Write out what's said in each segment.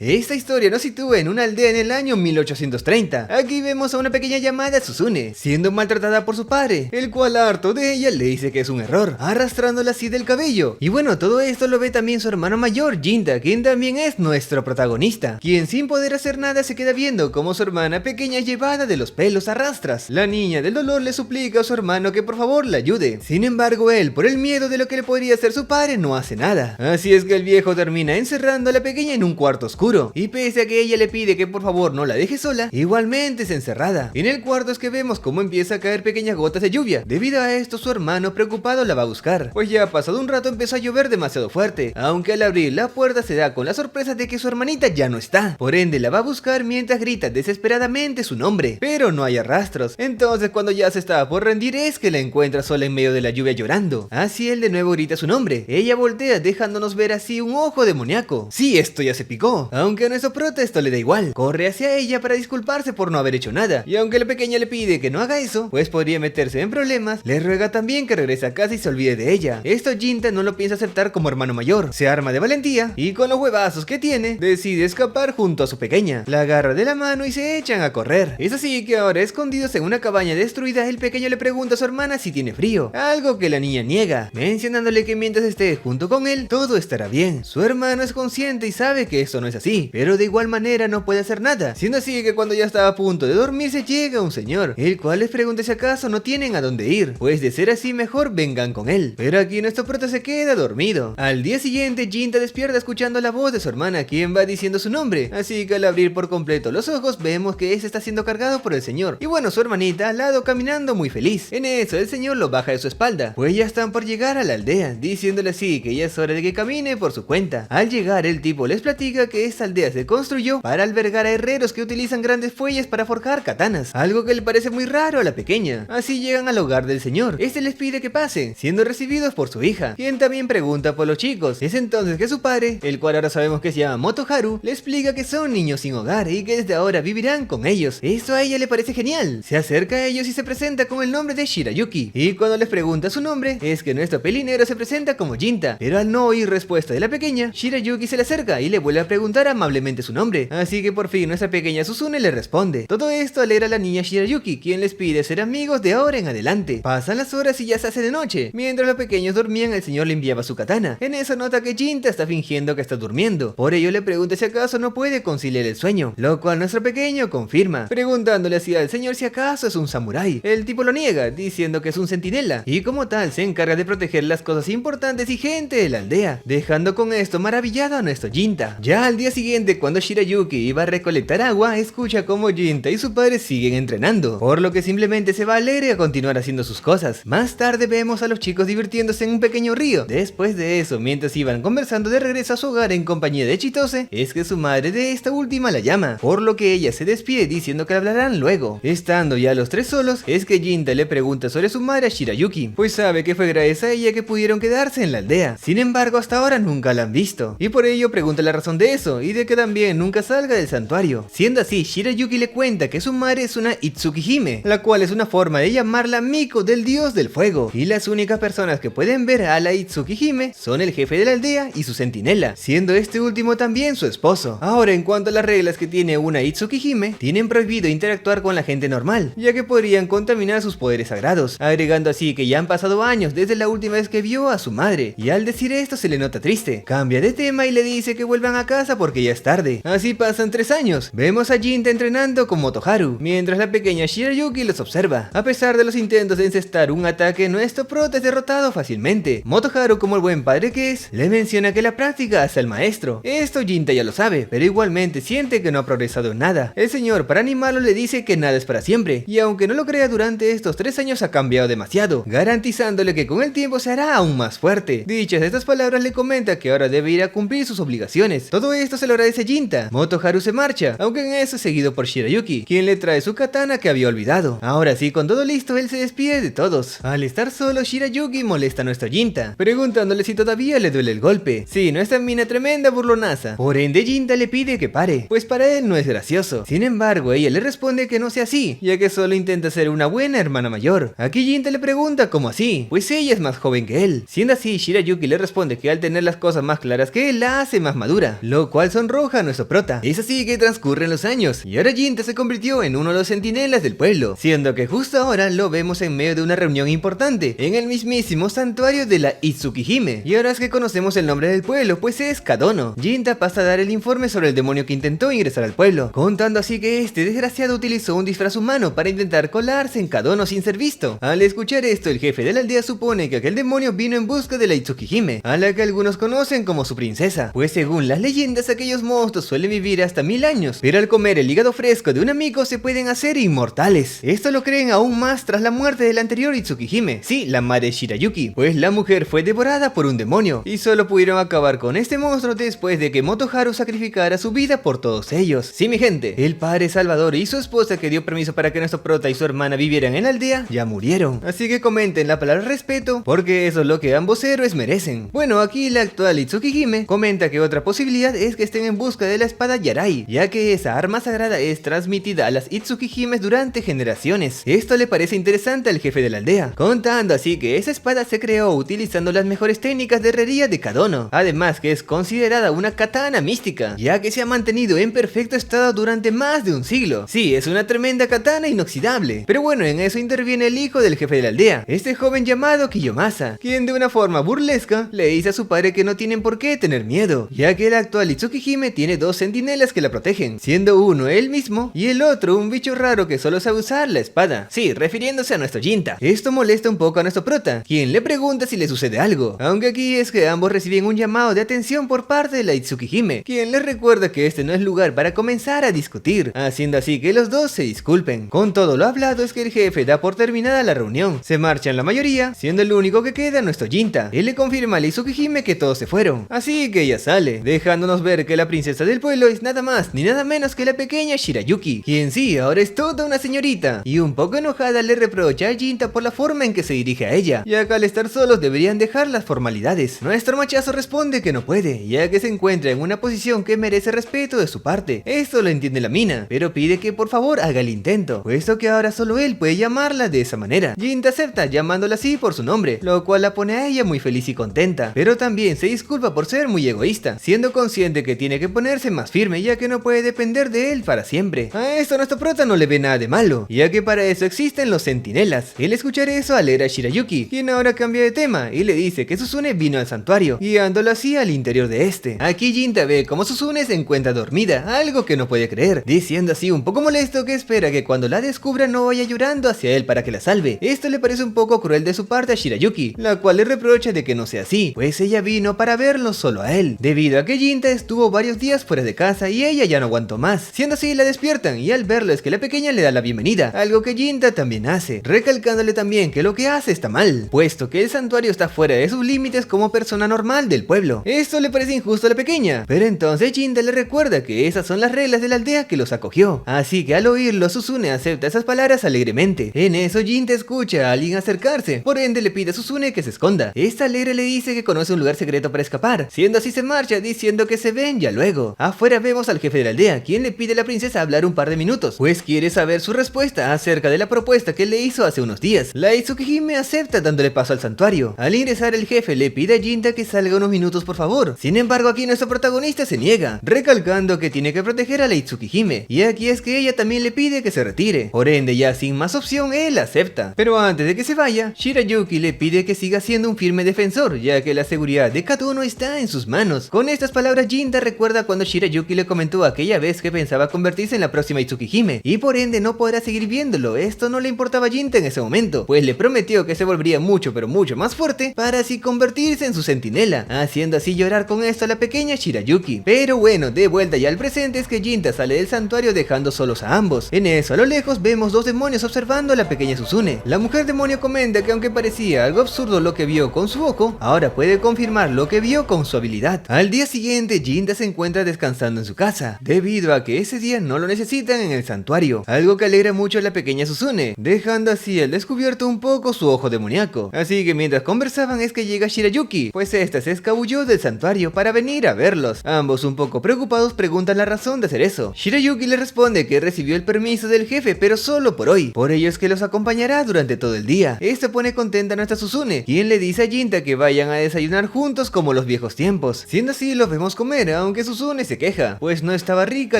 Esta historia nos sitúa en una aldea en el año 1830. Aquí vemos a una pequeña llamada Suzune, siendo maltratada por su padre, el cual harto de ella le dice que es un error, arrastrándola así del cabello. Y bueno, todo esto lo ve también su hermano mayor, Jinta, quien también es nuestro protagonista, quien sin poder hacer nada se queda viendo como su hermana pequeña llevada de los pelos a rastras. La niña del dolor le suplica a su hermano que por favor la ayude. Sin embargo, él, por el miedo de lo que le podría hacer su padre, no hace nada. Así es que el viejo termina encerrando a la pequeña en un cuarto oscuro. Y pese a que ella le pide que por favor no la deje sola, igualmente es encerrada. En el cuarto es que vemos cómo empieza a caer pequeñas gotas de lluvia. Debido a esto, su hermano preocupado la va a buscar, pues ya pasado un rato empezó a llover demasiado fuerte, aunque al abrir la puerta se da con la sorpresa de que su hermanita ya no está. Por ende la va a buscar mientras grita desesperadamente su nombre, pero no hay rastros. Entonces cuando ya se estaba por rendir es que la encuentra sola en medio de la lluvia llorando. Así él de nuevo grita su nombre. Ella voltea dejándonos ver así un ojo demoníaco. Sí, esto ya se picó. Aunque a nuestro prota esto le da igual, corre hacia ella para disculparse por no haber hecho nada, y aunque la pequeña le pide que no haga eso, pues podría meterse en problemas, le ruega también que regrese a casa y se olvide de ella. Esto Jinta no lo piensa aceptar como hermano mayor, se arma de valentía, y con los huevazos que tiene, decide escapar junto a su pequeña, la agarra de la mano y se echan a correr. Es así que ahora escondidos en una cabaña destruida, el pequeño le pregunta a su hermana si tiene frío, algo que la niña niega, mencionándole que mientras esté junto con él, todo estará bien. Su hermano es consciente y sabe que esto no es así, pero de igual manera no puede hacer nada, siendo así que cuando ya estaba a punto de dormirse llega un señor, el cual les pregunta si acaso no tienen a dónde ir, pues de ser así mejor vengan con él. Pero aquí nuestro prota se queda dormido. Al día siguiente Jinta despierta escuchando la voz de su hermana, quien va diciendo su nombre, así que al abrir por completo los ojos vemos que este está siendo cargado por el señor, y bueno, su hermanita al lado caminando muy feliz. En eso el señor lo baja de su espalda, pues ya están por llegar a la aldea, diciéndole así que ya es hora de que camine por su cuenta. Al llegar el tipo les platica que esta aldea se construyó para albergar a herreros que utilizan grandes fuelles para forjar katanas, algo que le parece muy raro a la pequeña. Así llegan al hogar del señor. Este les pide que pasen, siendo recibidos por su hija, quien también pregunta por los chicos. Es entonces que su padre, el cual ahora sabemos que se llama Motoharu, le explica que son niños sin hogar y que desde ahora vivirán con ellos. Esto a ella le parece genial. Se acerca a ellos y se presenta con el nombre de Shirayuki, y cuando les pregunta su nombre, es que nuestro pelinero se presenta como Jinta, pero al no oír respuesta de la pequeña, Shirayuki se le acerca y le vuelve a preguntar amablemente su nombre, así que por fin nuestra pequeña Suzune le responde. Todo esto alegra a la niña Shirayuki, quien les pide ser amigos de ahora en adelante. Pasan las horas y ya se hace de noche. Mientras los pequeños dormían, el señor le enviaba su katana. En eso nota que Jinta está fingiendo que está durmiendo, por ello le pregunta si acaso no puede conciliar el sueño, lo cual nuestro pequeño confirma, preguntándole así al señor si acaso es un samurái. El tipo lo niega, diciendo que es un centinela, y como tal se encarga de proteger las cosas importantes y gente de la aldea, dejando con esto maravillado a nuestro Jinta. Ya al día siguiente, cuando Shirayuki iba a recolectar agua, escucha como Jinta y su padre siguen entrenando, por lo que simplemente se va alegre a continuar haciendo sus cosas. Más tarde vemos a los chicos divirtiéndose en un pequeño río. Después de eso, mientras iban conversando de regreso a su hogar en compañía de Chitose, es que su madre de esta última la llama, por lo que ella se despide diciendo que hablarán luego. Estando ya los tres solos, es que Jinta le pregunta sobre su madre a Shirayuki, pues sabe que fue gracias a ella que pudieron quedarse en la aldea. Sin embargo, hasta ahora nunca la han visto, y por ello pregunta la razón de eso, y de que también nunca salga del santuario. Siendo así, Shirayuki le cuenta que su madre es una Itsukihime, la cual es una forma de llamarla Miko del dios del fuego, y las únicas personas que pueden ver a la Itsukihime son el jefe de la aldea y su centinela, siendo este último también su esposo. Ahora, en cuanto a las reglas que tiene una Itsukihime, tienen prohibido interactuar con la gente normal, ya que podrían contaminar sus poderes sagrados, agregando así que ya han pasado años desde la última vez que vio a su madre, y al decir esto se le nota triste. Cambia de tema y le dice que vuelvan a casa porque ya es tarde. Así pasan 3 años. Vemos a Jinta entrenando con Motoharu, mientras la pequeña Shirayuki los observa. A pesar de los intentos de encestar un ataque, nuestro prota es derrotado fácilmente. Motoharu, como el buen padre que es, le menciona que la práctica hace al maestro. Esto Jinta ya lo sabe, pero igualmente siente que no ha progresado en nada. El señor, para animarlo, le dice que nada es para siempre, y aunque no lo crea, durante estos 3 años ha cambiado demasiado, garantizándole que con el tiempo se hará aún más fuerte. Dichas estas palabras, le comenta que ahora debe ir a cumplir sus obligaciones. Todo esto se lo agradece Jinta. Motoharu se marcha, aunque en eso es seguido por Shirayuki, quien le trae su katana que había olvidado. Ahora sí, con todo listo, él se despide de todos. Al estar solo, Shirayuki molesta a nuestro Jinta, preguntándole si todavía le duele el golpe. Sí, nuestra mina tremenda burlonaza. Por ende, Jinta le pide que pare, pues para él no es gracioso. Sin embargo, ella le responde que no sea así, ya que solo intenta ser una buena hermana mayor. Aquí Jinta le pregunta cómo así, pues ella es más joven que él. Siendo así, Shirayuki le responde que al tener las cosas más claras que él, la hace más madura, lo cual cual sonroja a nuestro prota. Es así que transcurren los años, y ahora Jinta se convirtió en uno de los centinelas del pueblo, siendo que justo ahora lo vemos en medio de una reunión importante, en el mismísimo santuario de la Itsukihime. Y ahora es que conocemos el nombre del pueblo, pues es Kadono. Jinta pasa a dar el informe sobre el demonio que intentó ingresar al pueblo, contando así que este desgraciado utilizó un disfraz humano para intentar colarse en Kadono sin ser visto. Al escuchar esto, el jefe de la aldea supone que aquel demonio vino en busca de la Itsukihime, a la que algunos conocen como su princesa, pues según las leyendas aquellos monstruos suelen vivir hasta 1000 años, pero al comer el hígado fresco de un amigo se pueden hacer inmortales. Esto lo creen aún más tras la muerte de la anterior Itsukihime, sí, la madre Shirayuki, pues la mujer fue devorada por un demonio, y solo pudieron acabar con este monstruo después de que Motoharu sacrificara su vida por todos ellos. Sí, mi gente, el padre Salvador y su esposa, que dio permiso para que nuestro prota y su hermana vivieran en la aldea, ya murieron, así que comenten la palabra respeto, porque eso es lo que ambos héroes merecen. Bueno, aquí la actual Itsukihime comenta que otra posibilidad es que estén en busca de la espada Yarai, ya que esa arma sagrada es transmitida a las Itsukihimes durante generaciones. Esto le parece interesante al jefe de la aldea, contando así que esa espada se creó utilizando las mejores técnicas de herrería de Kadono, además que es considerada una katana mística, ya que se ha mantenido en perfecto estado durante más de un siglo. Sí, es una tremenda katana inoxidable, pero bueno, en eso interviene el hijo del jefe de la aldea, este joven llamado Kiyomasa, quien de una forma burlesca le dice a su padre que no tienen por qué tener miedo, ya que la actual Itsukihime tiene dos centinelas que la protegen, siendo uno él mismo y el otro un bicho raro que solo sabe usar la espada. Sí, refiriéndose a nuestro Jinta. Esto molesta un poco a nuestro prota, quien le pregunta si le sucede algo, aunque aquí es que ambos reciben un llamado de atención por parte de la Itsukihime, quien les recuerda que este no es lugar para comenzar a discutir, haciendo así que los dos se disculpen. Con todo lo hablado es que el jefe da por terminada la reunión, se marchan la mayoría, siendo el único que queda nuestro Jinta. Él le confirma a la Itsukihime que todos se fueron, así que ella sale, dejándonos ver que la princesa del pueblo es nada más ni nada menos que la pequeña Shirayuki, quien sí, ahora es toda una señorita, y un poco enojada le reprocha a Jinta por la forma en que se dirige a ella, ya que al estar solos deberían dejar las formalidades. Nuestro machazo responde que no puede, ya que se encuentra en una posición que merece respeto de su parte. Esto lo entiende la mina, pero pide que por favor haga el intento, puesto que ahora solo él puede llamarla de esa manera. Jinta acepta llamándola así por su nombre, lo cual la pone a ella muy feliz y contenta, pero también se disculpa por ser muy egoísta, siendo consciente que tiene que ponerse más firme, ya que no puede depender de él para siempre. A esto nuestro prota no le ve nada de malo, ya que para eso existen los centinelas. El escuchar eso alegra a Shirayuki, quien ahora cambia de tema y le dice que Susune vino al santuario, guiándolo así al interior de este. Aquí Jinta ve como Susune se encuentra dormida, algo que no puede creer, diciendo así un poco molesto que espera que cuando la descubra no vaya llorando hacia él para que la salve. Esto le parece un poco cruel de su parte a Shirayuki, la cual le reprocha de que no sea así, pues ella vino para verlo solo a él, debido a que Jinta estuvo varios días fuera de casa y ella ya no aguantó más. Siendo así, la despiertan y al verlo es que la pequeña le da la bienvenida, algo que Jinta también hace, recalcándole también que lo que hace está mal, puesto que el santuario está fuera de sus límites como persona normal del pueblo. Esto le parece injusto a la pequeña, pero entonces Jinta le recuerda que esas son las reglas de la aldea que los acogió, así que al oírlo Susune acepta esas palabras alegremente. En eso Jinta escucha a alguien acercarse, por ende le pide a Susune que se esconda. Esta alegre le dice que conoce un lugar secreto para escapar, siendo así se marcha diciendo que se ven ya luego. Afuera vemos al jefe de la aldea, quien le pide a la princesa hablar un par de minutos, pues quiere saber su respuesta acerca de la propuesta que le hizo hace unos días. La Itsukihime acepta dándole paso al santuario. Al ingresar el jefe le pide a Jinta que salga unos minutos por favor. Sin embargo aquí nuestro protagonista se niega, recalcando que tiene que proteger a la Itsukihime, y aquí es que ella también le pide que se retire. Por ende ya sin más opción él acepta, pero antes de que se vaya, Shirayuki le pide que siga siendo un firme defensor, ya que la seguridad de Kadono está en sus manos. Con estas palabras Jinta recuerda cuando Shirayuki le comentó aquella vez que pensaba convertirse en la próxima Itsukihime, y por ende no podrá seguir viéndolo. Esto no le importaba a Jinta en ese momento, pues le prometió que se volvería mucho pero mucho más fuerte para así convertirse en su centinela, haciendo así llorar con esto a la pequeña Shirayuki. Pero bueno, de vuelta ya al presente es que Jinta sale del santuario dejando solos a ambos. En eso a lo lejos vemos dos demonios observando a la pequeña Susune. La mujer demonio comenta que aunque parecía algo absurdo lo que vio con su ojo, ahora puede confirmar lo que vio con su habilidad. Al día siguiente Jinta se encuentra descansando en su casa, debido a que ese día no lo necesitan en el santuario, algo que alegra mucho a la pequeña Susune, dejando así al descubierto un poco su ojo demoníaco. Así que mientras conversaban es que llega Shirayuki, pues esta se escabulló del santuario para venir a verlos. Ambos un poco preocupados preguntan la razón de hacer eso. Shirayuki le responde que recibió el permiso del jefe pero solo por hoy, por ello es que los acompañará durante todo el día. Esto pone contenta a nuestra Susune, quien le dice a Jinta que vayan a desayunar juntos como los viejos tiempos. Siendo así los vemos comer, aunque Suzune se queja, pues no estaba rica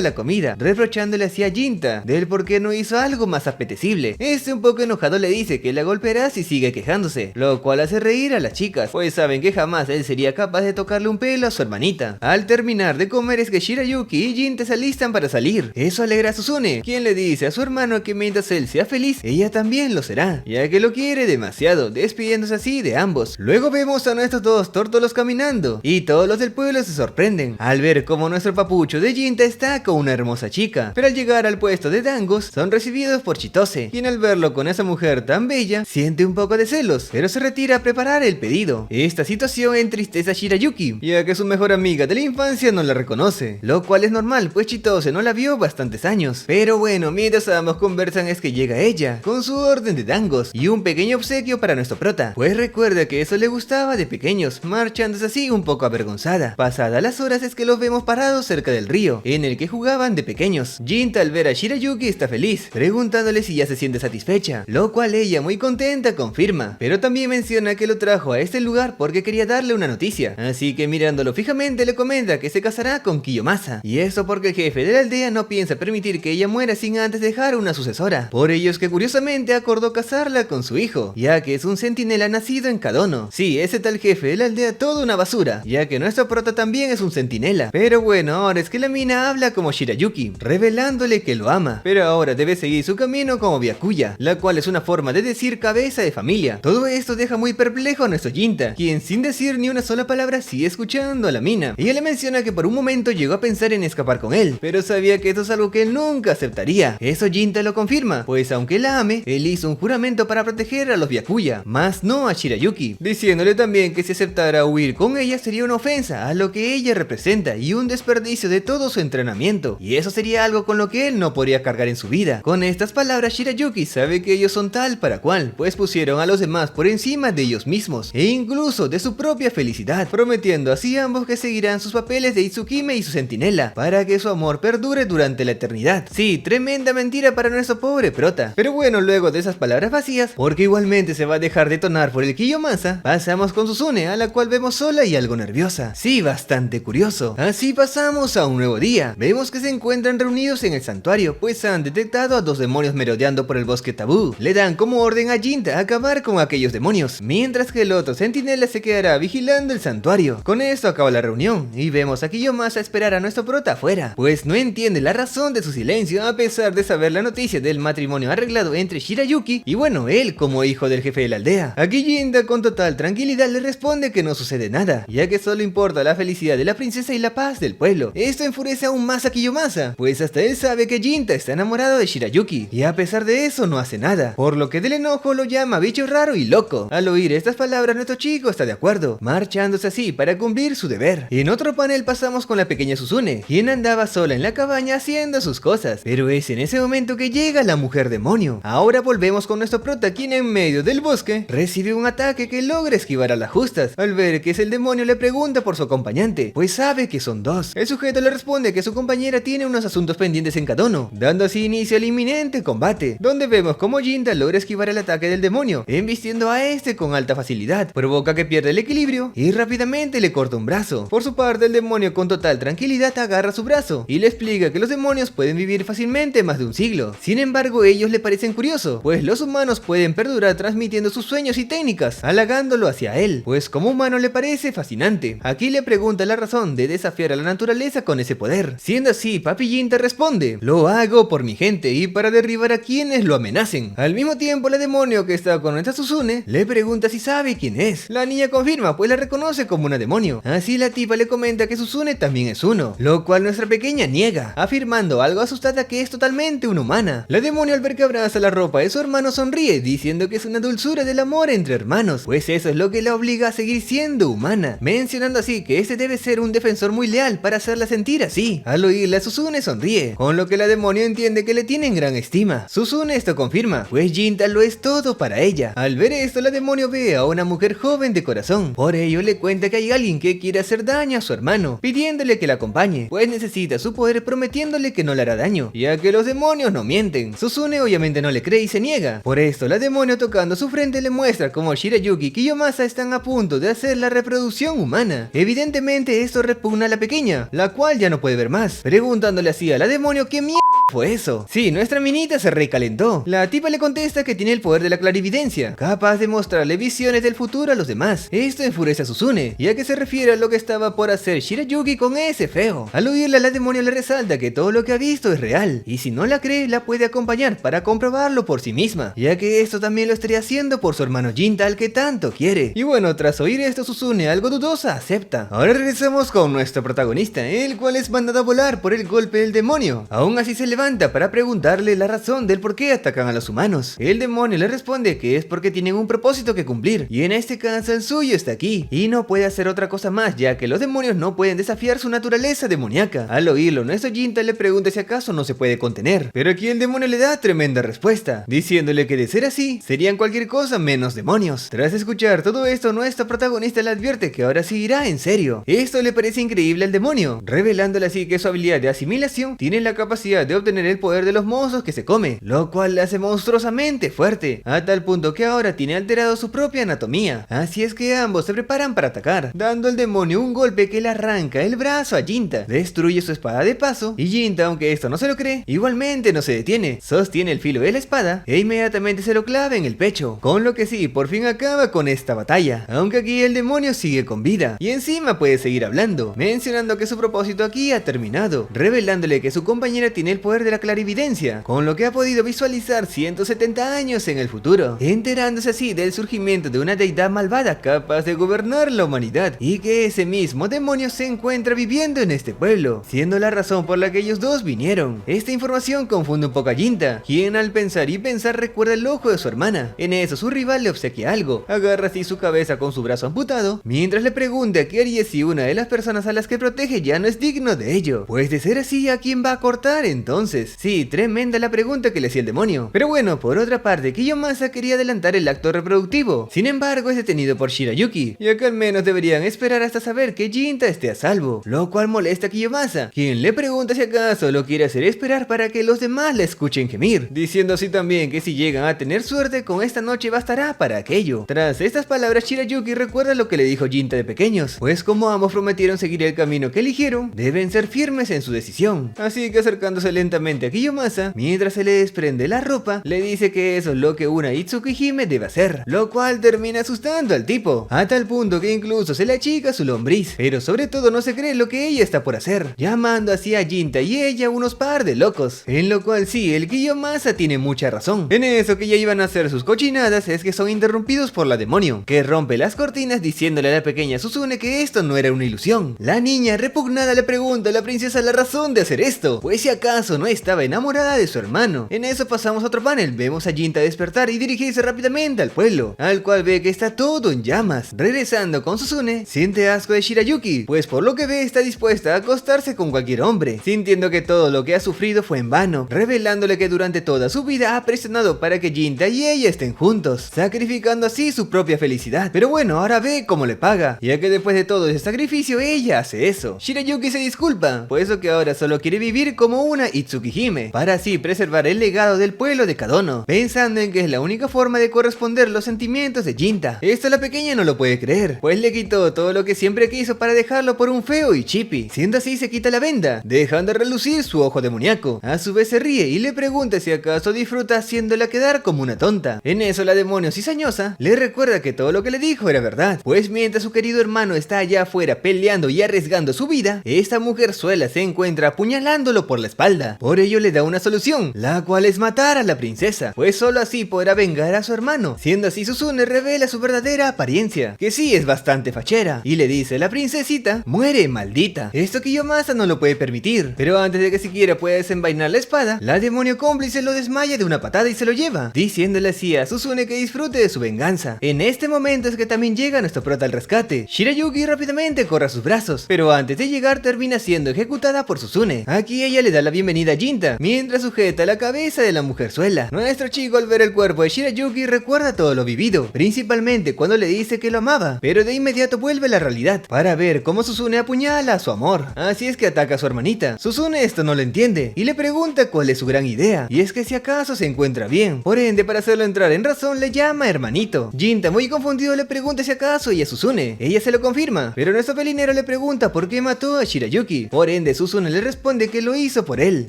la comida, reprochándole así a Jinta del por qué no hizo algo más apetecible. Este un poco enojado le dice que la golpeará si sigue quejándose, lo cual hace reír a las chicas, pues saben que jamás él sería capaz de tocarle un pelo a su hermanita. Al terminar de comer es que Shirayuki y Jinta se alistan para salir. Eso alegra a Suzune, quien le dice a su hermano que mientras él sea feliz, ella también lo será, ya que lo quiere demasiado, despidiéndose así de ambos. Luego vemos a nuestros dos tórtolos caminando, y todos los del pueblo se sorprenden al ver cómo nuestro papucho de Jinta está con una hermosa chica, pero al llegar al puesto de Dangos, son recibidos por Chitose, quien al verlo con esa mujer tan bella, siente un poco de celos, pero se retira a preparar el pedido. Esta situación entristece a Shirayuki, ya que su mejor amiga de la infancia no la reconoce, lo cual es normal, pues Chitose no la vio bastantes años. Pero bueno, mientras ambos conversan es que llega ella, con su orden de Dangos, y un pequeño obsequio para nuestro prota, pues recuerda que eso le gustaba de pequeños, marchándose así un poco avergonzada. Pasadas las horas es que los vemos parados cerca del río, en el que jugaban de pequeños. Jinta al ver a Shirayuki está feliz, preguntándole si ya se siente satisfecha, lo cual ella muy contenta confirma, pero también menciona que lo trajo a este lugar porque quería darle una noticia, así que mirándolo fijamente le comenta que se casará con Kiyomasa, y eso porque el jefe de la aldea no piensa permitir que ella muera sin antes dejar una sucesora. Por ello es que curiosamente acordó casarla con su hijo, ya que es un centinela nacido en Kadono. Sí, ese tal jefe de la aldea toda una basura, ya que nuestro prota también es un centinela. Pero bueno, ahora es que la mina habla como Shirayuki, revelándole que lo ama, pero ahora debe seguir su camino como Byakuya, la cual es una forma de decir cabeza de familia. Todo esto deja muy perplejo a nuestro Jinta, quien sin decir ni una sola palabra sigue escuchando a la mina. Ella le menciona que por un momento llegó a pensar en escapar con él, pero sabía que esto es algo que él nunca aceptaría. Eso Jinta lo confirma, pues aunque la ame, él hizo un juramento para proteger a los Byakuya, más no a Shirayuki, diciéndole también que si aceptara huir con ella sería una ofensa a lo que ella representa y un desperdicio de todo su entrenamiento, y eso sería algo con lo que él no podría cargar en su vida. Con estas palabras Shirayuki sabe que ellos son tal para cual, pues pusieron a los demás por encima de ellos mismos, e incluso de su propia felicidad, prometiendo así a ambos que seguirán sus papeles de Itsukime y su centinela, para que su amor perdure durante la eternidad. Sí, tremenda mentira para nuestro pobre prota. Pero bueno, luego de esas palabras vacías, porque igualmente se va a dejar detonar por el Kiyomasa, pasamos con Suzune, a la cual vemos sola y algo nerviosa. Sí, bastante curioso. Así pasamos a un nuevo día. Vemos que se encuentran reunidos en el santuario, pues han detectado a dos demonios merodeando por el bosque tabú. Le dan como orden a Jinta acabar con aquellos demonios, mientras que el otro centinela se quedará vigilando el santuario. Con esto acaba la reunión, y vemos a Kiyomasa esperar a nuestro prota afuera, pues no entiende la razón de su silencio a pesar de saber la noticia del matrimonio arreglado entre Shirayuki y bueno, él como hijo del jefe de la aldea. Aquí Jinta con total tranquilidad le responde que no sucede nada, ya que solo importa la felicidad de la princesa y la paz del pueblo. Esto enfurece aún más a Kiyomasa, pues hasta él sabe que Jinta está enamorado de Shirayuki, y a pesar de eso no hace nada, por lo que del enojo lo llama bicho raro y loco. Al oír estas palabras nuestro chico está de acuerdo, marchándose así para cumplir su deber. En otro panel pasamos con la pequeña Suzune, quien andaba sola en la cabaña haciendo sus cosas, pero es en ese momento que llega la mujer demonio. Ahora volvemos con nuestro prota, quien en medio del bosque recibe un ataque que logra esquivar a las justas. Al ver que es el demonio le pregunta por su acompañante, pues sabe que son dos. El sujeto le responde que su compañera tiene unos asuntos pendientes en Kadono, dando así inicio al inminente combate, donde vemos como Jinta logra esquivar el ataque del demonio, embistiendo a este con alta facilidad, provoca que pierda el equilibrio y rápidamente le corta un brazo. Por su parte el demonio con total tranquilidad agarra su brazo y le explica que los demonios pueden vivir fácilmente más de un siglo. Sin embargo ellos le parecen curioso, pues los humanos pueden perdurar transmitiendo sus sueños y técnicas, halagándolo hacia él, pues como humano le parece fascinante. Aquí le pregunta la razón de desafiar a la naturaleza con ese poder. Siendo así, Papi Jinta responde: lo hago por mi gente y para derribar a quienes lo amenacen. Al mismo tiempo la demonio que está con nuestra Suzune le pregunta si sabe quién es. La niña confirma, pues la reconoce como una demonio. Así la tipa le comenta que Suzune también es uno, lo cual nuestra pequeña niega, afirmando algo asustada que es totalmente una humana. La demonio al ver que abraza la ropa de su hermano sonríe, diciendo que es una dulzura del amor entre hermanos, pues eso es lo que la obliga a seguir siendo humana, mencionando así que este debe ser un defensor muy leal para hacerla sentir así. Al oírla Suzune sonríe, con lo que la demonio entiende que le tienen gran estima. Suzune esto confirma, pues Jinta lo es todo para ella. Al ver esto la demonio ve a una mujer joven de corazón, por ello le cuenta que hay alguien que quiere hacer daño a su hermano, pidiéndole que la acompañe, pues necesita su poder, prometiéndole que no le hará daño, ya que los demonios no mienten. Suzune obviamente no le cree y se niega. Por esto la demonio tocando su frente le muestra cómo Shirayuki y Kiyomasa están a punto de hacer la reproducción humana. Evidentemente esto repugna repugna a la pequeña, la cual ya no puede ver más, preguntándole así a la demonio qué mierda fue eso. Sí, nuestra minita se recalentó. La tipa le contesta que tiene el poder de la clarividencia, capaz de mostrarle visiones del futuro a los demás. Esto enfurece a Suzune, ya que se refiere a lo que estaba por hacer Shirayuki con ese feo. Al oírla, la demonio le resalta que todo lo que ha visto es real, y si no la cree, la puede acompañar para comprobarlo por sí misma, ya que esto también lo estaría haciendo por su hermano Jinta, al que tanto quiere. Y bueno, tras oír esto, Suzune, algo dudosa, acepta. Ahora regresamos con nuestro protagonista, el cual es mandado a volar por el golpe del demonio. Aún así se levanta para preguntarle la razón del por qué atacan a los humanos. El demonio le responde que es porque tienen un propósito que cumplir, y en este caso el suyo está aquí, y no puede hacer otra cosa más, ya que los demonios no pueden desafiar su naturaleza demoníaca. Al oírlo, nuestro Jinta le pregunta si acaso no se puede contener, pero aquí el demonio le da tremenda respuesta, diciéndole que de ser así, serían cualquier cosa menos demonios. Tras escuchar todo esto, nuestro protagonista le advierte que ahora sí irá en serio. Esto le parece increíble al demonio, revelándole así que su habilidad de asimilación tiene la capacidad de obtener el poder de los monstruos que se come, lo cual le hace monstruosamente fuerte, a tal punto que ahora tiene alterado su propia anatomía. Así es que ambos se preparan para atacar, dando al demonio un golpe que le arranca el brazo a Jinta, destruye su espada de paso, y Jinta, aunque esto no se lo cree, igualmente no se detiene, sostiene el filo de la espada e inmediatamente se lo clava en el pecho, con lo que sí, por fin acaba con esta batalla, aunque aquí el demonio sigue con vida, y encima puede seguir hablando, mencionando que su propósito aquí ha terminado, revelándole que su compañera tiene el poder de la clarividencia, con lo que ha podido visualizar 170 años en el futuro, enterándose así del surgimiento de una deidad malvada capaz de gobernar la humanidad, y que ese mismo demonio se encuentra viviendo en este pueblo, siendo la razón por la que ellos dos vinieron. Esta información confunde un poco a Jinta, quien al pensar y pensar recuerda el ojo de su hermana. En eso su rival le obsequia algo, agarra así su cabeza con su brazo amputado, mientras le pregunta qué haría si una de las personas a las que protege ya no es digno de ello, pues de ser así, ¿a quién va a cortar entonces? Sí, tremenda la pregunta que le hacía el demonio. Pero bueno, por otra parte, Kiyomasa quería adelantar el acto reproductivo, sin embargo es detenido por Shirayuki, ya que al menos deberían esperar hasta saber que Jinta esté a salvo, lo cual molesta a Kiyomasa, quien le pregunta si acaso lo quiere hacer esperar para que los demás la escuchen gemir, diciendo así también que si llegan a tener suerte con esta noche bastará para aquello. Tras estas palabras, Shirayuki recuerda lo que le dijo Jinta de pequeños, pues como ambos prometieron seguir el camino que eligieron, deben ser firmes en su decisión, así que acercándose lentamente a Kiyomasa, mientras se le desprende la ropa, le dice que eso es lo que una Itsukihime debe hacer, lo cual termina asustando al tipo, a tal punto que incluso se le achica su lombriz, pero sobre todo no se cree lo que ella está por hacer, llamando así a Jinta y ella unos par de locos, en lo cual sí, el Kiyomasa tiene mucha razón. En eso que ya iban a hacer sus cochinadas es que son interrumpidos por la demonio, que rompe las cortinas diciéndole a la pequeña Suzune que esto no era una ilusión. La niña repugnada le pregunta a la princesa la razón de hacer esto, pues si acaso no estaba enamorada de su hermano. En eso pasamos a otro panel, vemos a Jinta despertar y dirigirse rápidamente al pueblo, al cual ve que está todo en llamas. Regresando con Suzune, siente asco de Shirayuki, pues por lo que ve está dispuesta a acostarse con cualquier hombre, sintiendo que todo lo que ha sufrido fue en vano, revelándole que durante toda su vida ha presionado para que Jinta y ella estén juntos, sacrificando así su propia felicidad. Pero bueno, ahora ve cómo le paga, ya que después de todo ese sacrificio ella hace eso. Shirayuki se disculpa, por eso que ahora solo quiere vivir como una Itsukihime, para así preservar el legado del pueblo de Kadono, pensando en que es la única forma de corresponder los sentimientos de Jinta. Esto la pequeña no lo puede creer, pues le quitó todo lo que siempre quiso para dejarlo por un feo y chippy. Siendo así, se quita la venda, dejando relucir su ojo demoníaco. A su vez se ríe y le pregunta si acaso disfruta haciéndola quedar como una tonta. En eso la demonio cizañosa le recuerda que todo lo que le dijo era verdad, pues mientras su querido hermano está allá afuera peleando y arriesgando su vida, esta mujer suela se encuentra apuñalándolo por la espalda. Por ello le da una solución, la cual es matar a la princesa, pues solo así podrá vengar a su hermano. Siendo así, Suzune revela su verdadera apariencia, que sí es bastante fachera, y le dice a la princesita: muere, maldita. Esto Kiyomasa no lo puede permitir, pero antes de que siquiera pueda desenvainar la espada, la demonio cómplice lo desmaya de una patada y se lo lleva, diciéndole así a Suzune que disfrute de su venganza. En este momento es que también llega nuestro prota al rescate. Shirayuki rápidamente corre a sus brazos, pero antes de llegar termina siendo ejecutada por Suzune. Aquí ella le da la bienvenida vida a Jinta, mientras sujeta la cabeza de la mujerzuela. Nuestro chico al ver el cuerpo de Shirayuki recuerda todo lo vivido, principalmente cuando le dice que lo amaba, pero de inmediato vuelve a la realidad, para ver cómo Suzune apuñala a su amor. Así es que ataca a su hermanita. Suzune esto no lo entiende, y le pregunta cuál es su gran idea, y es que si acaso se encuentra bien. Por ende, para hacerlo entrar en razón, le llama hermanito. Jinta, muy confundido, le pregunta si acaso ella es Suzune. Ella se lo confirma, pero nuestro pelinero le pregunta por qué mató a Shirayuki. Por ende, Suzune le responde que lo hizo por él,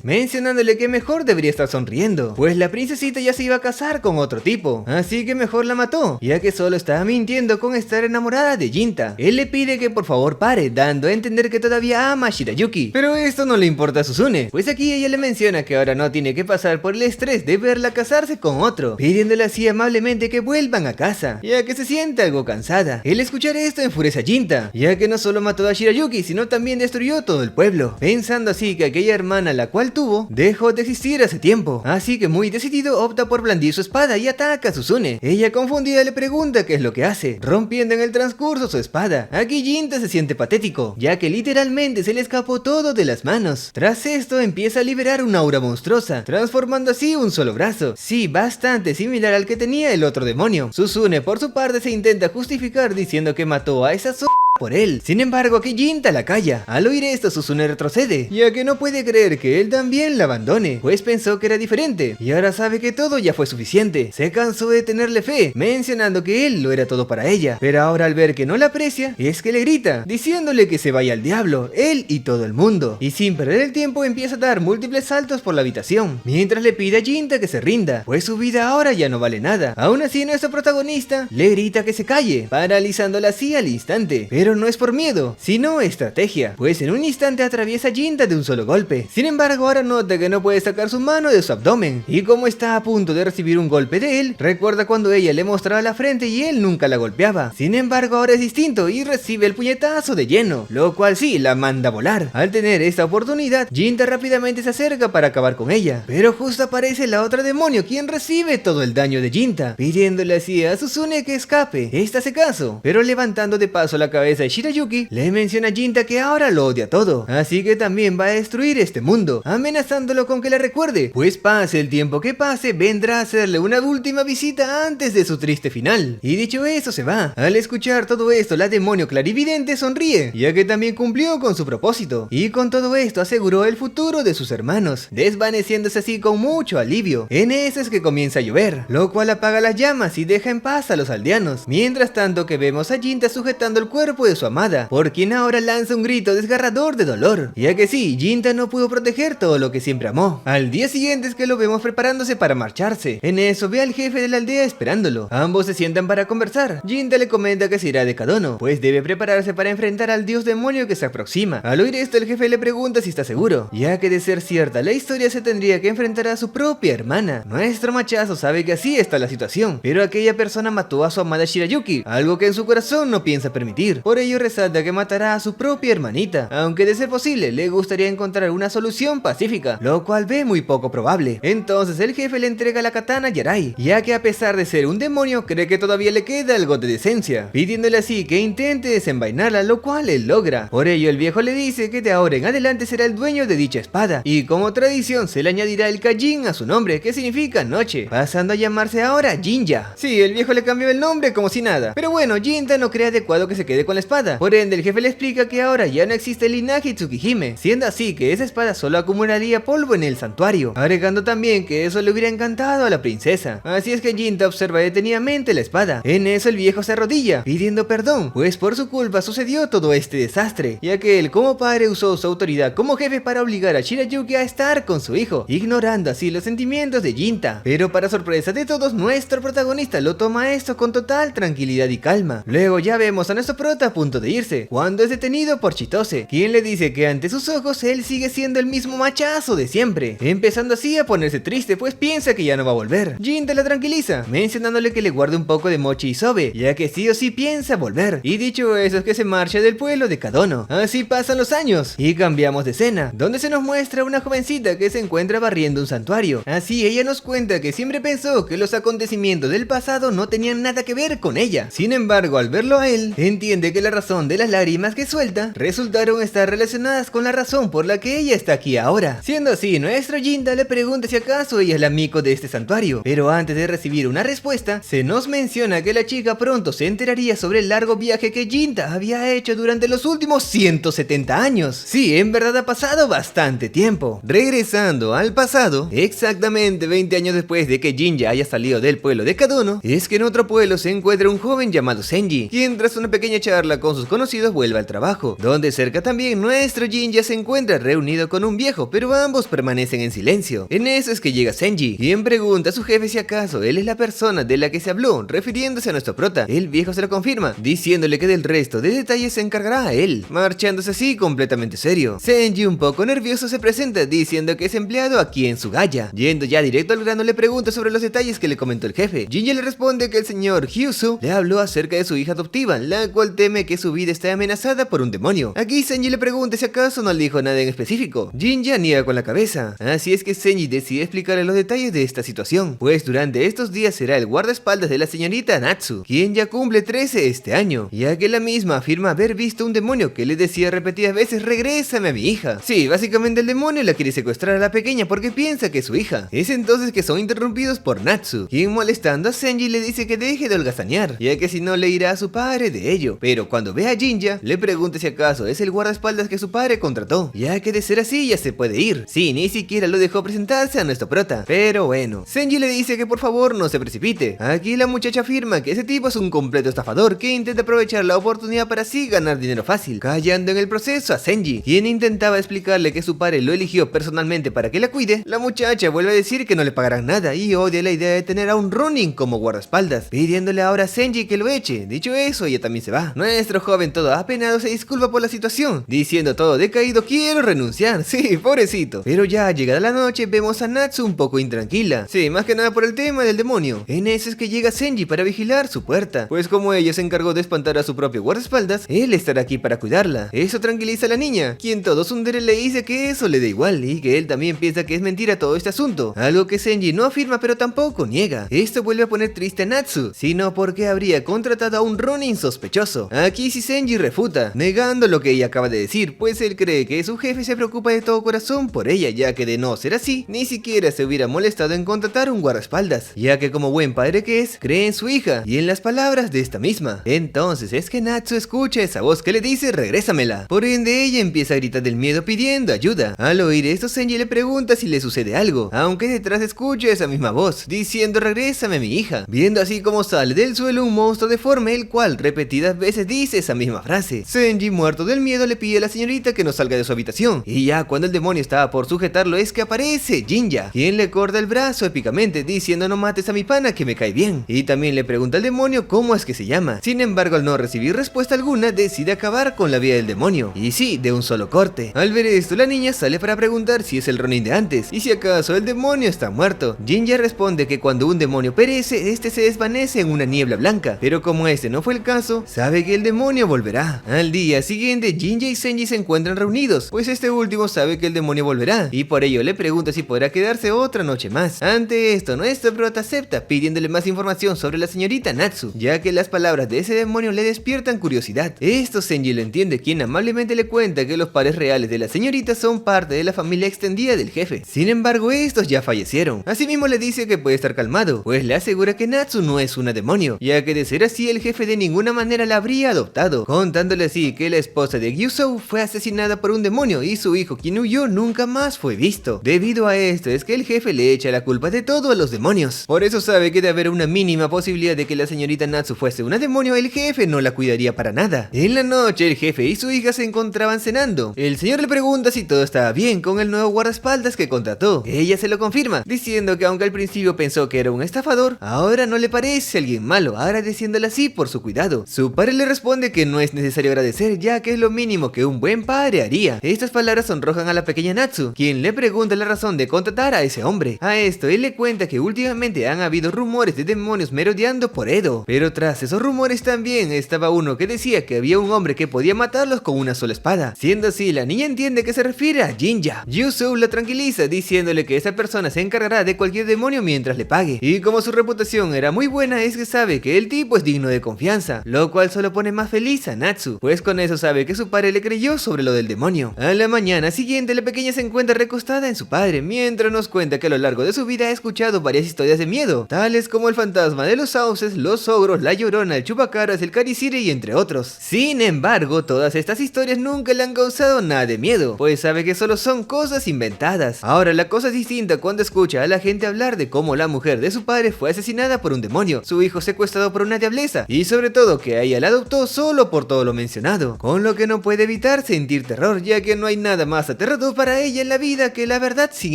mencionándole que mejor debería estar sonriendo, pues la princesita ya se iba a casar con otro tipo, así que mejor la mató, ya que solo estaba mintiendo con estar enamorada de Jinta. Él le pide que por favor pare, dando a entender que todavía ama a Shirayuki, pero esto no le importa a Suzune, pues aquí ella le menciona que ahora no tiene que pasar por el estrés de verla casarse con otro, pidiéndole así amablemente que vuelvan a casa, ya que se siente algo cansada. El escuchar esto enfurece a Jinta, ya que no solo mató a Shirayuki, sino también destruyó todo el pueblo, pensando así que aquella hermana la cual tuvo, dejó de existir hace tiempo, así que muy decidido opta por blandir su espada y ataca a Suzune. Ella confundida le pregunta qué es lo que hace, rompiendo en el transcurso su espada. Aquí Jinta se siente patético, ya que literalmente se le escapó todo de las manos. Tras esto empieza a liberar una aura monstruosa, transformando así un solo brazo, sí, bastante similar al que tenía el otro demonio. Suzune por su parte se intenta justificar diciendo que mató a esa por él. Sin embargo, aquí Jinta la calla. Al oír esto, Suzune retrocede, ya que no puede creer que él también la abandone, pues pensó que era diferente, y ahora sabe que todo ya fue suficiente. Se cansó de tenerle fe, mencionando que él lo era todo para ella, pero ahora al ver que no la aprecia, es que le grita, diciéndole que se vaya al diablo, él y todo el mundo, y sin perder el tiempo empieza a dar múltiples saltos por la habitación, mientras le pide a Jinta que se rinda, pues su vida ahora ya no vale nada. Aún así, nuestro protagonista le grita que se calle, paralizándola así al instante, pero no es por miedo, sino estrategia, pues en un instante atraviesa a Jinta de un solo golpe. Sin embargo, ahora nota que no puede sacar su mano de su abdomen, y como está a punto de recibir un golpe de él, recuerda cuando ella le mostraba la frente y él nunca la golpeaba. Sin embargo, ahora es distinto y recibe el puñetazo de lleno, lo cual sí la manda a volar. Al tener esta oportunidad, Jinta rápidamente se acerca para acabar con ella, pero justo aparece la otra demonio, quien recibe todo el daño de Jinta, pidiéndole así a Suzune que escape. Esta hace caso, pero levantando de paso la cabeza de Shirayuki, le menciona a Jinta que ahora lo odia todo, así que también va a destruir este mundo, amenazándolo con que la recuerde, pues pase el tiempo que pase, vendrá a hacerle una última visita antes de su triste final. Y dicho eso, se va. Al escuchar todo esto, la demonio clarividente sonríe, ya que también cumplió con su propósito, y con todo esto aseguró el futuro de sus hermanos, desvaneciéndose así con mucho alivio. En eso es que comienza a llover, lo cual apaga las llamas y deja en paz a los aldeanos, mientras tanto que vemos a Jinta sujetando el cuerpo de su amada, por quien ahora lanza un grito desgarrador de dolor, ya que sí, Jinta no pudo proteger todo lo que siempre amó. Al día siguiente es que lo vemos preparándose para marcharse. En eso ve al jefe de la aldea esperándolo. Ambos se sientan para conversar. Jinta le comenta que se irá de Kadono, pues debe prepararse para enfrentar al dios demonio que se aproxima. Al oír esto, el jefe le pregunta si está seguro, ya que de ser cierta la historia se tendría que enfrentar a su propia hermana. Nuestro machazo sabe que así está la situación, pero aquella persona mató a su amada Shirayuki, algo que en su corazón no piensa permitir. Por ello resalta que matará a su propia hermanita, aunque de ser posible le gustaría encontrar una solución pacífica, lo cual ve muy poco probable. Entonces el jefe le entrega la katana a Yarai, ya que a pesar de ser un demonio cree que todavía le queda algo de decencia, pidiéndole así que intente desenvainarla, lo cual él logra. Por ello el viejo le dice que de ahora en adelante será el dueño de dicha espada, y como tradición se le añadirá el Kajin a su nombre, que significa noche, pasando a llamarse ahora Jinja. Sí, el viejo le cambió el nombre como si nada, pero bueno, Jinta no cree adecuado que se quede con la espada. Por ende el jefe le explica que ahora ya no existe el linaje Tsukihime, siendo así que esa espada solo acumularía polvo en el santuario, agregando también que eso le hubiera encantado a la princesa. Así es que Jinta observa detenidamente la espada. En eso el viejo se arrodilla, pidiendo perdón, pues por su culpa sucedió todo este desastre, ya que él como padre usó su autoridad como jefe para obligar a Shirayuki a estar con su hijo, ignorando así los sentimientos de Jinta. Pero para sorpresa de todos, nuestro protagonista lo toma esto con total tranquilidad y calma. Luego ya vemos a nuestro prota a punto de irse, cuando es detenido por Chitose, quien le dice que ante sus ojos él sigue siendo el mismo machazo de siempre, empezando así a ponerse triste pues piensa que ya no va a volver. Jinta la tranquiliza, mencionándole que le guarde un poco de mochi y sobe, ya que sí o sí piensa volver, y dicho eso es que se marcha del pueblo de Kadono. Así pasan los años, y cambiamos de escena, donde se nos muestra una jovencita que se encuentra barriendo un santuario. Así ella nos cuenta que siempre pensó que los acontecimientos del pasado no tenían nada que ver con ella. Sin embargo, al verlo a él, entiende que la razón de las lágrimas que suelta resultaron estar relacionadas con la razón por la que ella está aquí ahora. Siendo así, nuestro Jinta le pregunta si acaso ella es la Miko de este santuario, pero antes de recibir una respuesta, se nos menciona que la chica pronto se enteraría sobre el largo viaje que Jinta había hecho durante los últimos 170 años. Sí, en verdad ha pasado bastante tiempo. Regresando al pasado, exactamente 20 años después de que Jinja haya salido del pueblo de Kadono, es que en otro pueblo se encuentra un joven llamado Senji, quien tras una pequeña charla con sus conocidos vuelve al trabajo, donde cerca también nuestro Jinja se encuentra reunido con un viejo, pero ambos permanecen en silencio. En eso es que llega Senji, quien pregunta a su jefe si acaso él es la persona de la que se habló, refiriéndose a nuestro prota. El viejo se lo confirma, diciéndole que del resto de detalles se encargará a él, marchándose así completamente serio. Senji, un poco nervioso, se presenta diciendo que es empleado aquí en Sugaya. Yendo ya directo al grano, le pregunta sobre los detalles que le comentó el jefe. Jinja le responde que el señor Hyusu le habló acerca de su hija adoptiva, la cual teme que su vida esté amenazada por un demonio. Aquí Senji le pregunta si acaso no le dijo nada en específico. Jinja niega con la cabeza, así es que Senji decide explicarle los detalles de esta situación, pues durante estos días será el guardaespaldas de la señorita Natsu, quien ya cumple 13 este año, ya que la misma afirma haber visto un demonio que le decía repetidas veces: regrésame a mi hija. Sí, básicamente el demonio la quiere secuestrar a la pequeña porque piensa que es su hija. Es entonces que son interrumpidos por Natsu, quien molestando a Senji le dice que deje de holgazanear, ya que si no le irá a su padre de ello. Pero cuando ve a Jinja, le pregunta si acaso es el guardaespaldas que su padre contrató, ya que de ser así ya se puede ir. Sí, ni siquiera lo dejó presentarse a nuestro prota. Pero bueno, Senji le dice que por favor no se precipite. Aquí la muchacha afirma que ese tipo es un completo estafador que intenta aprovechar la oportunidad para así ganar dinero fácil, callando en el proceso a Senji, quien intentaba explicarle que su padre lo eligió personalmente para que la cuide. La muchacha vuelve a decir que no le pagarán nada y odia la idea de tener a un Ronin como guardaespaldas, pidiéndole ahora a Senji que lo eche. Dicho eso, ella también se va. Nuestro joven, todo apenado, se disculpa por la situación, diciendo todo decaído: quiero renunciar. Sí, pobrecito. Pero ya llegada la noche, vemos a Natsu un poco intranquila. Sí, más que nada por el tema del demonio. En eso es que llega Senji para vigilar su puerta, pues como ella se encargó de espantar a su propio guardaespaldas, él estará aquí para cuidarla. Eso tranquiliza a la niña, quien todo tsundere le dice que eso le da igual y que él también piensa que es mentira todo este asunto, algo que Senji no afirma pero tampoco niega. Esto vuelve a poner triste a Natsu, sino porque habría contratado a un Ronin sospechoso. Aquí sí Senji refuta, negando lo que ella acaba de decir, pues él cree que su jefe se preocupa de todo corazón por ella, ya que de no ser así, ni siquiera se hubiera molestado en contratar un guardaespaldas, ya que como buen padre que es, cree en su hija y en las palabras de esta misma. Entonces es que Natsu escucha esa voz que le dice: regrésamela. Por ende ella empieza a gritar del miedo pidiendo ayuda. Al oír esto, Senji le pregunta si le sucede algo, aunque detrás escucha esa misma voz diciendo: regrésame a mi hija, viendo así como sale del suelo un monstruo deforme, el cual repetidas veces dice esa misma frase. Senji, muerto del miedo, le pide a la señorita que no salga de su habitación, y ya cuando el demonio estaba por sujetarlo es que aparece Jinja, quien le corta el brazo épicamente diciendo: no mates a mi pana que me cae bien. Y también le pregunta al demonio cómo es que se llama. Sin embargo, al no recibir respuesta alguna, decide acabar con la vida del demonio, y sí, de un solo corte. Al ver esto, la niña sale para preguntar si es el Ronin de antes y si acaso el demonio está muerto. Jinja responde que cuando un demonio perece, este se desvanece en una niebla blanca, pero como este no fue el caso, sabe que el demonio volverá. Al día siguiente, Jinja y Senji se encuentran reunidos, pues este último sabe que el demonio volverá, y por ello le pregunta si podrá quedarse otra noche más. Ante esto, nuestro prota acepta, pidiéndole más información sobre la señorita Natsu, ya que las palabras de ese demonio le despiertan curiosidad. Esto Senji lo entiende, quien amablemente le cuenta que los padres reales de la señorita son parte de la familia extendida del jefe. Sin embargo, estos ya fallecieron. Asimismo le dice que puede estar calmado, pues le asegura que Natsu no es una demonio, ya que de ser así el jefe de ninguna manera la habría adoptado, contándole así que la esposa de Gyusou fue asesinada por un demonio y su hijo, quien huyó, nunca más fue visto. Debido a esto es que el jefe le echa la culpa de todo a los demonios. Por eso sabe que de haber una mínima posibilidad de que la señorita Natsu fuese una demonio, el jefe no la cuidaría para nada. En la noche el jefe y su hija se encontraban cenando. El señor le pregunta si todo estaba bien con el nuevo guardaespaldas que contrató. Ella se lo confirma, diciendo que aunque al principio pensó que era un estafador, ahora no le parece alguien malo, agradeciéndole así por su cuidado. Su padre le responde que no es necesario agradecer, ya que es lo mínimo que un buen padre haría. Estas palabras sonrojan a la pequeña Natsu, quien le pregunta la razón de contratar a ese hombre. A esto él le cuenta que últimamente han habido rumores de demonios merodeando por Edo, pero tras esos rumores también estaba uno que decía que había un hombre que podía matarlos con una sola espada. Siendo así, la niña entiende que se refiere a Jinja. Gyusou la tranquiliza diciéndole que esa persona se encargará de cualquier demonio mientras le pague, y como su reputación era muy buena es que sabe que el tipo es digno de confianza, lo cual solo pone pone más feliz a Natsu, pues con eso sabe que su padre le creyó sobre lo del demonio. A la mañana siguiente la pequeña se encuentra recostada en su padre, mientras nos cuenta que a lo largo de su vida ha escuchado varias historias de miedo, tales como el fantasma de los sauces, los ogros, la llorona, el chupacabras, el caricire y entre otros. Sin embargo, todas estas historias nunca le han causado nada de miedo, pues sabe que solo son cosas inventadas. Ahora la cosa es distinta cuando escucha a la gente hablar de cómo la mujer de su padre fue asesinada por un demonio, su hijo secuestrado por una diableza, y sobre todo que a ella la adoptó solo por todo lo mencionado, con lo que no puede evitar sentir terror, ya que no hay nada más aterrador para ella en la vida que la verdad sin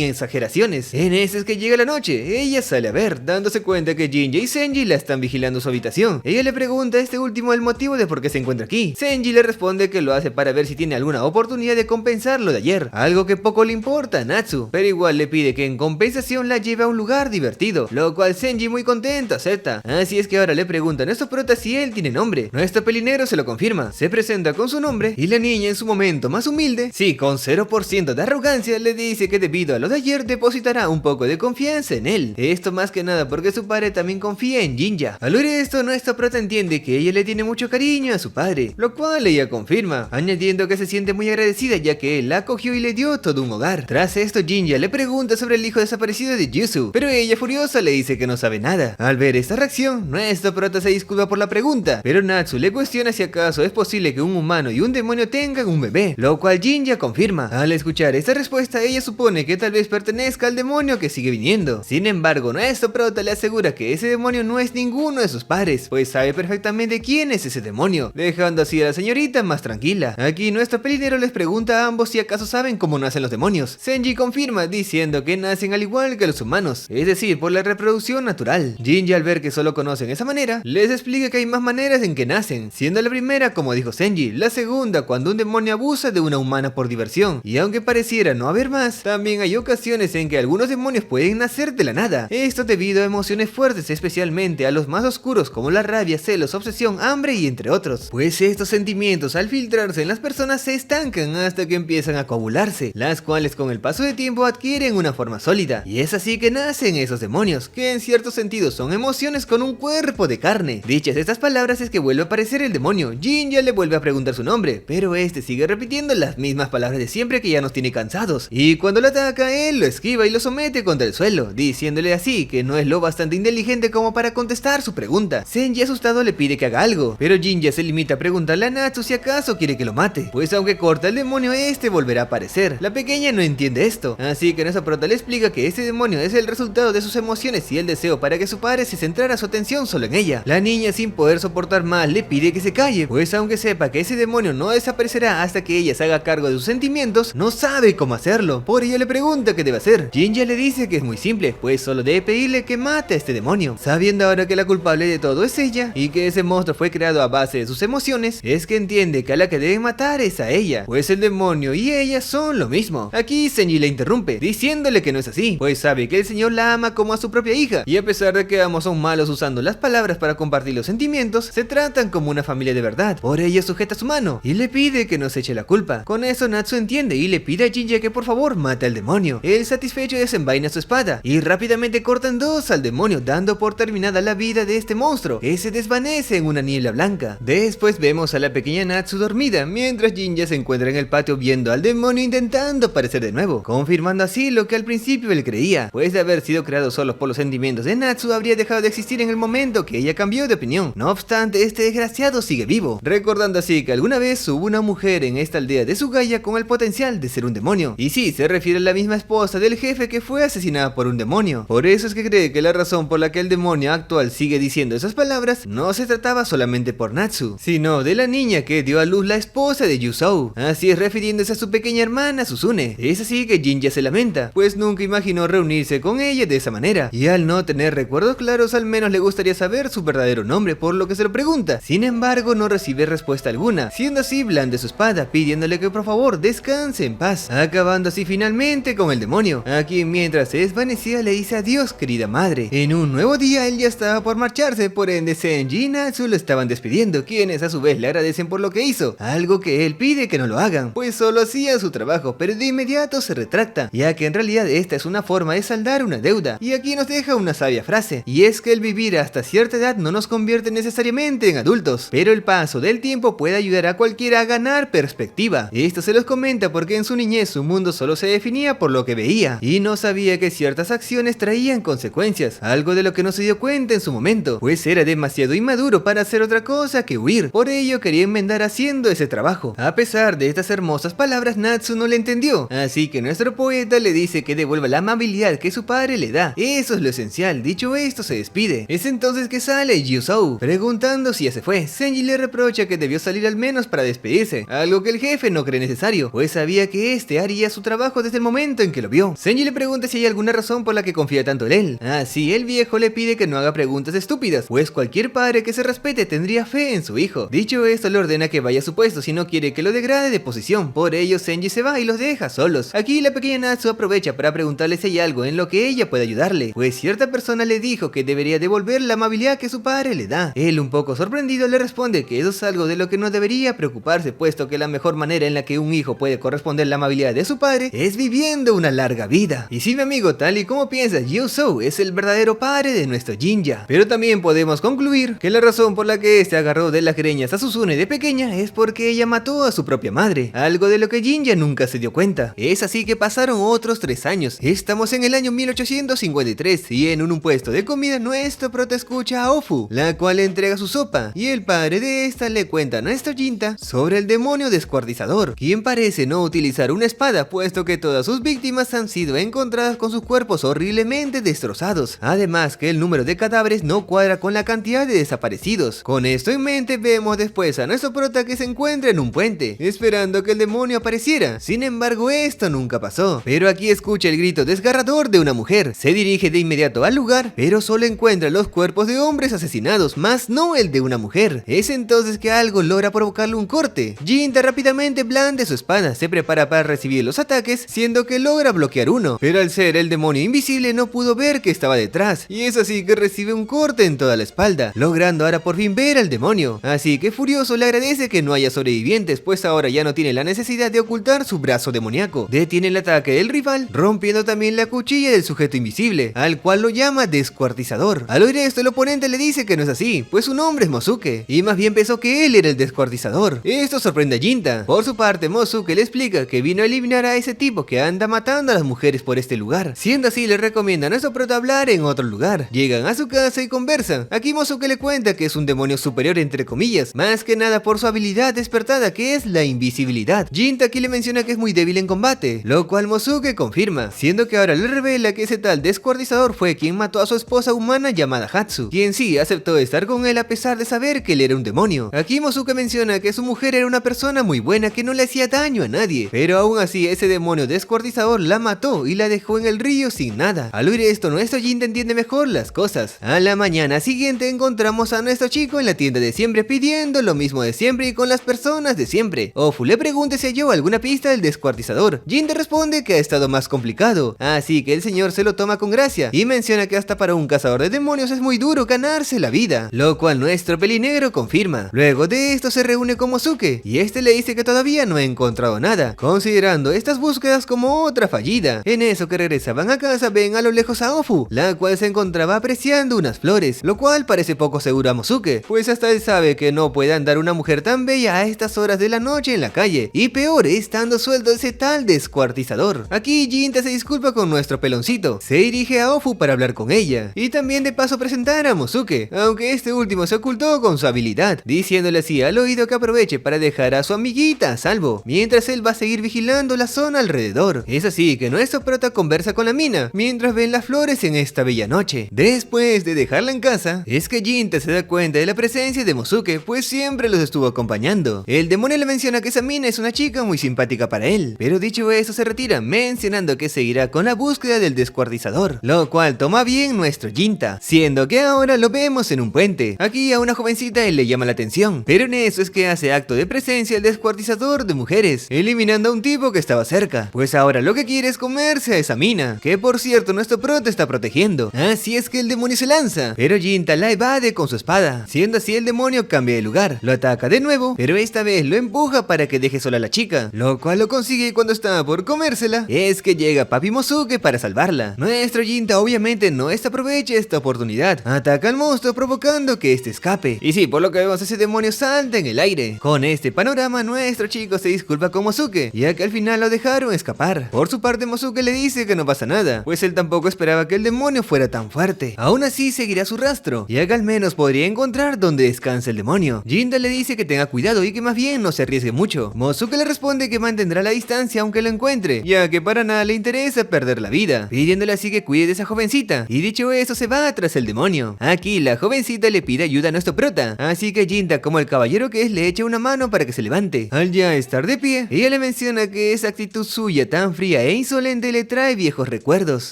exageraciones. En ese es que llega la noche, ella sale a ver, dándose cuenta que Jinja y Senji la están vigilando su habitación. Ella le pregunta a este último el motivo de por qué se encuentra aquí. Senji le responde que lo hace para ver si tiene alguna oportunidad de compensar lo de ayer, algo que poco le importa a Natsu, pero igual le pide que en compensación la lleve a un lugar divertido, lo cual Senji muy contento acepta. Así es que ahora le pregunta a nuestro prota si él tiene nombre. Nuestro pelinero se lo confirma, se presenta con su nombre y la niña en su momento más humilde, sí, con 0% de arrogancia, le dice que debido a lo de ayer depositará un poco de confianza en él. Esto más que nada porque su padre también confía en Jinja. Al oír esto, nuestra prota entiende que ella le tiene mucho cariño a su padre, lo cual ella confirma, añadiendo que se siente muy agradecida ya que él la acogió y le dio todo un hogar. Tras esto, Jinja le pregunta sobre el hijo desaparecido de Yuzu, pero ella furiosa le dice que no sabe nada. Al ver esta reacción, nuestra prota se disculpa por la pregunta, pero Natsu le cuestiona si acaso es posible que un humano y un demonio tengan un bebé, lo cual Jinja confirma. Al escuchar esta respuesta, ella supone que tal vez pertenezca al demonio que sigue viniendo. Sin embargo, nuestro prota le asegura que ese demonio no es ninguno de sus padres, pues sabe perfectamente quién es ese demonio, dejando así a la señorita más tranquila. Aquí nuestro pelinero les pregunta a ambos si acaso saben cómo nacen los demonios. Senji confirma diciendo que nacen al igual que los humanos, es decir, por la reproducción natural. Jinja, al ver que solo conocen esa manera, les explica que hay más maneras en que nacen, siendo la primera, como dijo Senji, la segunda cuando un demonio abusa de una humana por diversión, y aunque pareciera no haber más, también hay ocasiones en que algunos demonios pueden nacer de la nada, esto debido a emociones fuertes, especialmente a los más oscuros como la rabia, celos, obsesión, hambre y entre otros, pues estos sentimientos al filtrarse en las personas se estancan hasta que empiezan a coagularse, las cuales con el paso de tiempo adquieren una forma sólida, y es así que nacen esos demonios, que en cierto sentido son emociones con un cuerpo de carne. Dichas estas palabras es que vuelve a aparecer el demonio. Jinja le vuelve a preguntar su nombre, pero este sigue repitiendo las mismas palabras de siempre que ya nos tiene cansados, y cuando lo ataca él lo esquiva y lo somete contra el suelo, diciéndole así que no es lo bastante inteligente como para contestar su pregunta. Senji asustado le pide que haga algo, pero Jinja se limita a preguntarle a Natsu si acaso quiere que lo mate, pues aunque corta el demonio este volverá a aparecer. La pequeña no entiende esto, así que nuestra prota le explica que este demonio es el resultado de sus emociones y el deseo para que su padre se centrara su atención solo en ella. La niña, sin poder soportar más, le pide que se calle, pues aunque sepa que ese demonio no desaparecerá hasta que ella se haga cargo de sus sentimientos, no sabe cómo hacerlo. Por ello le pregunta qué debe hacer. Jinja le dice que es muy simple, pues solo debe pedirle que mate a este demonio. Sabiendo ahora que la culpable de todo es ella, y que ese monstruo fue creado a base de sus emociones, es que entiende que a la que debe matar es a ella, pues el demonio y ella son lo mismo. Aquí Senji le interrumpe, diciéndole que no es así, pues sabe que el señor la ama como a su propia hija, y a pesar de que ambos son malos usando las palabras para compartir los sentimientos, se tratan como una familia de verdad. Por ello sujeta su mano y le pide que no se eche la culpa. Con eso Natsu entiende y le pide a Jinja que por favor mate al demonio. Él, satisfecho, desenvaina su espada y rápidamente corta en dos al demonio, dando por terminada la vida de este monstruo, que se desvanece en una niebla blanca. Después vemos a la pequeña Natsu dormida, mientras Jinja se encuentra en el patio viendo al demonio intentando aparecer de nuevo, confirmando así lo que al principio él creía, pues de haber sido creado solo por los sentimientos de Natsu, habría dejado de existir en el momento que ella cambió de opinión. No obstante, este desgraciado sigue vivo, recordando así que alguna vez hubo una mujer en esta aldea de Sugaya con el potencial de ser un demonio, y sí, se refiere a la misma esposa del jefe que fue asesinada por un demonio. Por eso es que cree que la razón por la que el demonio actual sigue diciendo esas palabras no se trataba solamente por Natsu, sino de la niña que dio a luz la esposa de Yuzou, así es refiriéndose a su pequeña hermana Susune. Es así que Jinja se lamenta, pues nunca imaginó reunirse con ella de esa manera, y al no tener recuerdos claros al menos le gustaría saber su verdadero nombre, por lo que se lo pregunta. Sin embargo, no recibe respuesta alguna, siendo así blande su espada, pidiéndole que por favor descanse en paz, acabando así finalmente con el demonio, a quien mientras se desvanecía le dice adiós querida madre. En un nuevo día él ya estaba por marcharse, por ende Senji y Natsu lo estaban despidiendo, quienes a su vez le agradecen por lo que hizo, algo que él pide que no lo hagan, pues solo hacía su trabajo, pero de inmediato se retracta, ya que en realidad esta es una forma de saldar una deuda. Y aquí nos deja una sabia frase, y es que el vivir hasta cierta edad no nos convierte necesariamente en adultos. pero el paso del tiempo puede ayudar a cualquiera a ganar perspectiva. Esto se los comenta porque en su niñez su mundo solo se definía por lo que veía, y no sabía que ciertas acciones traían consecuencias, algo de lo que no se dio cuenta en su momento, pues era demasiado inmaduro para hacer otra cosa que huir. Por ello quería enmendar haciendo ese trabajo. A pesar de estas hermosas palabras, Natsu no le entendió, así que nuestro poeta le dice que devuelva la amabilidad que su padre le da. Eso es lo esencial. Dicho esto, se despide. Es entonces que sale Gyuzou, preguntando si ya se fue. Senji le reprocha que debió salir al menos para despedirse, algo que el jefe no cree necesario, pues sabía que este haría su trabajo desde el momento en que lo vio. Senji le pregunta si hay alguna razón por la que confía tanto en él. Así el viejo le pide que no haga preguntas estúpidas, pues cualquier padre que se respete tendría fe en su hijo. Dicho esto, le ordena que vaya a su puesto si no quiere que lo degrade de posición. Por ello Senji se va y los deja solos. Aquí la pequeña Natsu aprovecha para preguntarle si hay algo en lo que ella pueda ayudarle, pues cierta persona le dijo que debería devolver la amabilidad que su padre le da. Él, un poco sorprendido, le responde que eso es algo de lo que no debería preocuparse, puesto que la mejor manera en la que un hijo puede corresponder la amabilidad de su padre es viviendo una larga vida. Y sí, mi amigo, tal y como piensas, Gyuzou es el verdadero padre de nuestro Jinja. Pero también podemos concluir que la razón por la que este agarró de las greñas a Suzune de pequeña es porque ella mató a su propia madre, algo de lo que Jinja nunca se dio cuenta. Es así que pasaron otros 3 años. Estamos en el año 1853 y en un puesto de comida nuestro prota escucha a Ofu, la cual le entrega su sopa, y el padre de esta le cuenta a nuestro Jinta sobre el demonio descuartizador, quien parece no utilizar una espada, puesto que todas sus víctimas han sido encontradas con sus cuerpos horriblemente destrozados. Además que el número de cadáveres no cuadra con la cantidad de desaparecidos. Con esto en mente, vemos después a nuestro prota que se encuentra en un puente, esperando que el demonio apareciera. Sin embargo, esto nunca pasó, pero aquí escucha el grito desgarrador de una mujer. Se dirige de inmediato al lugar, pero solo encuentra los cuerpos de hombres asesinados, más no el de una mujer. Es entonces que algo logra provocarle un corte. Jinta rápidamente blande su espada, se prepara para recibir los ataques, siendo que logra bloquear uno, pero al ser el demonio invisible no pudo ver que estaba detrás, y es así que recibe un corte en toda la espalda, logrando ahora por fin ver al demonio. Así que furioso le agradece que no haya sobrevivientes, pues ahora ya no tiene la necesidad de ocultar su brazo demoníaco. Detiene el ataque del rival, rompiendo también la cuchilla del sujeto invisible, al cual lo llama descuartizador. Al oír esto, el oponente le dice que no es así, pues su nombre es Mosuke, y más bien pensó que él era el descuartizador. Esto sorprende a Jinta. Por su parte, Mosuke le explica que vino a eliminar a ese tipo que anda matando a las mujeres por este lugar. Siendo así, le recomienda a nuestro prota hablar en otro lugar. Llegan a su casa y conversan. Aquí Mosuke le cuenta que es un demonio superior entre comillas, más que nada por su habilidad despertada, que es la invisibilidad. Jinta aquí le menciona que es muy débil en combate, lo cual Mosuke confirma, siendo que ahora le revela que ese tal descuartizador fue quien mató a su esposa humana llamada Hatsu, quien sí aceptó estar con él a pesar de saber que él era un demonio. Aquí Mosuke menciona que su mujer era una persona muy buena que no le hacía daño a nadie, pero aún así ese demonio descuartizador la mató y la dejó en el río sin nada. Al oír esto, nuestro Jinta entiende mejor las cosas. A la mañana siguiente encontramos a nuestro chico en la tienda de siempre pidiendo lo mismo de siempre y con las personas de siempre. Ofu le pregunta si halló alguna pista del descuartizador. Jinta responde que ha estado más complicado, así que el señor se lo toma con gracia y menciona que hasta para un cazador de demonios es muy duro ganarse la vida, lo cual nuestro pelinegro confirma. Luego de esto se reúne con Mosuke y este le dice que todavía no ha encontrado nada, considerando estas búsquedas como otra fallida. En eso que regresaban a casa, ven a lo lejos a Ofu, la cual se encontraba apreciando unas flores, lo cual parece poco seguro a Mosuke, pues hasta él sabe que no puede andar una mujer tan bella a estas horas de la noche en la calle, y peor estando sueldo ese tal descuartizador. Aquí Jinta se disculpa con nuestro peloncito, se dirige a Ofu para hablar con ella, y también de paso presentar a Mosuke, aunque este último se ocultó con su habilidad, diciéndole así al oído que aproveche para dejar a su amiguita a salvo, mientras él va a seguir vigilando la zona alrededor. Es así que nuestro prota conversa con la mina, mientras ven las flores en esta bella noche. Después de dejarla en casa, es que Jinta se da cuenta de la presencia de Mosuke, pues siempre los estuvo acompañando. El demonio le menciona que esa mina es una chica muy simpática para él, pero dicho eso se retira, mencionando que seguirá con la búsqueda del descuartizador, lo cual toma bien nuestro Jinta, siendo que ahora lo vemos en un puente. Aquí a una jovencita él le llama la atención, pero en eso es que hace acto de presencia el descuartizador de mujeres, eliminando a un tipo que estaba cerca, pues ahora lo que quiere es comerse a esa mina, que por cierto nuestro prota está protegiendo. Así es que el demonio se lanza, pero Jinta la evade con su espada, siendo así el demonio cambia de lugar, lo ataca de nuevo, pero esta vez lo empuja para que deje sola a la chica, lo cual lo consigue cuando está por comérsela. Es que llega Papi Mosuke para salvarla. Nuestro Jinta obviamente no desaprovecha esta oportunidad, ataca al monstruo provocando que este escape, y sí, por lo que vemos ese demonio salta en el aire. Con este panorama nuestro chico se disculpa con Mosuke, ya que al final lo dejaron escapar. Por su parte Mosuke le dice que no pasa nada, pues él tampoco esperaba que el demonio fuera tan fuerte. Aún así seguirá su rastro, ya que al menos podría encontrar donde descansa el demonio. Jinta le dice que tenga cuidado y que más bien no se arriesgue mucho. Mosuke le responde que mantendrá la distancia aunque lo encuentre, ya que para nada le interesa perder la vida, pidiéndole así que cuide de esa jovencita, y dicho eso se va tras el demonio. Aquí la jovencita le pide ayuda a nuestro prota, así que Jinta, como el caballero que es, le echa una mano para que se levante. Al ya estar de pie, ella le menciona que esa actitud suya tan fría e insolente le trae viejos recuerdos,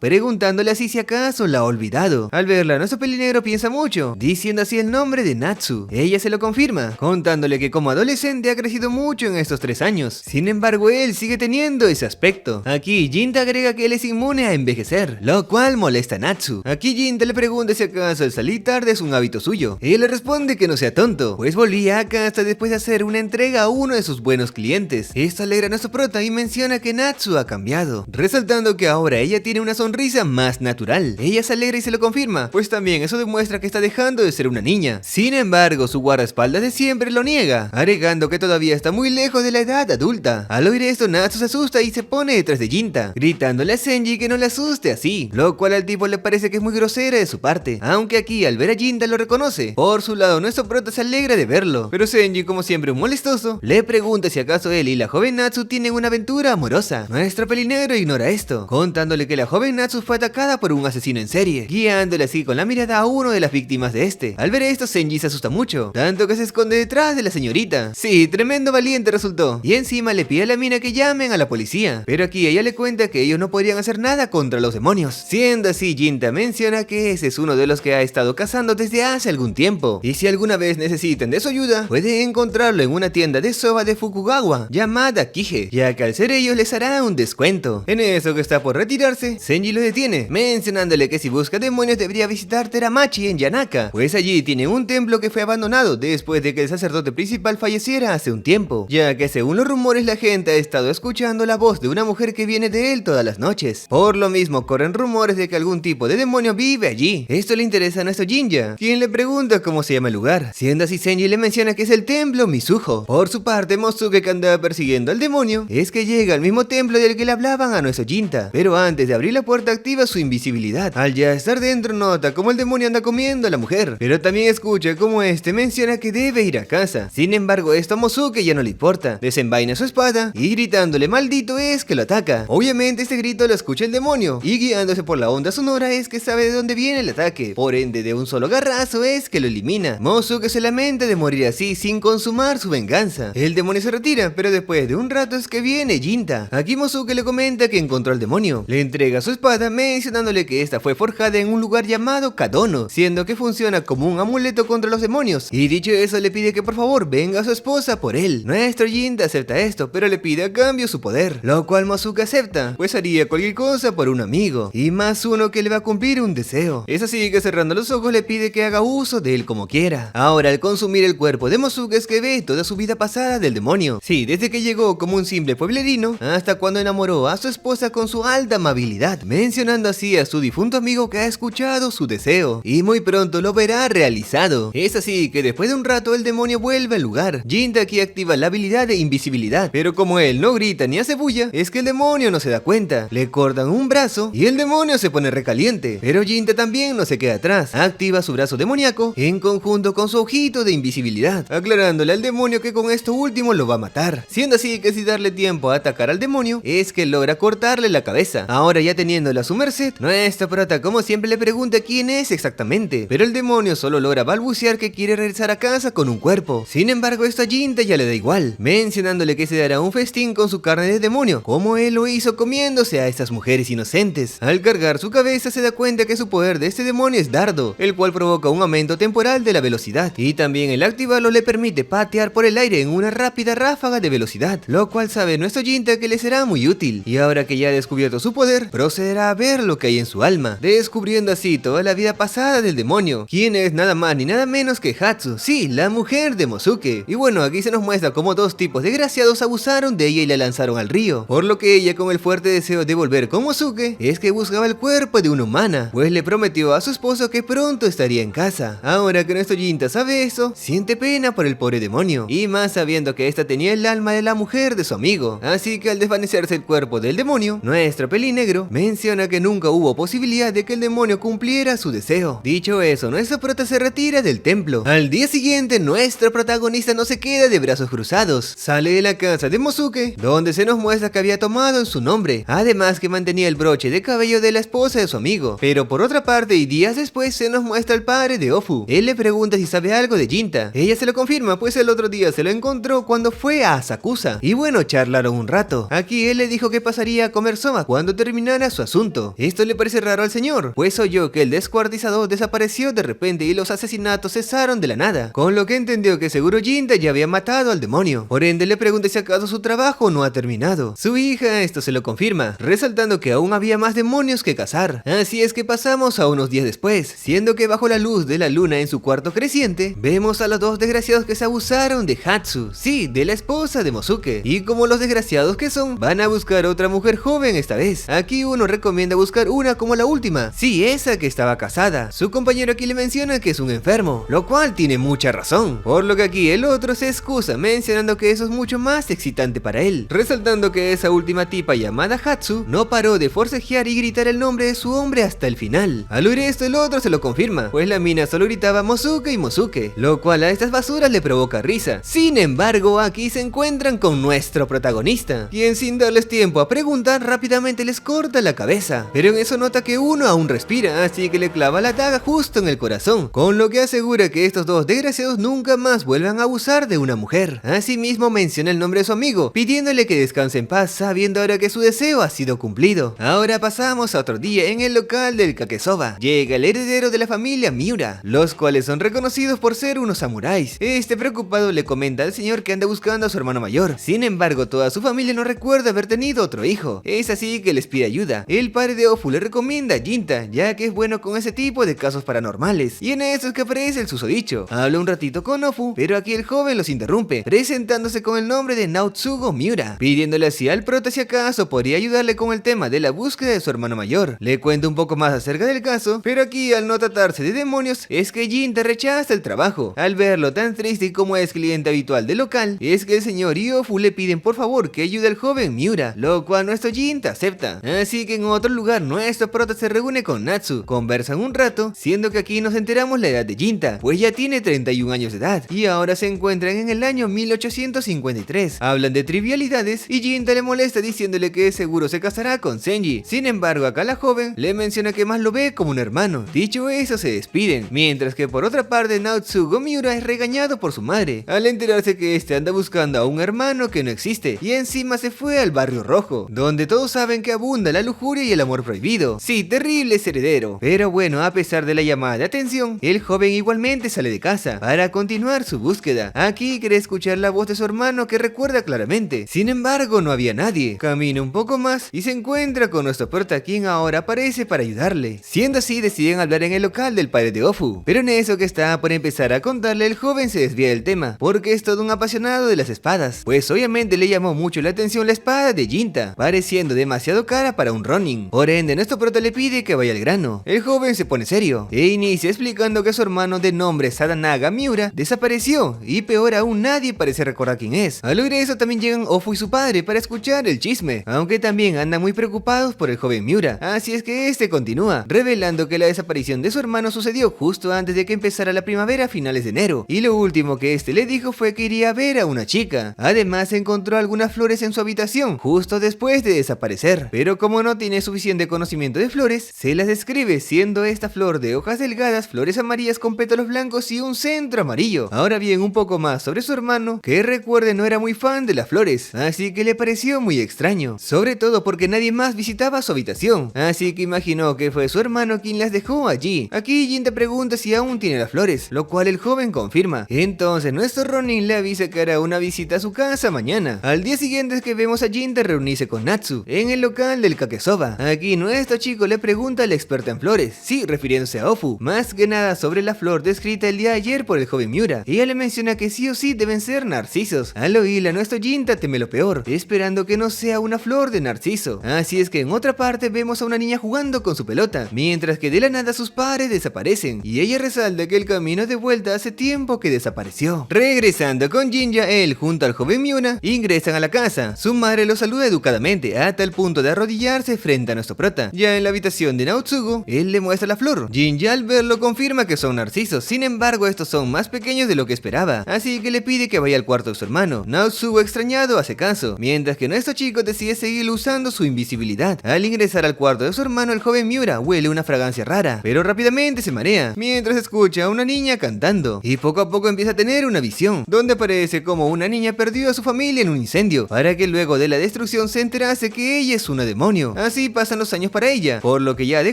preguntándole así si acaso la ha olvidado. Al verla, nuestro pelinegro piensa mucho, diciendo así el nombre de Natsu. Ella se lo confirma, contándole que como adolescente ha crecido mucho en estos 3 años. Sin embargo, él sigue teniendo ese aspecto. Aquí Jinta agrega que él es inmune a envejecer, lo cual molesta a Natsu. Aquí Jinta le pregunta si acaso el salir tarde es un hábito suyo. Ella le responde que no sea tonto, pues volvía a casa después de hacer una entrega a uno de sus buenos clientes. Esto alegra a nuestro prota y menciona que Natsu ha cambiado, resaltando que ahora ella tiene una sonrisa más natural. Ella se alegra y se lo confirma, pues también eso demuestra que está dejando de ser una niña. Sin embargo, su guardaespaldas de siempre lo niega, agregando que todavía está muy lejos de la edad adulta. Al oír esto, Natsu se asusta y se pone detrás de Jinta, gritándole a Senji que no le asuste así, lo cual al tipo le parece que es muy grosera de su parte, aunque aquí al ver a Jinta lo reconoce. Por su lado, nuestro prota se alegra de verlo, pero Senji, como siempre molestoso, le pregunta si acaso él y la joven Natsu tienen una aventura amorosa. Nuestro pelinegro ignora esto, contándole que la joven Natsu fue atacada por un asesino en serie, guiándole así con la mirada a uno de las víctimas de este. Al ver esto, Senji se asusta mucho, tanto que se esconde detrás de la señorita. Sí, tremendo valiente resultó, y encima le pide a la mina que llamen a la policía, pero aquí ella le cuenta que ellos no podrían hacer nada contra los demonios. Siendo así, Jinta menciona que ese es uno de los que ha estado cazando desde hace algún tiempo, y si alguna vez necesitan de su ayuda, pueden encontrarlo en una tienda de soba de Fukugawa llamada Kije, ya que al ser ellos les hará un descuento. En eso que está por retirarse, Senji lo detiene, mencionándole que si busca demonios debería visitar Teramachi en Yanaka, pues allí tiene un templo que fue abandonado después de que el sacerdote principal falleciera hace un tiempo, ya que según los rumores la gente ha estado escuchando la voz de una mujer que viene de él todas las noches. Por lo mismo corren rumores de que algún tipo de demonio vive allí. Esto le interesa a nuestro Jinja, quien le pregunta cómo se llama el lugar, siendo así Senji le menciona que es el templo Mizuho. Por su parte, Mosuke, que andaba persiguiendo al demonio, es que llega al mismo templo del que le hablaban a nuestro Jinta, pero antes de abrir la puerta activa su invisibilidad. Al ya estar dentro nota como el demonio anda comiendo a la mujer, pero también escucha como este menciona que debe ir a casa. Sin embargo, esto a Mosuke ya no le importa, desenvaina su espada y gritándole maldito es que lo ataca. Obviamente este grito lo escucha el demonio y guiándose por la onda sonora es que sabe de dónde viene el ataque, por ende de un solo garrazo es que lo elimina. Mosuke se lamenta de morir así sin consumar su venganza. El demonio se retira, pero después de un rato es que viene Jinta. Aquí Mosuke le comenta que encontró al demonio, le entrega su espada mencionándole que esta fue forjada en un lugar llamado Kadono, siendo que funciona como un amuleto contra los demonios, y dicho eso le pide que por favor venga a su esposa por él. Nuestro Jinta acepta esto, pero le pide a cambio su poder, lo cual Mosuke acepta, pues haría cualquier cosa por un amigo, y más uno que le va a cumplir un deseo. Es así que cerrando los ojos le pide que haga uso de él como quiera. Ahora al consumir el cuerpo de Mosuke es que ve toda su vida pasada del demonio. Sí, desde que llegó como un simple pueblerino hasta cuando enamoró a su esposa con su alta amabilidad, mencionando así a su difunto amigo que ha escuchado su deseo y muy pronto lo verá realizado. Es así que después de un rato el demonio vuelve al lugar. Jinta aquí activa la habilidad de invisibilidad, pero como él no grita ni hace bulla, es que el demonio no se da cuenta. Le cortan un brazo y el demonio se pone recaliente, pero Jinta también no se queda atrás. Activa su brazo demoníaco en conjunto con su ojito de invisibilidad, aclarándole al demonio que con esto último lo va a matar, siendo así que sin darle tiempo a atacar al demonio es que logra cortarle la cabeza. Ahora ya teniéndola a su merced, nuestra prota como siempre le pregunta quién es exactamente, pero el demonio solo logra balbucear que quiere regresar a casa con un cuerpo. Sin embargo, esto a Jinta ya le da igual, mencionándole que se dará un festín con su carne de demonio, como él lo hizo comiéndose a estas mujeres inocentes. Al cargar su cabeza se da cuenta que su poder de este demonio es dardo, el cual provoca un aumento temporal de la velocidad, y también el activarlo le permite patear por el aire en una rápida ráfaga de velocidad, lo cual sabe nuestro Jinta que le será muy útil. Y ahora que ya ha descubierto su poder, procederá a ver lo que hay en su alma, descubriendo así toda la vida pasada del demonio, quien es nada más ni nada menos que Hatsu, sí, la mujer de Mosuke. Y bueno, aquí se nos muestra cómo dos tipos desgraciados abusaron de ella y la lanzaron al río, por lo que ella, con el fuerte deseo de volver con Mosuke, es que buscaba el cuerpo de una humana, pues le prometió a su esposo que pronto estaría en casa. Ahora que nuestro Jinta Jinta sabe eso, siente pena por el pobre demonio, y más sabiendo que esta tenía el alma de la mujer de su amigo. Así que al desvanecerse el cuerpo del demonio, nuestro pelinegro menciona que nunca hubo posibilidad de que el demonio cumpliera su deseo. Dicho eso, nuestro prota se retira del templo. Al día siguiente, nuestro protagonista no se queda de brazos cruzados. Sale de la casa de Mosuke, donde se nos muestra que había tomado en su nombre, además que mantenía el broche de cabello de la esposa de su amigo. Pero por otra parte, y días después, se nos muestra el padre de Ofu. Él le pregunta si sabe algo de Jinta. Ella se lo confirma, pues el otro día se lo encontró cuando fue a Asakusa. Y bueno, charlaron un rato. Aquí él le dijo que pasaría a comer soba cuando terminara su asunto. Esto le parece raro al señor, pues oyó que el descuartizador desapareció de repente y los asesinatos cesaron de la nada, con lo que entendió que seguro Jinta ya había matado al demonio. Por ende le pregunta si acaso su trabajo no ha terminado. Su hija esto se lo confirma, resaltando que aún había más demonios que cazar. Así es que pasamos a unos días después, siendo que bajo la luz de la luna en su cuarto creciente, vemos a los dos desgraciados que se abusaron de Hatsu, sí, de la esposa de Mosuke, y como los desgraciados que son, van a buscar otra mujer joven esta vez. Aquí uno recomienda buscar una como la última, sí, esa que estaba casada. Su compañero aquí le menciona que es un enfermo, lo cual tiene mucha razón, por lo que aquí el otro se excusa mencionando que eso es mucho más excitante para él, resaltando que esa última tipa llamada Hatsu no paró de forcejear y gritar el nombre de su hombre hasta el final. Al oír esto el otro se lo confirma, pues la mina solo gritaba Mosuke y Mosuke, lo cual a estas basuras le provoca risa. Sin embargo, aquí se encuentran con nuestro protagonista, quien sin darles tiempo a preguntar rápidamente les corta la cabeza, pero en eso nota que uno aún respira, así que le clava la daga justo en el corazón, con lo que asegura que estos dos desgraciados nunca más vuelvan a abusar de una mujer. Asimismo menciona el nombre de su amigo, pidiéndole que descanse en paz, sabiendo ahora que su deseo ha sido cumplido. Ahora pasamos a otro día en el local del Kakesoba. Llega el heredero de la familia Miura, los cuales son reconocidos por ser unos samuráis. Este preocupado le comenta al señor que anda buscando a su hermano mayor. Sin embargo, toda su familia no recuerda haber tenido otro hijo. Es así que les pide ayuda. El padre de Ofu le recomienda a Jinta, ya que es bueno con ese tipo de casos paranormales. Y en eso es que aparece el susodicho. Habla un ratito con Ofu, pero aquí el joven los interrumpe, presentándose con el nombre de Naotsugo Miura, pidiéndole así al prota si acaso podría ayudarle con el tema de la búsqueda de su hermano mayor. Le cuenta un poco más acerca del caso, pero aquí al no tratarse de demonios, es que Jinta rechaza el trabajo. Al verlo tan triste como es cliente habitual del local, es que el señor y Ofu le piden por favor que ayude al joven Miura, lo cual nuestro Jinta acepta. Así que en otro lugar nuestro prota se reúne con Natsu, conversan un rato, siendo que aquí nos enteramos la edad de Jinta, pues ya tiene 31 años de edad, y ahora se encuentran en el año 1853. Hablan de trivialidades y Jinta le molesta diciéndole que seguro se casará con Senji. Sin embargo, acá la joven le menciona que más lo ve como un hermano. Dicho eso, se despiden, mientras que por otra parte Naotsugo Miura es regañado por su madre, al enterarse que este anda buscando a un hermano que no existe, y encima se fue al barrio rojo, donde todos saben que abunda la lujuria y el amor prohibido. Sí, terrible ese heredero. Pero bueno, a pesar de la llamada de atención, el joven igualmente sale de casa para continuar su búsqueda. Aquí quiere escuchar la voz de su hermano que recuerda claramente. Sin embargo, no había nadie. Camina un poco más y se encuentra con nuestro prota, quien ahora aparece para ayudarle. Siendo así, deciden hablar en el local del padre de Ofu. Pero en eso que está por empezar a contarle, el joven se desvía del tema, porque es todo un apasionado de las espadas, pues obviamente le llamó mucho la atención la espada de Jinta, pareciendo demasiado cara para un Ronin. Por ende, nuestro prota le pide que vaya al grano. El joven se pone serio e inicia explicando que su hermano de nombre Sadanaga Miura desapareció, y peor aún nadie parece recordar quién es. Al oír eso también llegan Ofu y su padre para escuchar el chisme, aunque también andan muy preocupados por el joven Miura. Así es que este continúa, revelando que la desaparición de su hermano sucedió justo antes de que empezara la primavera a finales de enero, y lo último que este le dijo fue que iría a ver a una chica. Además encontró algunas flores en su habitación justo después de desaparecer, pero como no tiene suficiente conocimiento de flores, se las describe siendo esta flor de hojas delgadas, flores amarillas con pétalos blancos y un centro amarillo. Ahora bien, un poco más sobre su hermano, que recuerde no era muy fan de las flores, así que le pareció muy extraño, sobre todo porque nadie más visitaba su habitación, así que imaginó que fue su hermano quien las dejó allí. Aquí Jin te pregunta si aún tiene las flores, lo cual el joven confirma. Entonces nuestro Ronin le avisa que hará una visita a su casa mañana. Al día siguiente es que vemos a Jin reunirse con Natsu en el local del Kakesoba. Aquí nuestro chico le pregunta a la experta en flores, sí, refiriéndose a Ofu, más que nada sobre la flor descrita el día de ayer por el joven Miura. Ella le menciona que sí o sí deben ser narcisos. Al oírla, nuestro Jinta teme lo peor, esperando que no sea una flor de narciso. Así es que en otra parte vemos a una niña jugando con su pelota, mientras que de la nada sus padres desaparecen, y ella resalta que el camino camino de vuelta hace tiempo que desapareció. Regresando con Jinja, él junto al joven Miura ingresan a la casa. Su madre lo saluda educadamente hasta el punto de arrodillarse frente a nuestro prota. Ya en la habitación de Naotsugu, él le muestra la flor. Jinja al verlo confirma que son narcisos, sin embargo estos son más pequeños de lo que esperaba, así que le pide que vaya al cuarto de su hermano. Naotsugu extrañado hace caso, mientras que nuestro chico decide seguir usando su invisibilidad. Al ingresar al cuarto de su hermano, el joven Miura huele una fragancia rara, pero rápidamente se marea, mientras escucha a una niña cantando, y poco a poco empieza a tener una visión, donde aparece como una niña perdió a su familia en un incendio, para que luego de la destrucción se enterase que ella es una demonio. Así pasan los años para ella, por lo que ya de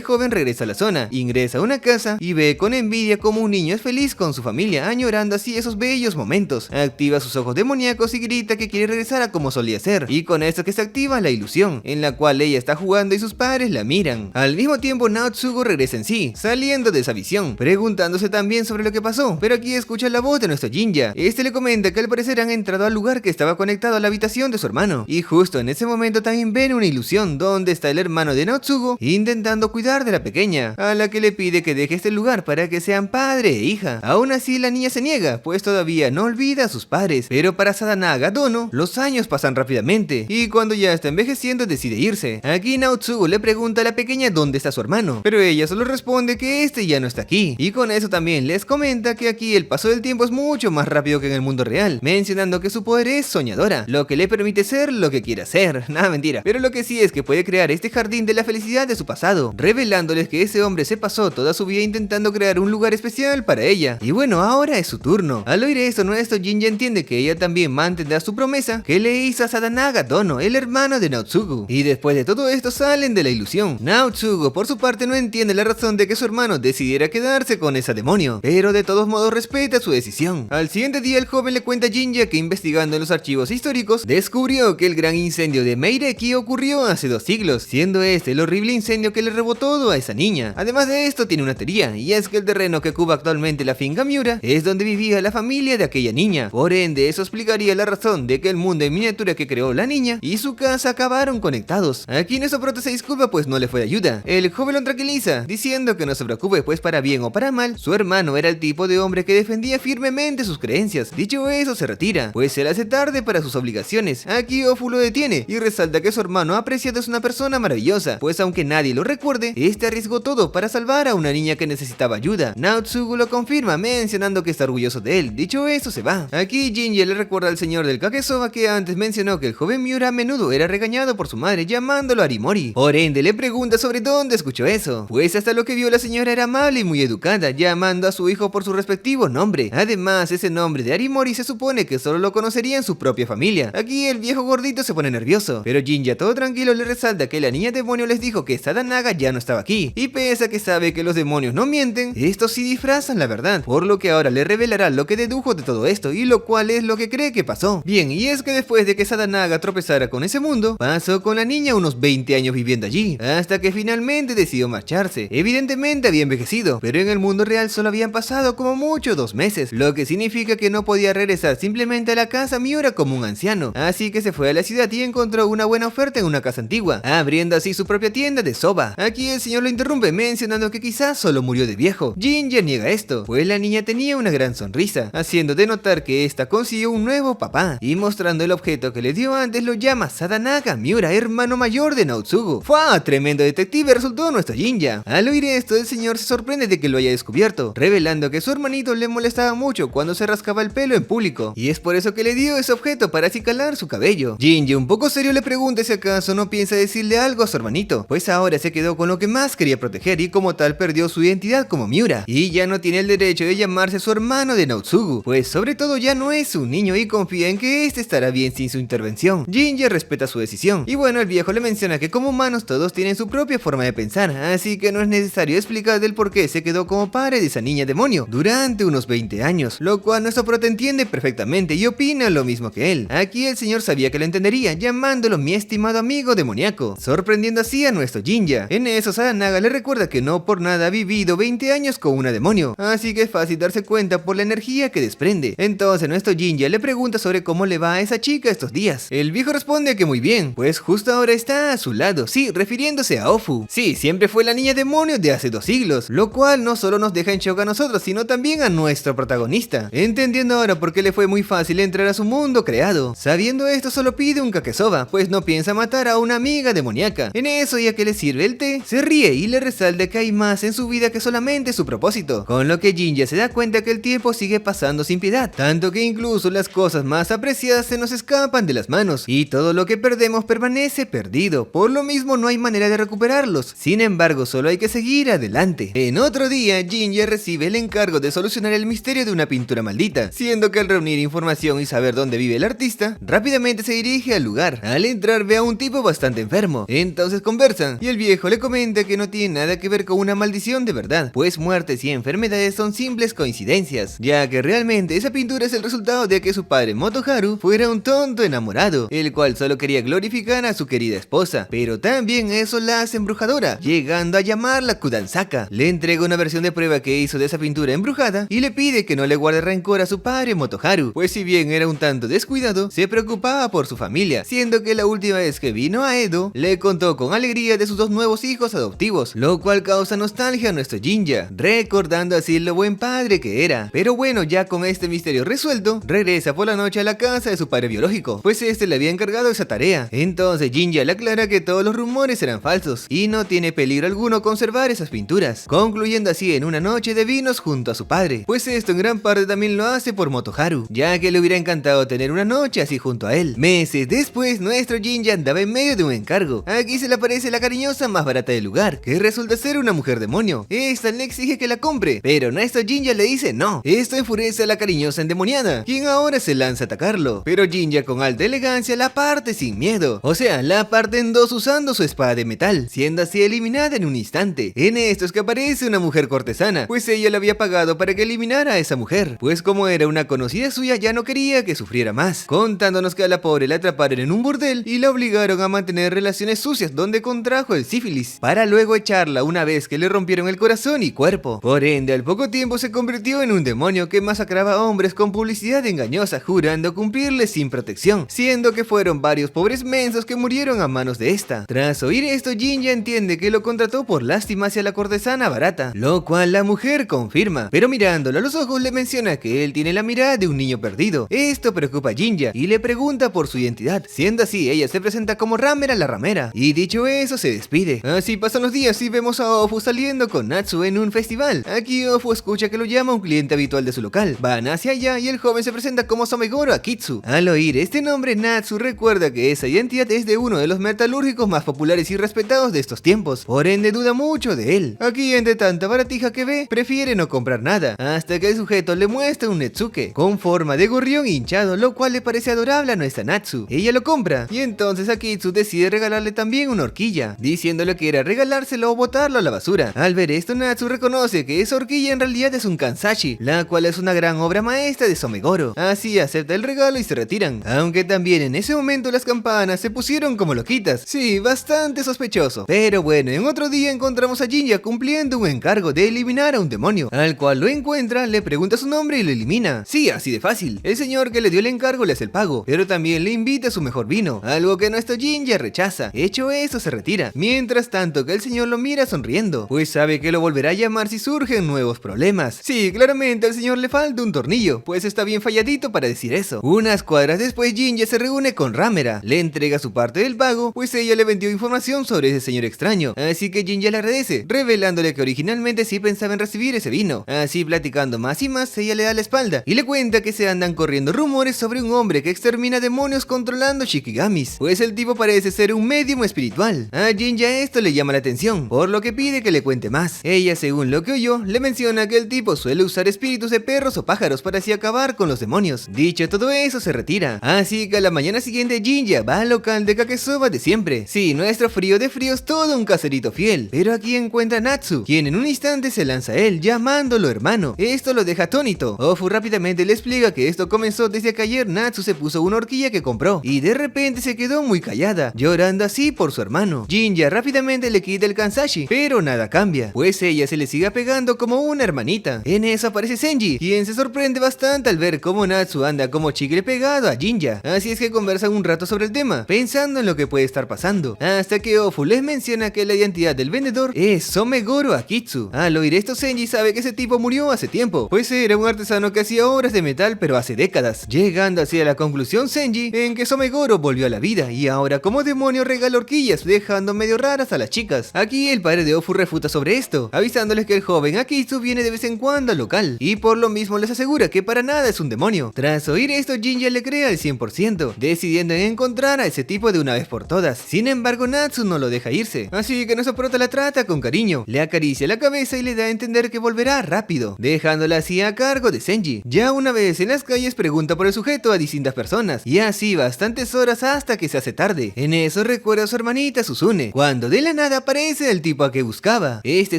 joven regresa a la zona, ingresa a una casa y ve con envidia como un niño es feliz con su familia, añorando así esos bellos momentos. Activa sus ojos demoníacos y grita que quiere regresar a como solía ser, y con esto que se activa la ilusión, en la cual ella está jugando y sus padres la miran. Al mismo tiempo Naotsugu regresa en sí, saliendo de esa visión, preguntándose también sobre lo que pasó, pero aquí escucha la voz de nuestro Jinja. Este le comenta que al parecer han entrado al lugar que estaba conectado a la habitación de su hermano, y justo en ese momento también ven una ilusión donde está el hermano de Naotsugu intentando cuidar de la pequeña, a la que le pide que deje este lugar para que sean padre e hija. Aún así la niña se niega, pues todavía no olvida a sus padres, pero para Sadanaga Dono los años pasan rápidamente, y cuando ya está envejeciendo decide irse. Aquí Naotsugu le pregunta a la pequeña dónde está su hermano, pero ella solo responde que este ya no está aquí, y con eso también les comenta que aquí el paso del tiempo es mucho más rápido que en el mundo real, mencionando que su poder es soñadora, lo que le permite ser lo que quiera ser. Nada, mentira, pero lo que sí es que puede crear este jardín de la felicidad de su pasado, revelándoles que ese hombre se pasó toda su vida intentando crear un lugar especial para ella, y bueno, ahora es su turno. Al oír esto, nuestro Jinja entiende que ella también mantendrá su promesa que le hizo a Sadanaga Dono, el hermano de Naotsugu, y después de todo esto salen de la ilusión. Naotsugu por su parte no entiende la razón de que su hermano decidiera quedarse con esa demonio, pero de todos modos respeta su decisión. Al siguiente día el joven le cuenta a Jinja que investigando en los archivos históricos descubrió que el gran incendio de Meireki ocurrió hace 2 siglos, siendo este el horrible incendio que le rebotó todo a esa niña. Además de esto tiene una teoría, y es que el terreno que ocupa actualmente la finca Miura es donde vivía la familia de aquella niña, por ende eso explicaría la razón de que el mundo en miniatura que creó la niña y su casa acabaron conectados. Aquí nuestro prota se disculpa pues no le fue de ayuda. El joven lo tranquiliza, diciendo que no se preocupe pues para bien o para mal, su hermano era el tipo de hombre que defendía firmemente sus creencias. Dicho eso se retira, pues se le hace tarde para sus obligaciones. Aquí Ofu lo detiene y resalta que su hermano apreciado es una persona maravillosa, pues aunque nadie lo recuerde, este arriesgó todo para salvar a una niña que necesitaba ayuda. Naotsugu lo confirma, mencionando que está orgulloso de él. Dicho eso se va. Aquí Jinja le recuerda al señor del Kakesoba que antes mencionó que el joven Miura a menudo era regañado por su madre llamándolo Arimori. Por ende le pregunta sobre dónde escuchó eso, pues hasta lo que vio la señora era amable y muy educada, llamando a su hijo por su respectivo nombre. Además ese nombre de Arimori se supone que solo lo conocería en su propia familia. Aquí el viejo gordito se pone nervioso, pero Jinja todo tranquilo le resalta que la niña demonio les dijo que Sadanaga ya no estaba aquí, y pese a que sabe que los demonios no mienten, estos sí disfrazan la verdad, por lo que ahora le revelará lo que dedujo de todo esto, y lo cual es lo que cree que pasó. Bien, y es que después de que Sadanaga tropezara con ese mundo, pasó con la niña unos 20 años viviendo allí, hasta que finalmente decidió marcharse. Evidentemente había envejecido, pero en el mundo real solo habían pasado como mucho 2 meses, lo que significa que no podía regresar simplemente a la casa Miura como un anciano, así que se fue a la ciudad y encontró una buena oferta en una casa antigua, abriendo así su propia tienda de soba. Aquí el señor lo interrumpe mencionando que quizás solo murió de viejo. Jinja niega esto, pues la niña tenía una gran sonrisa, haciendo de notar que esta consiguió un nuevo papá, y mostrando el objeto que le dio antes lo llama Sadanaga Miura, hermano mayor de Naotsugu. ¡Fua! Tremendo detective resultó nuestro Jinja. Al oír esto el señor se sorprende de que lo haya descubierto, revelando que su hermanito le molestaba mucho cuando se rascaba el pelo en público, y es por eso que le dio ese objeto para acicalar su cabello. Jinja un poco serio le pregunta si acaso no piensa decirle algo a su hermanito, pues ahora se quedó con lo que más quería proteger y como tal perdió su identidad como Miura, y ya no tiene el derecho de llamarse su hermano de Naotsugu, pues sobre todo ya no es un niño y confía en que este estará bien sin su intervención. Jinja respeta su decisión, y bueno, el viejo le menciona que como humanos todos tienen su propia forma de pensar, así que no es necesario explicar del por qué se quedó como padre de esa niña demonio durante unos 20 años, lo cual nuestro prota entiende perfectamente y opina lo mismo que él. Aquí el señor sabía que lo entendería, llamándolo mi estimado amigo demoníaco, sorprendiendo así a nuestro Jinja. En eso Sadanaga le recuerda que no por nada ha vivido 20 años con una demonio, así que es fácil darse cuenta por la energía que desprende. Entonces nuestro Jinja le pregunta sobre cómo le va a esa chica estos días. El viejo responde que muy bien, pues justo ahora está a su lado, sí, refiriéndose a Ofu. Sí, siempre fue la niña demonio de hace 2 siglos, lo cual no solo nos deja en shock a nosotros nosotros, sino también a nuestro protagonista, entendiendo ahora por qué le fue muy fácil entrar a su mundo creado. Sabiendo esto, solo pide un kakesoba, pues no piensa matar a una amiga demoníaca. En eso, ya que le sirve el té, se ríe y le resalta que hay más en su vida que solamente su propósito, con lo que Jinja se da cuenta que el tiempo sigue pasando sin piedad, tanto que incluso las cosas más apreciadas se nos escapan de las manos, y todo lo que perdemos permanece perdido, por lo mismo no hay manera de recuperarlos. Sin embargo, solo hay que seguir adelante. En otro día, Jinja recibe el encargo de solucionar el misterio de una pintura maldita, siendo que al reunir información y saber dónde vive el artista, rápidamente se dirige al lugar. Al entrar ve a un tipo bastante enfermo, entonces conversan, y el viejo le comenta que no tiene nada que ver con una maldición de verdad, pues muertes y enfermedades son simples coincidencias, ya que realmente esa pintura es el resultado de que su padre Motoharu fuera un tonto enamorado, el cual solo quería glorificar a su querida esposa, pero también eso la hace embrujadora, llegando a llamarla Kudansaka. Le entrega una versión de prueba que hizo de esa pintura embrujada y le pide que no le guarde rencor a su padre Motoharu, pues si bien era un tanto descuidado, se preocupaba por su familia, siendo que la última vez que vino a Edo, le contó con alegría de sus dos nuevos hijos adoptivos, lo cual causa nostalgia a nuestro Jinja, recordando así lo buen padre que era. Pero bueno, ya con este misterio resuelto, regresa por la noche a la casa de su padre biológico, pues este le había encargado esa tarea. Entonces Jinja le aclara que todos los rumores eran falsos y no tiene peligro alguno conservar esas pinturas, concluyendo así en una noche de vinos junto a su padre, pues esto en gran parte también lo hace por Motoharu, ya que le hubiera encantado tener una noche así junto a él. Meses después, nuestro Jinja andaba en medio de un encargo. Aquí se le aparece la cariñosa más barata del lugar, que resulta ser una mujer demonio. Esta le exige que la compre, pero nuestro Jinja le dice no. Esto enfurece a la cariñosa endemoniada, quien ahora se lanza a atacarlo, pero Jinja con alta elegancia la parte sin miedo, o sea, la parte en dos usando su espada de metal, siendo así eliminada en un instante. En esto es que aparece una mujer cortesana, pues ella le había pagado para que eliminara a esa mujer, pues como era una conocida suya ya no quería que sufriera más, contándonos que a la pobre la atraparon en un burdel y la obligaron a mantener relaciones sucias donde contrajo el sífilis, para luego echarla una vez que le rompieron el corazón y cuerpo. Por ende, al poco tiempo se convirtió en un demonio que masacraba a hombres con publicidad engañosa, jurando cumplirles sin protección, siendo que fueron varios pobres mensos que murieron a manos de esta. Tras oír esto, Jinja entiende que lo contrató por lástima hacia la cortesana barata, lo cual la mujer confirma, pero mirándolo a los ojos le menciona que él tiene la mirada de un niño perdido. Esto preocupa a Jinja y le pregunta por su identidad, siendo así ella se presenta como Ramera la ramera, y dicho eso se despide. Así pasan los días y vemos a Ofu saliendo con Natsu en un festival. Aquí Ofu escucha que lo llama un cliente habitual de su local, van hacia allá y el joven se presenta como Somegoro Akitsu. Al oír este nombre, Natsu recuerda que esa identidad es de uno de los metalúrgicos más populares y respetados de estos tiempos, por ende duda mucho de él. Aquí entre tanta baratija que ve, prefiere no comprar nada, hasta que el sujeto le muestra un Netsuke con forma de gorrión hinchado, lo cual le parece adorable a nuestra Natsu. Ella lo compra y entonces Akitsu decide regalarle también una horquilla, diciéndole que era regalárselo o botarlo a la basura. Al ver esto, Natsu reconoce que esa horquilla en realidad es un kansashi, la cual es una gran obra maestra de Somegoro. Así acepta el regalo y se retiran, aunque también en ese momento las campanas se pusieron como loquitas. Sí, bastante sospechoso. Pero bueno, en otro día encontramos a Jinja cumpliendo un encargo de eliminar a un demonio, al cual lo encuentra, le pregunta su nombre y lo elimina. Sí, así de fácil. El señor que le dio el encargo le hace el pago, pero también le invita a su mejor vino, algo que nuestro Jinja rechaza. Hecho eso, se retira. Mientras tanto que el señor lo mira sonriendo, pues sabe que lo volverá a llamar si surgen nuevos problemas. Sí, claramente al señor le falta un tornillo, pues está bien falladito para decir eso. Unas cuadras después, Jinja se reúne con Ramera, le entrega su parte del pago, pues ella le vendió información sobre ese señor extraño, así que Jinja le agradece, revelándole que originalmente sí pensaba en recibir ese vino. Así platicando más y más, ella le da la espalda y le cuenta que se andan corriendo rumores sobre un hombre que extermina demonios controlando shikigamis, pues el tipo parece ser un médium espiritual. A Jinja esto le llama la atención, por lo que pide que le cuente más. Ella, según lo que oyó, le menciona que el tipo suele usar espíritus de perros o pájaros para así acabar con los demonios. Dicho todo eso, se retira. Así que a la mañana siguiente Jinja va al local de kakesoba de siempre. Sí, nuestro frío de fríos, todo un caserito fiel, pero aquí encuentra a Natsu, quien en un instante se lanza a él llamándolo hermano. Esto lo deja atónito. Ofu rápidamente le explica que esto comenzó desde que ayer Natsu se puso una horquilla que compró y de repente se quedó muy callada, llorando así por su hermano. Jinja rápidamente le quita el kansashi, pero nada cambia, pues ella se le sigue pegando como una hermanita. En eso aparece Senji, quien se sorprende bastante al ver cómo Natsu anda como chicle pegado a Jinja. Así es que conversan un rato sobre el tema, pensando en lo que puede estar pasando, hasta que Ofu les menciona que la identidad del vendedor es Somegoro Akitsu. Al oír esto, Senji sabe que ese tipo murió hace tiempo, pues era un artesano que hacía obras de metal pero hace décadas, llegando así a la conclusión Senji en que Somegoro volvió a la vida y ahora como demonio regala horquillas, dejando medio raras a las chicas. Aquí el padre de Ofu refuta sobre esto, avisándoles que el joven Akitsu viene de vez en cuando al local, y por lo mismo les asegura que para nada es un demonio. Tras oír esto, Jinja le cree al 100%, decidiendo encontrar a ese tipo de una vez por todas. Sin embargo, Natsu no lo deja irse, así que nuestro prota la trata con cariño, le acaricia la cabeza y le da a entender que volverá rápido, dejándola así a cargo de Senji. Ya una vez en las calles pregunta por el sujeto a distintas personas, y así bastantes horas hasta que se hace tarde. En eso recuerda a su hermanita Susune, cuando de la nada aparece el tipo a que buscaba. Este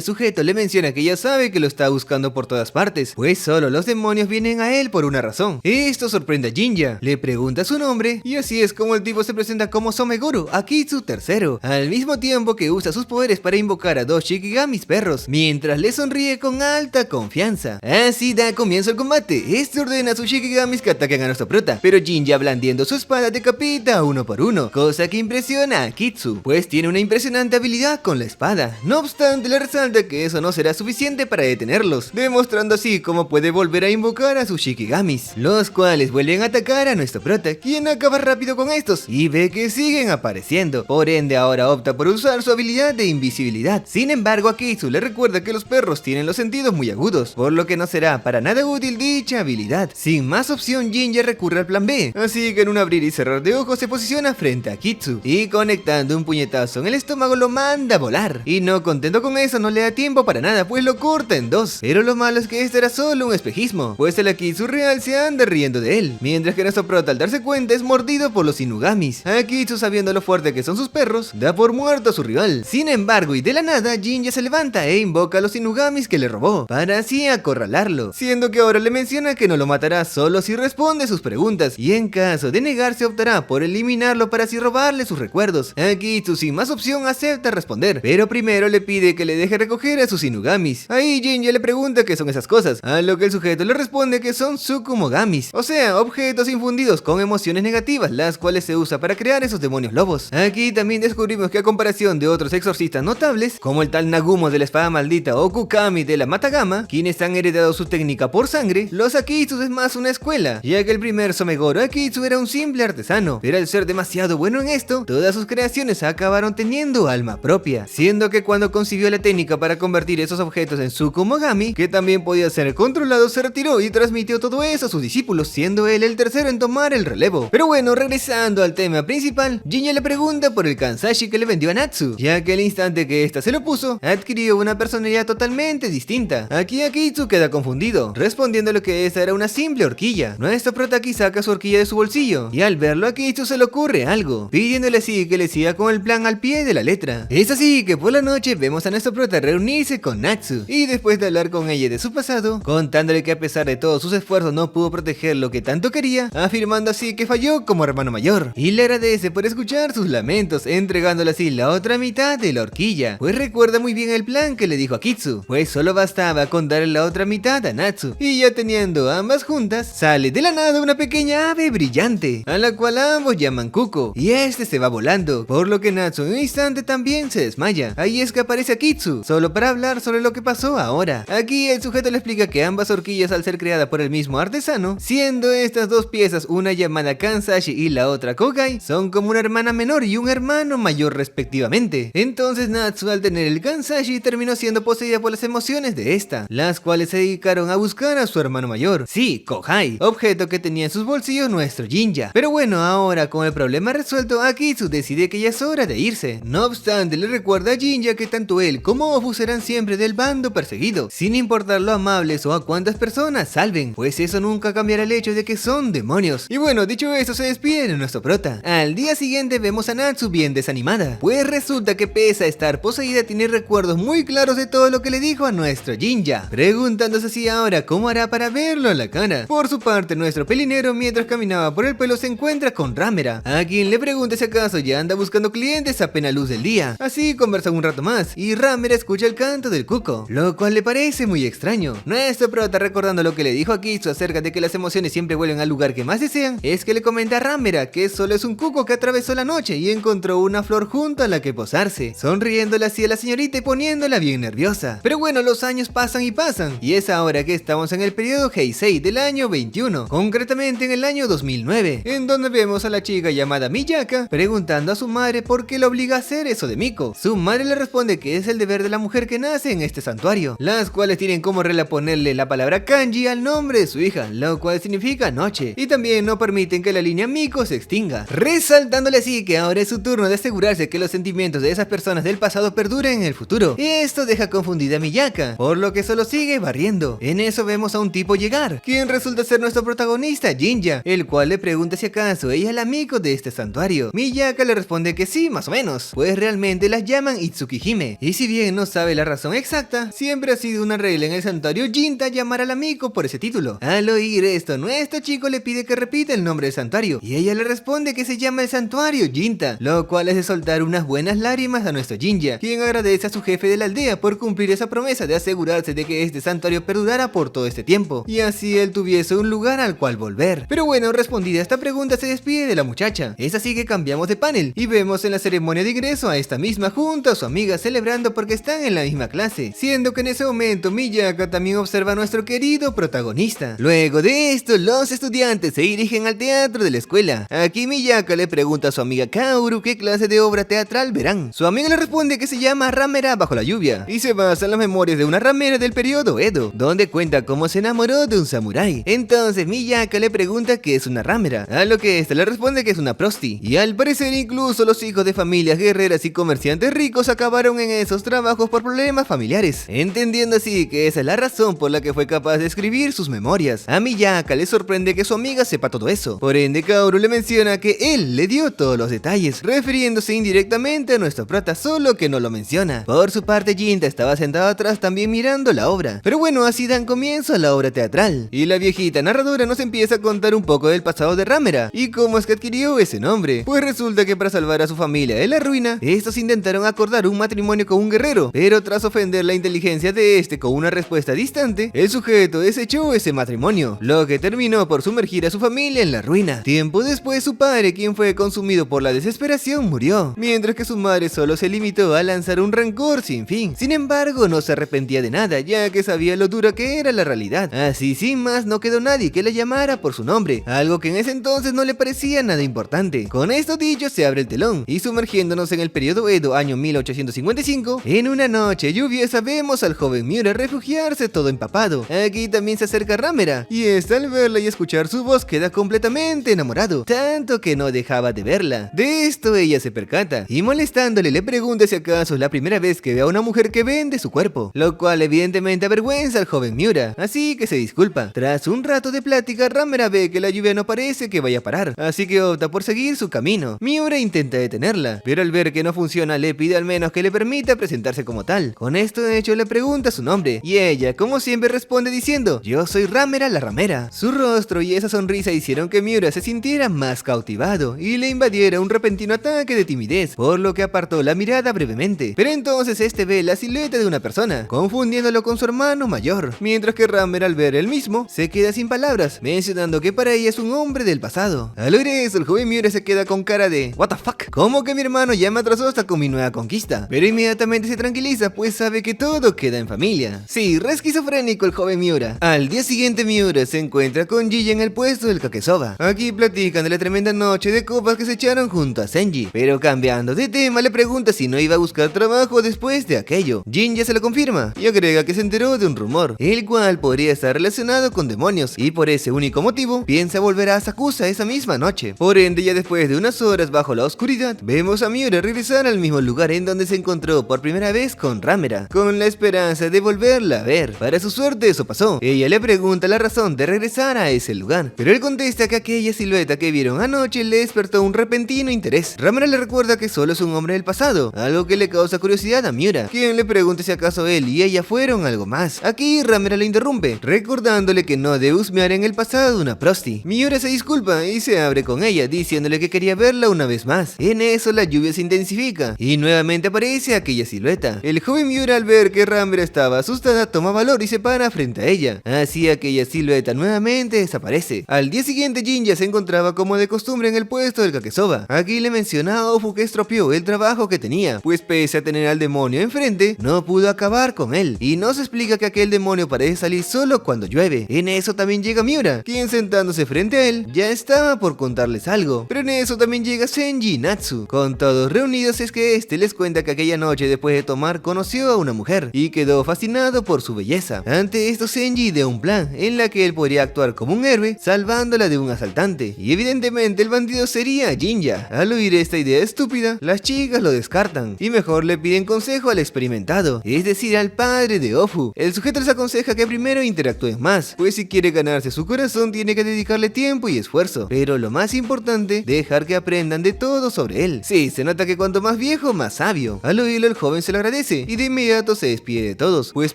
sujeto le menciona que ya sabe que lo está buscando por todas partes, pues solo los demonios vienen a él por una razón. Esto sorprende a Jinja, le pregunta su nombre, y así es como el tipo se presenta como Somegoro Akitsu III, al mismo tiempo que usa sus poderes para invocar a dos Shikigamis perros, mientras le sonríe con alta confianza. Así da comienzo el combate. Este ordena a sus Shikigamis que ataquen a nuestro prota, pero Jinja, blandiendo su espada, decapita uno por uno, cosa que impresiona a Akitsu, pues tiene una impresionante habilidad con la espada. No obstante, le resalta que eso no será suficiente para detenerlos, demostrando así cómo puede volver a invocar a sus Shikigamis, los cuales vuelven a atacar a nuestro prota, quien acaba rápido con estos y ve que siguen apareciendo, por ende ahora opta por usar su habilidad de invisibilidad. Sin embargo, Akitsu le recuerda que los perros tienen los sentidos muy agudos, por lo que no será para nada útil dicha habilidad. Sin más opción, Jinja recurre al plan B, así que en un abrir y cerrar de ojos se posiciona frente a Akitsu y conectando un puñetazo en el estómago lo manda a volar, y no contento con eso no le da tiempo para nada, pues lo corta en dos. Pero lo malo es que este era solo un espejismo, pues el Akitsu real se anda riendo de él, mientras que nuestro prota al darse cuenta es mordido por los Inugamis. Akitsu, sabiendo lo fuerte que son sus perros, da por muerto a su rival. Sin embargo, y de la nada, Jinja se levanta e invoca a los Inugamis que le robó, para así acorralarlo, siendo que ahora le menciona que no lo matará solo si responde sus preguntas, y en caso de negarse optará por eliminarlo para así robarle sus recuerdos. Akitsu, sin más opción, acepta responder, pero primero le pide que le deje recoger a sus Inugamis. Ahí Jinja le pregunta qué son esas cosas, a lo que el sujeto le responde que son Tsukumogamis, o sea, objetos infundidos con emociones negativas, las cuales se usa para crear esos demonios lobos. Aquí también descubrimos que a comparación de otros exorcistas notables, como el tal Nagumo de la espada maldita o Kukami de la Matagama, quienes han heredado su técnica por sangre, los Akitsus es más una escuela, ya que el primer Somegoro Akitsu era un simple artesano, pero al ser demasiado bueno en esto, todas sus creaciones acabaron teniendo alma propia, siendo que cuando concibió la técnica para convertir esos objetos en Tsukumogami, que también podía ser controlado, se retiró y transmitió todo eso a sus discípulos, siendo él el tercero en tomar el relevo. Pero bueno, regresando al tema principal, Jinja le pregunta por el Kansashi que le vendió a Natsu, ya que al instante que ésta se lo puso, adquirió una personalidad totalmente distinta. Aquí Akitsu queda confundido, respondiéndole que esa era una simple horquilla. Nuestro prota aquí saca su horquilla de su bolsillo, y al verlo a Akitsu se le ocurre algo, pidiéndole así que le siga con el plan al pie de la letra. Es así que por la noche vemos a nuestro prota reunirse con Natsu, y después de hablar con ella de su pasado, contándole que a pesar de todos sus esfuerzos no pudo proteger lo que tanto quería, afirmando así que falló como hermano mayor, y le agradece por escuchar sus lamentos, entregándole así la otra mitad de la horquilla, pues recuerda muy bien el plan que le dijo Akitsu, pues solo bastaba con darle la otra mitad a Natsu, y ya teniendo ambas juntas, sale de la nada una pequeña ave brillante, a la cual ambos llaman Kuko, y este se va volando, por lo que Natsu en un instante también se desmaya. Ahí es que aparece Akitsu, solo para hablar sobre lo que pasó ahora. Aquí el sujeto le explica que ambas horquillas, al ser creadas por el mismo artesano, siendo estas dos piezas una llamada Kansashi y la otra Kogai, son como una hermana menor y un hermano mayor respectivamente. Entonces Natsu, al tener el Kansashi, terminó siendo poseída por las emociones de esta, las cuales se dedicaron a buscar a su hermano mayor, sí, Kohai, objeto que tenía en sus bolsillos nuestro Jinja. Pero bueno, ahora con el problema resuelto, Akitsu decide que ya es hora de irse. No obstante, le recuerda a Jinja que tanto él como Ofu serán siempre del bando perseguido, sin importar lo amables o a cuántas personas salven, pues eso nunca cambiará el hecho de que son demonios. Y bueno, dicho esto, se despide de nuestro prota. Al día siguiente vemos a Natsu bien desanimada, pues resulta que pese a estar poseída tiene recuerdos muy claros de todo lo que le dijo a nuestro Jinja, preguntándose si ahora cómo hará para verlo a la cara. Por su parte, nuestro pelinero, mientras caminaba por el pueblo, se encuentra con Ramera, a quien le pregunta si acaso ya anda buscando clientes a plena luz del día. Así conversan un rato más y Ramera escucha el canto del cuco, lo cual le parece muy extraño. Nuestro prota, recordando lo que le dijo a Kitsu acerca de que las emociones siempre vuelven al lugar que más desean, es que le comenta a Ramera que solo es un cuco que atravesó la noche y encontró una flor junto a la que posarse, sonriéndole así a la señorita y poniéndola bien nerviosa. Pero bueno, los años años pasan y pasan, y es ahora que estamos en el periodo Heisei del año 21, concretamente en el año 2009, en donde vemos a la chica llamada Miyaka preguntando a su madre por qué la obliga a hacer eso de Miko. Su madre le responde que es el deber de la mujer que nace en este santuario, las cuales tienen como regla ponerle la palabra kanji al nombre de su hija, lo cual significa noche, y también no permiten que la línea Miko se extinga, resaltándole así que ahora es su turno de asegurarse que los sentimientos de esas personas del pasado perduren en el futuro. Esto deja confundida a Miyaka, por lo que solo sigue barriendo. En eso vemos a un tipo llegar, quien resulta ser nuestro protagonista Jinja, el cual le pregunta si acaso ella es la Miko de este santuario. Miyaka le responde que sí, más o menos, pues realmente las llaman Itsukihime, y si bien no sabe la razón exacta, siempre ha sido una regla en el santuario Jinta llamar a la Miko por ese título. Al oír esto, nuestro chico le pide que repita el nombre del santuario, y ella le responde que se llama el santuario Jinta, lo cual hace soltar unas buenas lágrimas a nuestro Jinja, quien agradece a su jefe de la aldea por cumplir esa promesa de asegurarse de que este santuario perdurara por todo este tiempo, y así él tuviese un lugar al cual volver. Pero bueno, respondida esta pregunta, se despide de la muchacha. Es así que cambiamos de panel, y vemos en la ceremonia de ingreso a esta misma junto a su amiga celebrando porque están en la misma clase, siendo que en ese momento Miyaka también observa a nuestro querido protagonista. Luego de esto, los estudiantes se dirigen al teatro de la escuela. Aquí Miyaka le pregunta a su amiga Kaoru qué clase de obra teatral verán. Su amiga le responde que se llama Ramera bajo la lluvia, y se basa en las memorias de una ramera del periodo Edo, donde cuenta cómo se enamoró de un samurái. Entonces Miyaka le pregunta qué es una ramera, a lo que esta le responde que es una prosti, y al parecer incluso los hijos de familias guerreras y comerciantes ricos acabaron en esos trabajos por problemas familiares, entendiendo así que esa es la razón por la que fue capaz de escribir sus memorias. A Miyaka le sorprende que su amiga sepa todo eso, por ende Kaoru le menciona que él le dio todos los detalles, refiriéndose indirectamente a nuestro prota, solo que no lo menciona. Por su parte, Jinta estaba sentado atrás también mirando la obra. Pero bueno, así dan comienzo a la obra teatral, y la viejita narradora nos empieza a contar un poco del pasado de Ramera y cómo es que adquirió ese nombre. Pues resulta que para salvar a su familia de la ruina, estos intentaron acordar un matrimonio con un guerrero, pero tras ofender la inteligencia de este con una respuesta distante, el sujeto desechó ese matrimonio, lo que terminó por sumergir a su familia en la ruina. Tiempo después, su padre, quien fue consumido por la desesperación, murió, mientras que su madre solo se limitó a lanzar un rencor sin fin. Sin embargo, no se arrepentía de nada, ya que sabía lo dura que era la realidad. Así, sin más, no quedó nadie que la llamara por su nombre, algo que en ese entonces no le parecía nada importante. Con esto dicho, se abre el telón, y sumergiéndonos en el periodo Edo, año 1855, en una noche lluviosa vemos al joven Miura refugiarse todo empapado. Aquí también se acerca Ramera, y esta al verla y escuchar su voz queda completamente enamorado, tanto que no dejaba de verla. De esto ella se percata, y molestándole le pregunta si acaso es la primera vez que ve a una mujer que vende su cuerpo, lo cual evidentemente avergüenza al joven Miura, así que se disculpa. Tras un rato de plática, Ramera ve que la lluvia no parece que vaya a parar, así que opta por seguir su camino. Miura intenta detenerla, pero al ver que no funciona le pide al menos que le permita presentarse como tal. Con esto de hecho le pregunta su nombre, y ella como siempre responde diciendo: yo soy Ramera la ramera. Su rostro y esa sonrisa hicieron que Miura se sintiera más cautivado y le invadiera un repentino ataque de timidez, por lo que apartó la mirada brevemente. Pero entonces este ve la silueta de una persona, confundiéndolo con su hermano mayor, mientras que Ramera al ver el mismo se queda sin palabras, mencionando que para ella es un hombre del pasado. Al oír eso, el joven Miura se queda con cara de what the fuck, ¿cómo que mi hermano ya me atrasó hasta con mi nueva conquista? Pero inmediatamente se tranquiliza, pues sabe que todo queda en familia. Sí, re esquizofrénico el joven Miura. Al día siguiente Miura se encuentra con Jinja en el puesto del Kakesoba. Aquí platican de la tremenda noche de copas que se echaron junto a Senji, pero cambiando de tema le pregunta si no iba a buscar trabajo después de aquello. Jinja se lo confirma y agrega que se enteró de un rumor, el cual podría estar relacionado con demonios, y por ese único motivo piensa volver a Asakusa esa misma noche. Por ende, ya después de unas horas bajo la oscuridad, vemos a Miura regresar al mismo lugar en donde se encontró por primera vez con Ramera, con la esperanza de volverla a ver. Para su suerte eso pasó. Ella le pregunta la razón de regresar a ese lugar, pero él contesta que aquella silueta que vieron anoche le despertó un repentino interés. Ramera le recuerda que solo es un hombre del pasado, algo que le causa curiosidad a Miura, quien le pregunta si acaso él y ella fueron algo más. Aquí Ramera le interrumpe, recordándole que no debe husmear en el pasado de una prosti. Miura se disculpa y se abre con ella, diciéndole que quería verla una vez más. En eso la lluvia se intensifica y nuevamente aparece aquella silueta. El joven Miura, al ver que Ramera estaba asustada, toma valor y se para frente a ella. Así aquella silueta nuevamente desaparece. Al día siguiente Jinja se encontraba como de costumbre en el puesto del Kakesoba. Aquí le menciona a Ofu que estropeó el trabajo que tenía, pues pese a tener al demonio enfrente, no pudo acabar con él. él, y nos explica que aquel demonio parece salir solo cuando llueve. En eso también llega Miura, quien sentándose frente a él, ya estaba por contarles algo, pero en eso también llega Senji y Natsu. Con todos reunidos es que este les cuenta que aquella noche después de tomar conoció a una mujer, y quedó fascinado por su belleza. Ante esto Senji ideó un plan, en la que él podría actuar como un héroe, salvándola de un asaltante, y evidentemente el bandido sería Jinja. Al oír esta idea estúpida, las chicas lo descartan, y mejor le piden consejo al experimentado, es decir, al padre de Ofu. El sujeto les aconseja que primero interactúen más, pues si quiere ganarse su corazón tiene que dedicarle tiempo y esfuerzo, pero lo más importante, dejar que aprendan de todo sobre él. Sí, se nota que cuanto más viejo, más sabio. Al oírlo el joven se lo agradece, y de inmediato se despide de todos, pues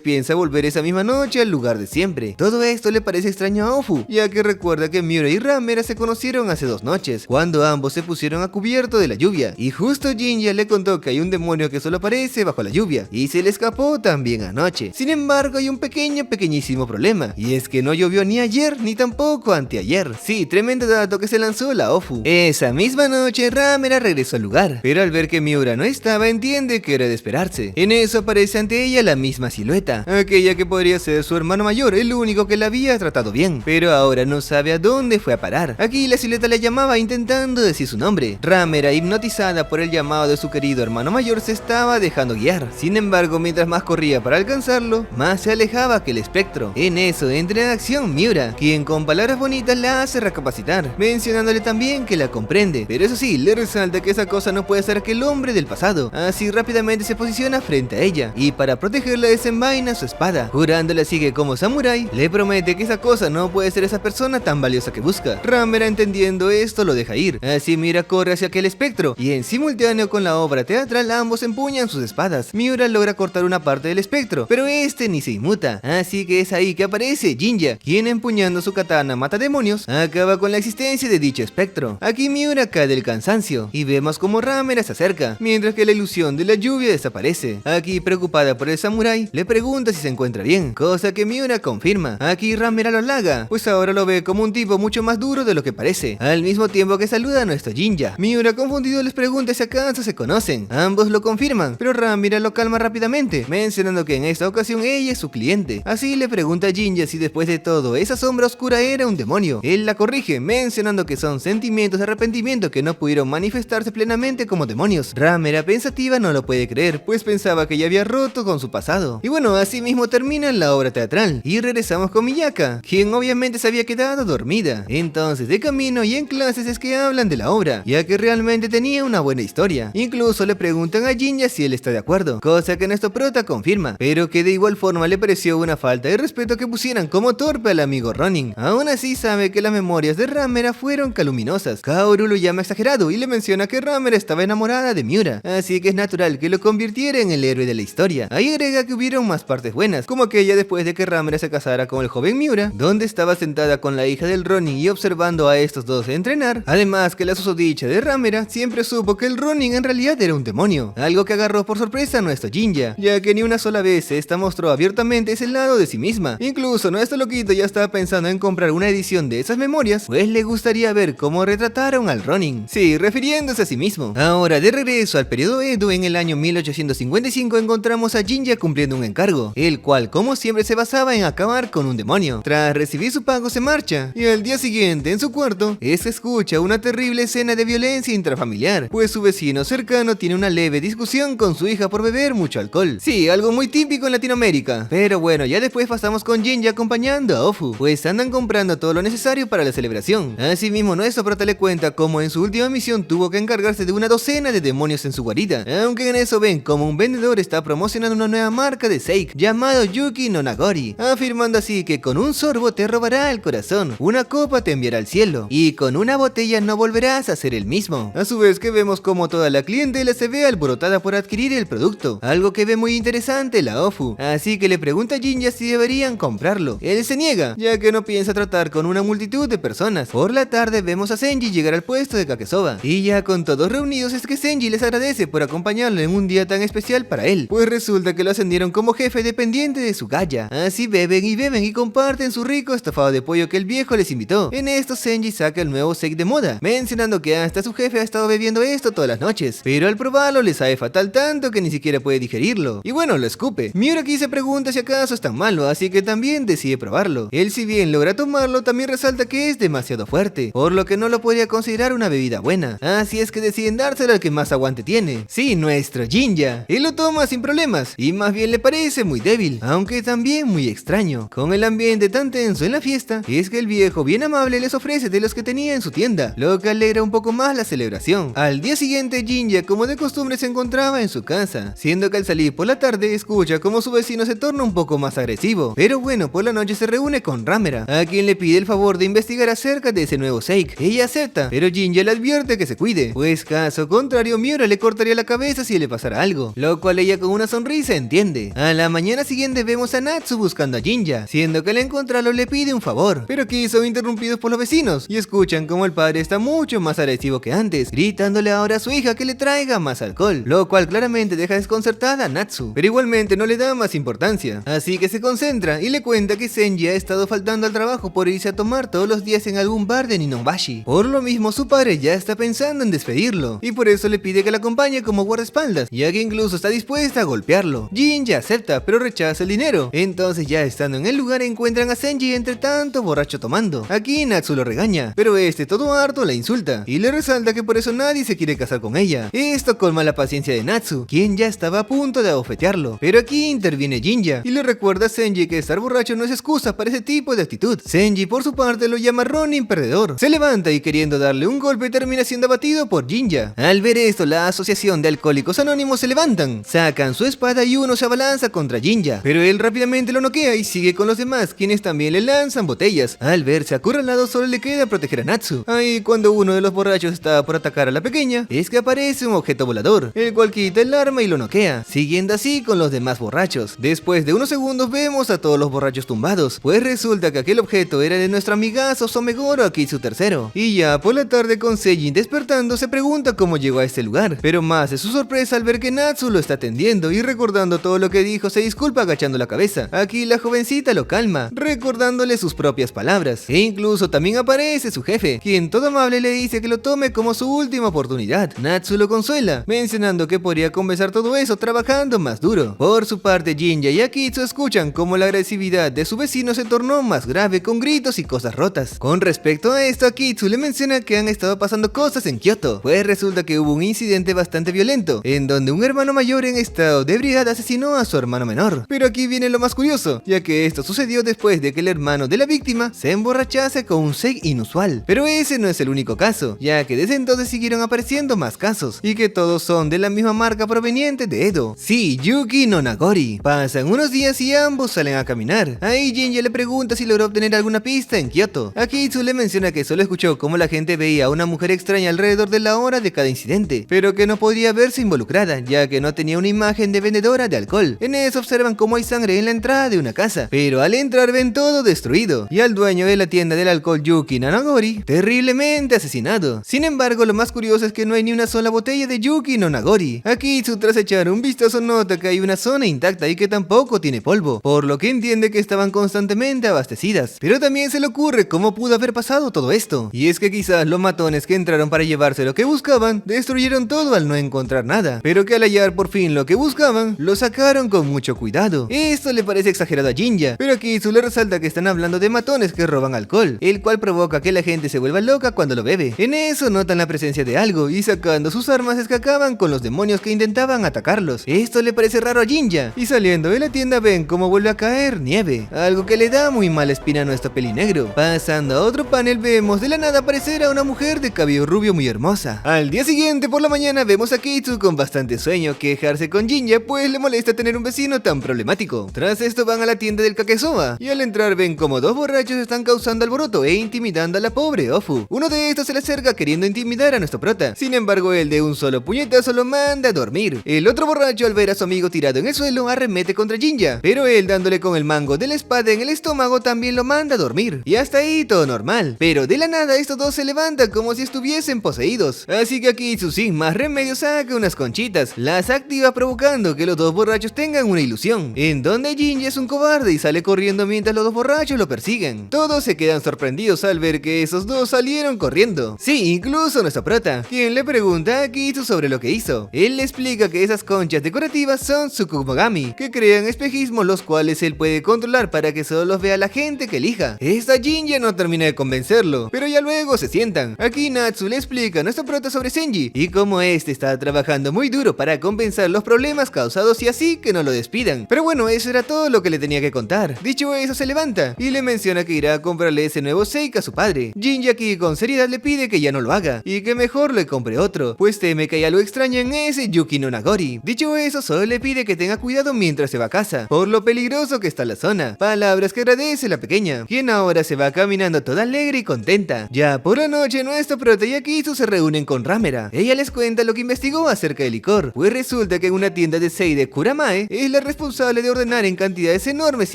piensa volver esa misma noche al lugar de siempre. Todo esto le parece extraño a Ofu, ya que recuerda que Miura y Ramera se conocieron hace 2 noches, cuando ambos se pusieron a cubierto de la lluvia, y justo Jinja le contó que hay un demonio que solo aparece bajo la lluvia, y se le escapó también anoche. Sin embargo, hay un pequeñísimo problema, y es que no llovió ni ayer, ni tampoco anteayer. Sí, tremendo dato que se lanzó la Ofu. Esa misma noche, Ramera regresó al lugar, pero al ver que Miura no estaba, entiende que era de esperarse. En eso aparece ante ella la misma silueta, aquella que podría ser su hermano mayor, el único que la había tratado bien, pero ahora no sabe a dónde fue a parar. Aquí la silueta le llamaba intentando decir su nombre. Ramera, hipnotizada por el llamado de su querido hermano mayor, se estaba dejando guiar. Sin embargo, mientras más corría para alcanzarlo, más se alejaba que el espectro. En eso entra en acción Miura, quien con palabras bonitas la hace recapacitar, mencionándole también que la comprende, pero eso sí, le resalta que esa cosa no puede ser aquel hombre del pasado. Así rápidamente se posiciona frente a ella, y para protegerla desenvaina su espada, jurándole así que como samurái, le promete que esa cosa no puede ser esa persona tan valiosa que busca. Ramera, entendiendo esto, lo deja ir. Así Miura corre hacia aquel espectro, y en simultáneo con la obra teatral ambos empuñan sus espadas. Miura logra cortar una parte del espectro, pero este ni se inmuta, así que es ahí que aparece Jinja, quien empuñando su katana mata demonios, acaba con la existencia de dicho espectro. Aquí Miura cae del cansancio, y vemos como Ramera se acerca, mientras que la ilusión de la lluvia desaparece. Aquí, preocupada por el samurái, le pregunta si se encuentra bien, cosa que Miura confirma. Aquí Ramera lo halaga, pues ahora lo ve como un tipo mucho más duro de lo que parece, al mismo tiempo que saluda a nuestro Jinja. Miura, confundido, les pregunta si acaso se conocen. Ambos lo confirman, pero Ramera lo calma rápidamente, mencionando que en esta ocasión ella es su cliente. Así le pregunta a Jinja si después de todo esa sombra oscura era un demonio. Él la corrige, mencionando que son sentimientos de arrepentimiento que no pudieron manifestarse plenamente como demonios. Ramera, pensativa, no lo puede creer, pues pensaba que ya había roto con su pasado. Y bueno, así mismo termina la obra teatral, y regresamos con Miyaka, quien obviamente se había quedado dormida. Entonces, de camino y en clases es que hablan de la obra, ya que realmente tenía una buena historia. Incluso le preguntan a Jinja si él está de acuerdo, cosa que nuestro prota confirma, pero que de igual forma le pareció una falta de respeto que pusieran como torpe al amigo Ronin. Aún así sabe que las memorias de Ramera fueron calumniosas. Kaoru lo llama exagerado y le menciona que Ramera estaba enamorada de Miura, así que es natural que lo convirtiera en el héroe de la historia. Ahí agrega que hubieron más partes buenas, como aquella después de que Ramera se casara con el joven Miura, donde estaba sentada con la hija del Ronin y observando a estos dos entrenar. Además que la susodicha de Ramera siempre supo que el Ronin en realidad era un demonio, algo que agarró por sorpresa a nuestro Jinja, ya que ni una sola vez esta mostró abiertamente ese lado de sí misma. Incluso nuestro loquito ya estaba pensando en comprar una edición de esas memorias, pues le gustaría ver cómo retrataron al Ronin. Sí, refiriéndose a sí mismo. Ahora, de regreso al periodo Edo, en el año 1855 encontramos a Jinja cumpliendo un encargo, el cual como siempre se basaba en acabar con un demonio. Tras recibir su pago se marcha, y al día siguiente en su cuarto, se escucha una terrible escena de violencia intrafamiliar, pues su vecino cercano tiene una leve discusión con su hija por beber mucho alcohol. Sí, algo muy típico en Latinoamérica. Pero bueno, ya después pasamos con Jinja acompañando a Ofu, pues andan comprando todo lo necesario para la celebración. Asimismo, nuestro prota le cuenta cómo en su última misión tuvo que encargarse de una docena de demonios en su guarida, aunque en eso ven como un vendedor está promocionando una nueva marca de Seik llamado Yuki no Nagori, afirmando así que con un sorbo te robará el corazón, una copa te enviará al cielo, y con una botella no volverás a ser el mismo. A su vez que vemos como toda la clientela se ve alborotada por adquirir el producto, algo que ve muy interesante la Ofu, así que le pregunta a Jinja si deberían comprarlo. Él se niega, ya que no piensa tratar con una multitud de personas. Por la tarde vemos a Senji llegar al puesto de Kakesoba, y ya con todos reunidos es que Senji les agradece por acompañarlo en un día tan especial para él, pues resulta que lo ascendieron como jefe dependiente de su galla. Así beben y comparten su rico estofado de pollo que el viejo les invitó. En esto Senji saca el nuevo Seik de moda, mencionando que hasta su jefe ha estado bebiendo esto todas las noches, pero al probarlo le sabe fatal tanto que ni siquiera puede digerirlo, y bueno, lo escupe. Miura aquí se pregunta si acaso es tan malo, así que también decide probarlo. Él, si bien logra tomarlo, también resalta que es demasiado fuerte, por lo que no lo podría considerar una bebida buena. Así es que deciden dárselo al que más aguante tiene. Sí, nuestro Jinja. Él lo toma sin problemas, y más bien le parece muy débil, aunque también muy extraño. Con el ambiente tan tenso en la fiesta, es que el viejo bien amable les ofrece de los que tenía en su tienda, lo que alegra un poco más la celebración. Al día siguiente, Jinja, como de costumbre, se encontraba en su casa, siendo que al salir por la tarde escucha como su vecino se torna un poco más agresivo. Pero bueno, por la noche se reúne con Ramera, a quien le pide el favor de investigar acerca de ese nuevo Seik. Ella acepta, pero Jinja le advierte que se cuide, pues caso contrario Miura le cortaría la cabeza si le pasara algo, lo cual ella con una sonrisa entiende. A la mañana siguiente vemos a Natsu buscando a Jinja, siendo que al encontrarlo le pide un favor, pero aquí son interrumpidos por los vecinos y escuchan como el padre está mucho más agresivo que antes, gritándole ahora a su hija que le traiga más alcohol, lo cual claramente deja desconcertada a Natsu, pero igualmente no le da más importancia, así que se concentra y le cuenta que Senji ha estado faltando al trabajo por irse a tomar todos los días en algún bar de Ninombashi. Por lo mismo su padre ya está pensando en despedirlo, y por eso le pide que la acompañe como guardaespaldas, ya que incluso está dispuesta a golpearlo. Jinja acepta, pero rechaza el dinero. Entonces, ya estando en el lugar, encuentran a Senji entre tanto borracho tomando. Aquí Natsu lo regaña, pero este todo harto la insulta y le resalta que por eso nadie se quiere casar con ella. Esto colma la paciencia de Natsu, quien ya estaba a punto de abofetearlo, pero aquí interviene Jinja y le recuerda a Senji que estar borracho no es excusa para ese tipo de actitud. Senji por su parte lo llama Ronin perdedor. Se levanta y queriendo darle un golpe termina siendo abatido por Jinja. Al ver esto, la asociación de alcohólicos anónimos se levantan, sacan su espada y uno se abalanza contra Jinja, pero él rápidamente lo noquea y sigue con los demás, quienes también le lanzan botellas. Al verse acorralado solo le queda proteger a Natsu. Ahí cuando uno de los borrachos está por atacar a la pequeña, es que aparece un objeto volador, el cual quita el arma y lo noquea, siguiendo así con los demás borrachos. Después de unos segundos vemos a todos los borrachos tumbados, pues resulta que aquel objeto era de nuestro amigazo Somegoro Akitsu III. Y ya por la tarde, con Seijin despertando, se pregunta cómo llegó a este lugar, pero más de su sorpresa al ver que Natsu lo está atendiendo y recordando todo lo que dijo, se disculpa agachando la cabeza. Aquí la jovencita lo calma, recordándole sus propias palabras, e incluso también aparece su jefe, quien todo amable le dice que lo tome como su última oportunidad. Natsu lo consuela, mencionando que podría compensar todo eso trabajando más duro. Por su parte, Jinja y Akitsu escuchan cómo la agresividad de su vecino se tornó más grave con gritos y cosas rotas. Con respecto a esto, Akitsu le menciona que han estado pasando cosas en Kyoto, pues resulta que hubo un incidente bastante violento, en donde un hermano mayor en estado de ebriedad asesinó a su hermano menor. Pero aquí viene lo más curioso, ya que esto sucedió después de que el hermano de la víctima se emborrachase con un Seik inusual. Pero ese no es el único caso, ya que desde entonces siguieron apareciendo más casos, y que todos son de la misma marca proveniente de Edo. Sí, Yuki no Nagori. Pasan unos días y ambos salen a caminar. Ahí Jinja le pregunta si logró obtener alguna pista en Kyoto. Akitsu le menciona que solo escuchó cómo la gente veía a una mujer extraña alrededor de la hora de cada incidente, pero que no podría verse involucrada, ya que no tenía una imagen de vendedora de alcohol. En eso observan cómo hay sangre en la entrada de una casa, pero al entrar ven todo destruido, y al dueño de la tienda del alcohol, Yuki Nanagori, terriblemente asesinado. Sin embargo, lo más curioso es que no hay ni una sola botella de Yuki no Nagori. Akitsu, tras echar un vistazo, nota que hay una zona intacta y que tampoco tiene polvo, por lo que entiende que estaban constantemente abastecidas. Pero también se le ocurre cómo pudo haber pasado todo esto, y es que quizás los matones que entraron para llevarse lo que buscaban, destruyeron todo al no encontrar nada, pero que al hallar por fin lo que buscaban, lo sacaron con mucho cuidado. Esto le parece exagerado a Jinja, pero Akitsu le resalta que están hablando de matones que roban alcohol, el cual provoca que la gente se vuelva loca cuando lo bebe. En eso notan la presencia de algo, y sacando sus armas es que acaban con los demonios que intentaban atacarlos. Esto le parece raro a Jinja, y saliendo de la tienda ven cómo vuelve a caer nieve, algo que le da muy mala espina a nuestro pelinegro. Pasando a otro panel, vemos de la nada aparecer a una mujer de cabello rubio muy hermosa. Al día siguiente por la mañana vemos a Akitsu con bastante sueño quejarse con Jinja, pues le molesta tener un vecino tan problemático. Tras esto van a la tienda del Kakesoba, y al entrar ven como dos borrachos están causando alboroto e intimidando a la pobre Ofu. Uno de estos se le acerca queriendo intimidar a nuestro prota, sin embargo él de un solo puñetazo lo manda a dormir. El otro borracho, al ver a su amigo tirado en el suelo, arremete contra Jinja, pero él, dándole con el mango de la espada en el estómago, también lo manda a dormir. Y hasta ahí todo normal, pero de la nada estos dos se levantan como si estuviesen poseídos, así que Akitsu sin más remedio saca unas conchitas, las activa provocando que los dos borrachos tengan una ilusión, en donde Jinja es un cobarde y sale corriendo mientras los dos borrachos lo persiguen. Todos se quedan sorprendidos al ver que esos dos salieron corriendo. Sí, incluso nuestro prota, quien le pregunta a Akitsu sobre lo que hizo. Él le explica que esas conchas decorativas son Tsukumoga, Kogami, que crean espejismos los cuales él puede controlar para que solo los vea la gente que elija. Esta Jinja no termina de convencerlo, pero ya luego se sientan. Aquí Natsu le explica a nuestro prota sobre Senji y cómo este está trabajando muy duro para compensar los problemas causados y así que no lo despidan. Pero bueno, eso era todo lo que le tenía que contar. Dicho eso, se levanta y le menciona que irá a comprarle ese nuevo Seik a su padre. Jinja aquí con seriedad le pide que ya no lo haga y que mejor le compre otro, pues teme que haya algo extraño en ese Yuki no Nagori. Dicho eso, solo le pide que tenga cuidado mientras se va a casa, por lo peligroso que está la zona. Palabras que agradece la pequeña, quien ahora se va caminando toda alegre y contenta. Ya por la noche, nuestro prota y Akizu se reúnen con Ramera. Ella les cuenta lo que investigó acerca del licor, pues resulta que en una tienda de Sei de Kuramae es la responsable de ordenar en cantidades enormes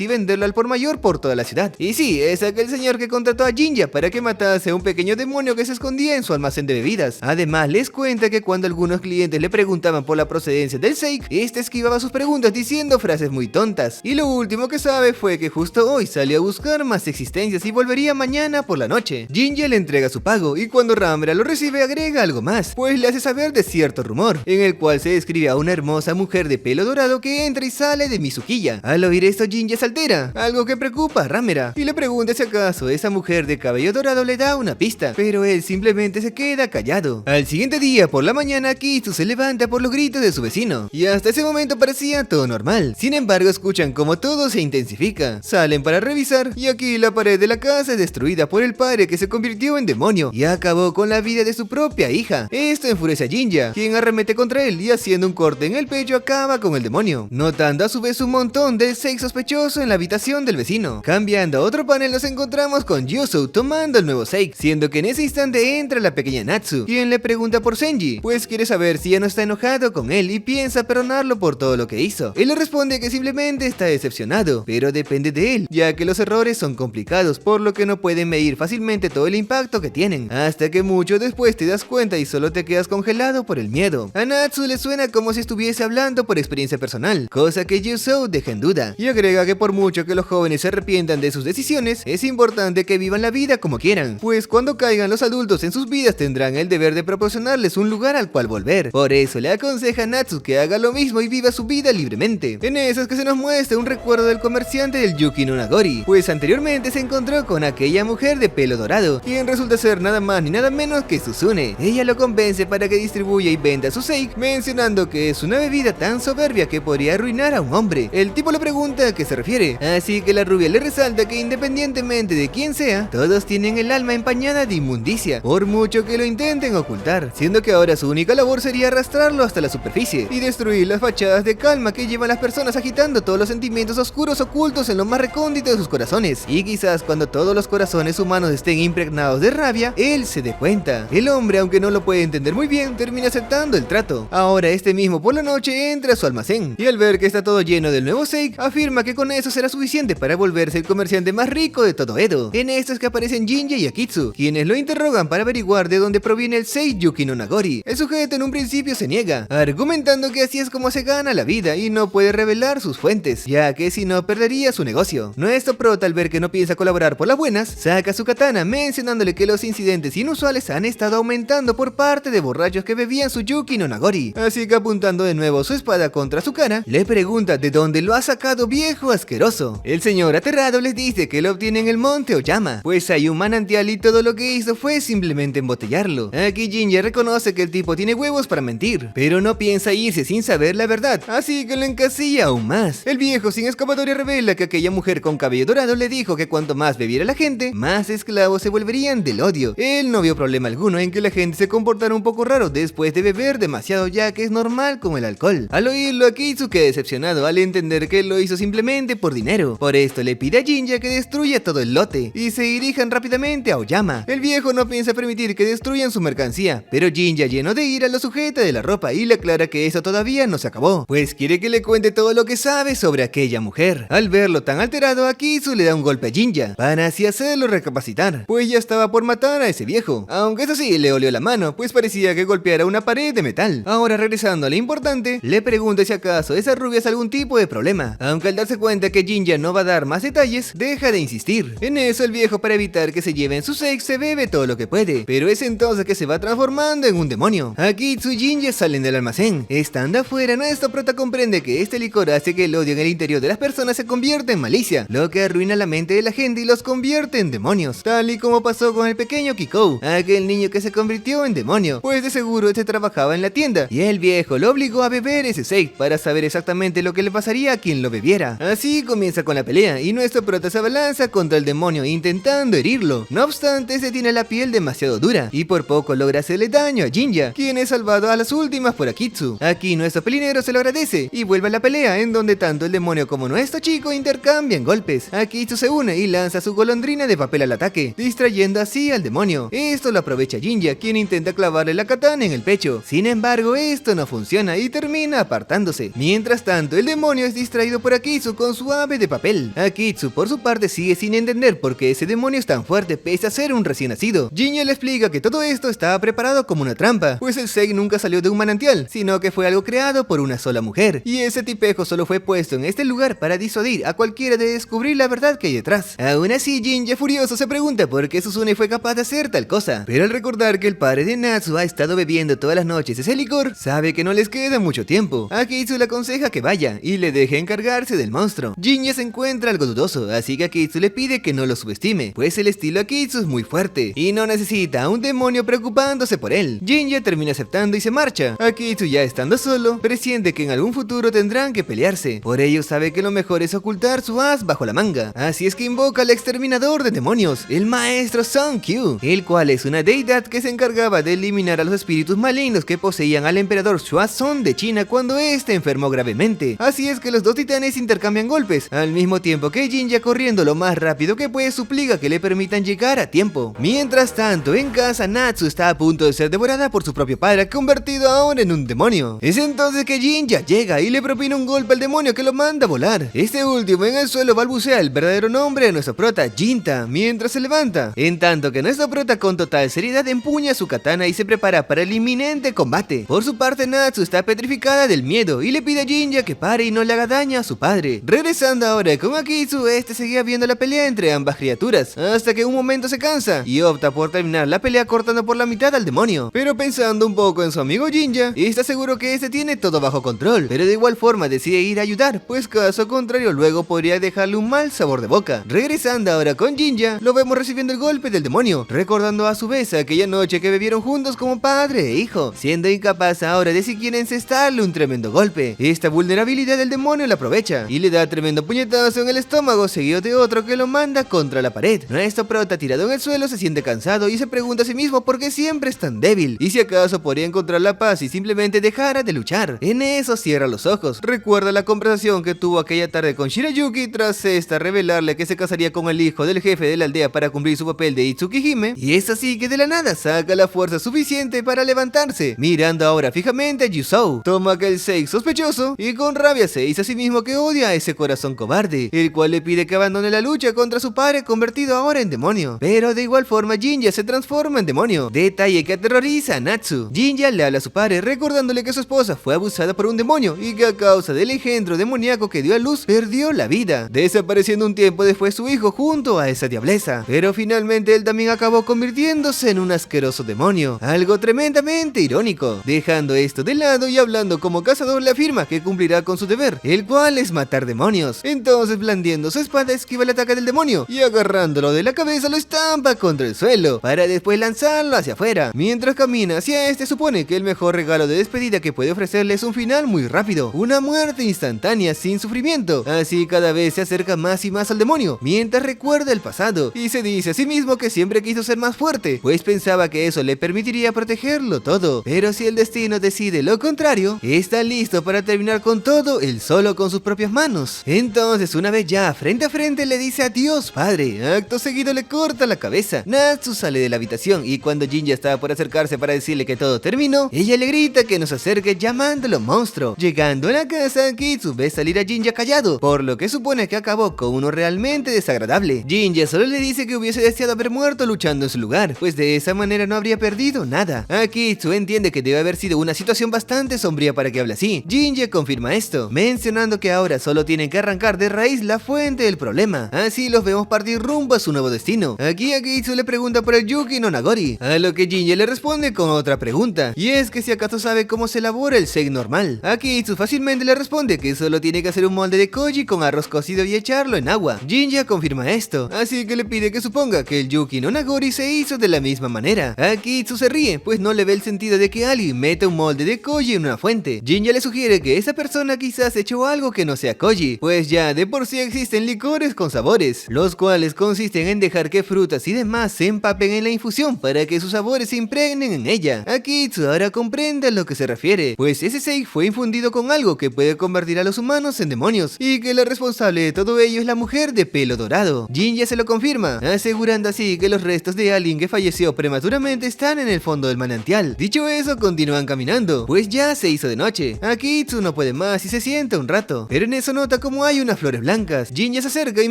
y venderlo al por mayor por toda la ciudad. Y sí, es aquel señor que contrató a Jinja para que matase a un pequeño demonio que se escondía en su almacén de bebidas. Además, les cuenta que cuando algunos clientes le preguntaban por la procedencia del Seik, este esquivaba sus preguntas diciendo frases muy tontas. Y lo último que sabe fue que justo hoy salió a buscar más existencias y volvería mañana por la noche. Jinja le entrega su pago y cuando Ramera lo recibe agrega algo más, pues le hace saber de cierto rumor, en el cual se describe a una hermosa mujer de pelo dorado que entra y sale de Mizukiya. Al oír esto, Jinja se altera, algo que preocupa a Ramera, y le pregunta si acaso esa mujer de cabello dorado le da una pista, pero él simplemente se queda callado. Al siguiente día, por la mañana, Kizu se levanta por los gritos de su vecino, y hasta ese momento parecía todo normal. Sin embargo, escuchan como todo se intensifica. Salen para revisar, y aquí la pared de la casa es destruida por el padre que se convirtió en demonio, y acabó con la vida de su propia hija. Esto enfurece a Jinja, quien arremete contra él, y haciendo un corte en el pecho acaba con el demonio, notando a su vez un montón de sexo sospechoso en la habitación del vecino. Cambiando a otro panel, nos encontramos con Yusou tomando el nuevo Seik, siendo que en ese instante entra la pequeña Natsu, quien le pregunta por Senji, pues quiere saber si ya no está enojado con él y piensa perdonarlo por todo lo que hizo. Él le responde que simplemente está decepcionado, pero depende de él, ya que los errores son complicados, por lo que no pueden medir fácilmente todo el impacto que tienen, hasta que mucho después te das cuenta y solo te quedas congelado por el miedo. A Natsu le suena como si estuviese hablando por experiencia personal, cosa que Yusou deja en duda, y agrega que por mucho que los jóvenes se arrepientan de sus decisiones, es importante que vivan la vida como quieran, pues cuando caigan los adultos en sus vidas tendrán el deber de proporcionarles un lugar al cual volver. Por eso le aconseja a Natsu que haga lo mismo y viva su vida libremente. En eso es que se nos muestra un recuerdo del comerciante del Yuki no Nagori, pues anteriormente se encontró con aquella mujer de pelo dorado, quien resulta ser nada más ni nada menos que Suzune. Ella lo convence para que distribuya y venda su Seik, mencionando que es una bebida tan soberbia que podría arruinar a un hombre. El tipo le pregunta a qué se refiere, así que la rubia le resalta que independientemente de quién sea, todos tienen el alma empañada de inmundicia, por mucho que lo intenten ocultar, siendo que ahora su única labor sería arrastrarlo hasta la superficie y destruir las fachadas de calma que llevan las personas agitando todos los sentimientos oscuros ocultos en lo más recóndito de sus corazones. Y quizás cuando todos los corazones humanos estén impregnados de rabia, él se dé cuenta. El hombre, aunque no lo puede entender muy bien, termina aceptando el trato. Ahora este mismo por la noche entra a su almacén y al ver que está todo lleno del nuevo Seik, afirma que con eso será suficiente para volverse el comerciante más rico de todo Edo. En esto es que aparecen Jinja y Akizu, quienes lo interrogan para averiguar de dónde proviene el Seik Yuki no Nagori. El sujeto en un principio se niega, argumentando que así es como se gana la vida y no puede revelar sus fuentes, ya que si no perdería su negocio. Nuestro prota, al ver que no piensa colaborar por las buenas, saca su katana mencionándole que los incidentes inusuales han estado aumentando por parte de borrachos que bebían su Yuki no Nagori. Así que apuntando de nuevo su espada contra su cara, le pregunta de dónde lo ha sacado, viejo asqueroso. El señor aterrado les dice que lo obtiene en el monte Oyama, pues hay un manantial y todo lo que hizo fue simplemente embotellarlo. Aquí Jinja reconoce que el tipo tiene huevos para mentir, pero no piensa irse sin saber la verdad, así que lo encasilla aún más. El viejo sin escapatoria revela que aquella mujer con cabello dorado le dijo que cuanto más bebiera la gente, más esclavos se volverían del odio. Él no vio problema alguno en que la gente se comportara un poco raro después de beber demasiado, ya que es normal con el alcohol. Al oírlo, Akizu queda decepcionado al entender que lo hizo simplemente por dinero. Por esto le pide a Jinja que destruya todo el lote y se dirijan rápidamente a Oyama. El viejo no piensa permitir que destruyan su mercancía, pero Jinja, lleno de ira, lo sujeta de la ropa y le aclara que eso todavía no se acabó, pues quiere que le cuente todo lo que sabe sobre aquella mujer. Al verlo tan alterado, Akizu le da un golpe a Jinja para así hacerlo recapacitar, pues ya estaba por matar a ese viejo, aunque eso sí, le olió la mano, pues parecía que golpeara una pared de metal. Ahora, regresando a lo importante, le pregunta si acaso esa rubia es algún tipo de problema, aunque al darse cuenta que Jinja no va a dar más detalles, deja de insistir. En eso, el viejo, para evitar que se lleven su Seik, se bebe todo lo que puede, pero es entonces que se va transformando en un demonio. Akizu y Jinja salen del almacén. Estando afuera, nuestro prota comprende responde que este licor hace que el odio en el interior de las personas se convierta en malicia, lo que arruina la mente de la gente y los convierte en demonios, tal y como pasó con el pequeño Kikou, aquel niño que se convirtió en demonio, pues de seguro este trabajaba en la tienda, y el viejo lo obligó a beber ese shake para saber exactamente lo que le pasaría a quien lo bebiera. Así comienza con la pelea, y nuestro prota se abalanza contra el demonio intentando herirlo. No obstante, se tiene la piel demasiado dura, y por poco logra hacerle daño a Jinja, quien es salvado a las últimas por Akitsu. Aquí nuestro pelinero se lo agradece, y vuelve a la pelea, en donde tanto el demonio como nuestro chico intercambian golpes. Akitsu se une y lanza su golondrina de papel al ataque, distrayendo así al demonio. Esto lo aprovecha Jinja, quien intenta clavarle la katana en el pecho. Sin embargo, esto no funciona y termina apartándose. Mientras tanto, el demonio es distraído por Akitsu con su ave de papel. Akitsu, por su parte, sigue sin entender por qué ese demonio es tan fuerte pese a ser un recién nacido. Jinja le explica que todo esto estaba preparado como una trampa, pues el shake nunca salió de un manantial, sino que fue algo creado por una sola mujer, y ese tipejo solo fue puesto en este lugar para disuadir a cualquiera de descubrir la verdad que hay detrás. Aún así, Jinja furioso se pregunta por qué Susune fue capaz de hacer tal cosa, pero al recordar que el padre de Natsu ha estado bebiendo todas las noches ese licor, sabe que no les queda mucho tiempo. Akitsu le aconseja que vaya y le deje encargarse del monstruo. Jinja se encuentra algo dudoso, así que Akitsu le pide que no lo subestime, pues el estilo Akitsu es muy fuerte y no necesita a un demonio preocupándose por él. Jinja termina aceptando y se marcha. Akitsu, ya estando solo, presiente que en algún futuro tendrán que pelearse, por ello sabe que lo mejor es ocultar su as bajo la manga. Así es que invoca al exterminador de demonios, el maestro Sun Q, el cual es una deidad que se encargaba de eliminar a los espíritus malignos que poseían al emperador Xuanzong de China cuando este enfermó gravemente. Así es que los dos titanes intercambian golpes, al mismo tiempo que Jinja, corriendo lo más rápido que puede, suplica que le permitan llegar a tiempo. Mientras tanto, en casa, Natsu está a punto de ser devorada por su propio padre, convertido ahora en un demonio. Es entonces que Jinja llega y le propina un golpe al demonio que lo manda a volar. Este último en el suelo balbucea el verdadero nombre de nuestro prota, Jinta, mientras se levanta, en tanto que nuestro prota con total seriedad empuña su katana y se prepara para el inminente combate. Por su parte, Natsu está petrificada del miedo y le pide a Jinja que pare y no le haga daño a su padre. Regresando ahora con Akitsu, este seguía viendo la pelea entre ambas criaturas, hasta que un momento se cansa y opta por terminar la pelea cortando por la mitad al demonio. Pero pensando un poco en su amigo Jinja, está seguro que este tiene todo bajo control, pero de igual forma decide ir a ayudar, pues caso contrario luego podría dejarle un mal sabor de boca. Regresando ahora con Jinja, lo vemos recibiendo el golpe del demonio, recordando a su vez aquella noche que bebieron juntos como padre e hijo, siendo incapaz ahora de siquiera encestarle un tremendo golpe. Esta vulnerabilidad del demonio la aprovecha y le da tremendo puñetazo en el estómago, seguido de otro que lo manda contra la pared. Nuestro prota, tirado en el suelo, se siente cansado y se pregunta a sí mismo por qué siempre es tan débil y si acaso podría encontrar la paz y simplemente dejara de luchar. En eso cierra los ojos, recuerda la conversación que tuvo aquella tarde con Shirayuki tras esta revelarle que se casaría con el hijo del jefe de la aldea para cumplir su papel de Itsukihime, y es así que de la nada saca la fuerza suficiente para levantarse, mirando ahora fijamente a Yusou. Toma aquel shake sospechoso y con rabia se dice a sí mismo que odia a ese corazón cobarde, el cual le pide que abandone la lucha contra su padre convertido ahora en demonio. Pero de igual forma Jinja se transforma en demonio, detalle que aterroriza a Natsu. Jinja le habla a su padre recordándole que su esposa fue abusada por un demonio y que a causa del engendro demoníaco que dio a luz perdió la vida, desapareciendo un tiempo después su hijo junto a esa diableza. Pero finalmente él también acabó convirtiéndose en un asqueroso demonio, algo tremendamente irónico. Dejando esto de lado y hablando como cazador, le afirma que cumplirá con su deber, el cual es matar demonios. Entonces, blandiendo su espada, esquiva el ataque del demonio y agarrándolo de la cabeza lo estampa contra el suelo para después lanzarlo hacia afuera. Mientras camina hacia este, supone que el mejor regalo de despedida que puede ofrecerle es un final muy rápido, una muerte instantánea sin sufrimiento. Así cada vez se acerca más y más al demonio, mientras recuerda el pasado y se dice a sí mismo que siempre quiso ser más fuerte, pues pensaba que eso le permitiría protegerlo todo. Pero si el destino decide lo contrario, está listo para terminar con todo él solo con sus propias manos. Entonces, una vez ya frente a frente, le dice adiós padre. Acto seguido le corta la cabeza. Natsu sale de la habitación y cuando Jinja estaba por acercarse para decirle que todo terminó, ella le grita que nos acerque llamándolo monstruo. Llegando a la casa, Kitsu ve salir a Jinja callado, por lo que supone que acabó con uno realmente desagradable. Jinja solo le dice que hubiese deseado haber muerto luchando en su lugar, pues de esa manera no habría perdido nada. Kitsu entiende que debe haber sido una situación bastante sombría para que hable así. Jinja confirma esto, mencionando que ahora solo tienen que arrancar de raíz la fuente del problema. Así los vemos partir rumbo a su nuevo destino. Aquí Kitsu le pregunta por el Yuki no Nagori, a lo que Jinja le responde con otra pregunta, y es que si acaso sabe cómo se elabora el shake normal. Kitsu fácilmente le responde que solo tiene que hacer un molde de koji con arroz cocido y echarlo en agua. Jinja confirma esto, así que le pide que suponga que el Yuki no Nagori se hizo de la misma manera. Akitsu se ríe, pues no le ve el sentido de que alguien meta un molde de koji en una fuente. Jinja le sugiere que esa persona quizás echó algo que no sea koji, pues ya de por sí existen licores con sabores, los cuales consisten en dejar que frutas y demás se empapen en la infusión para que sus sabores se impregnen en ella. Akitsu ahora comprende a lo que se refiere, pues ese sei fue infundido con algo que puede convertir a los humanos en demonios, y que la responsable de todo ello es la mujer de pelo dorado. Jinja se lo confirma, asegurando así que los restos de alguien que falleció prematuramente están en el fondo del manantial. Dicho eso, continúan caminando, pues ya se hizo de noche. Akitsu no puede más y se sienta un rato, pero en eso nota como hay unas flores blancas. Jinja se acerca y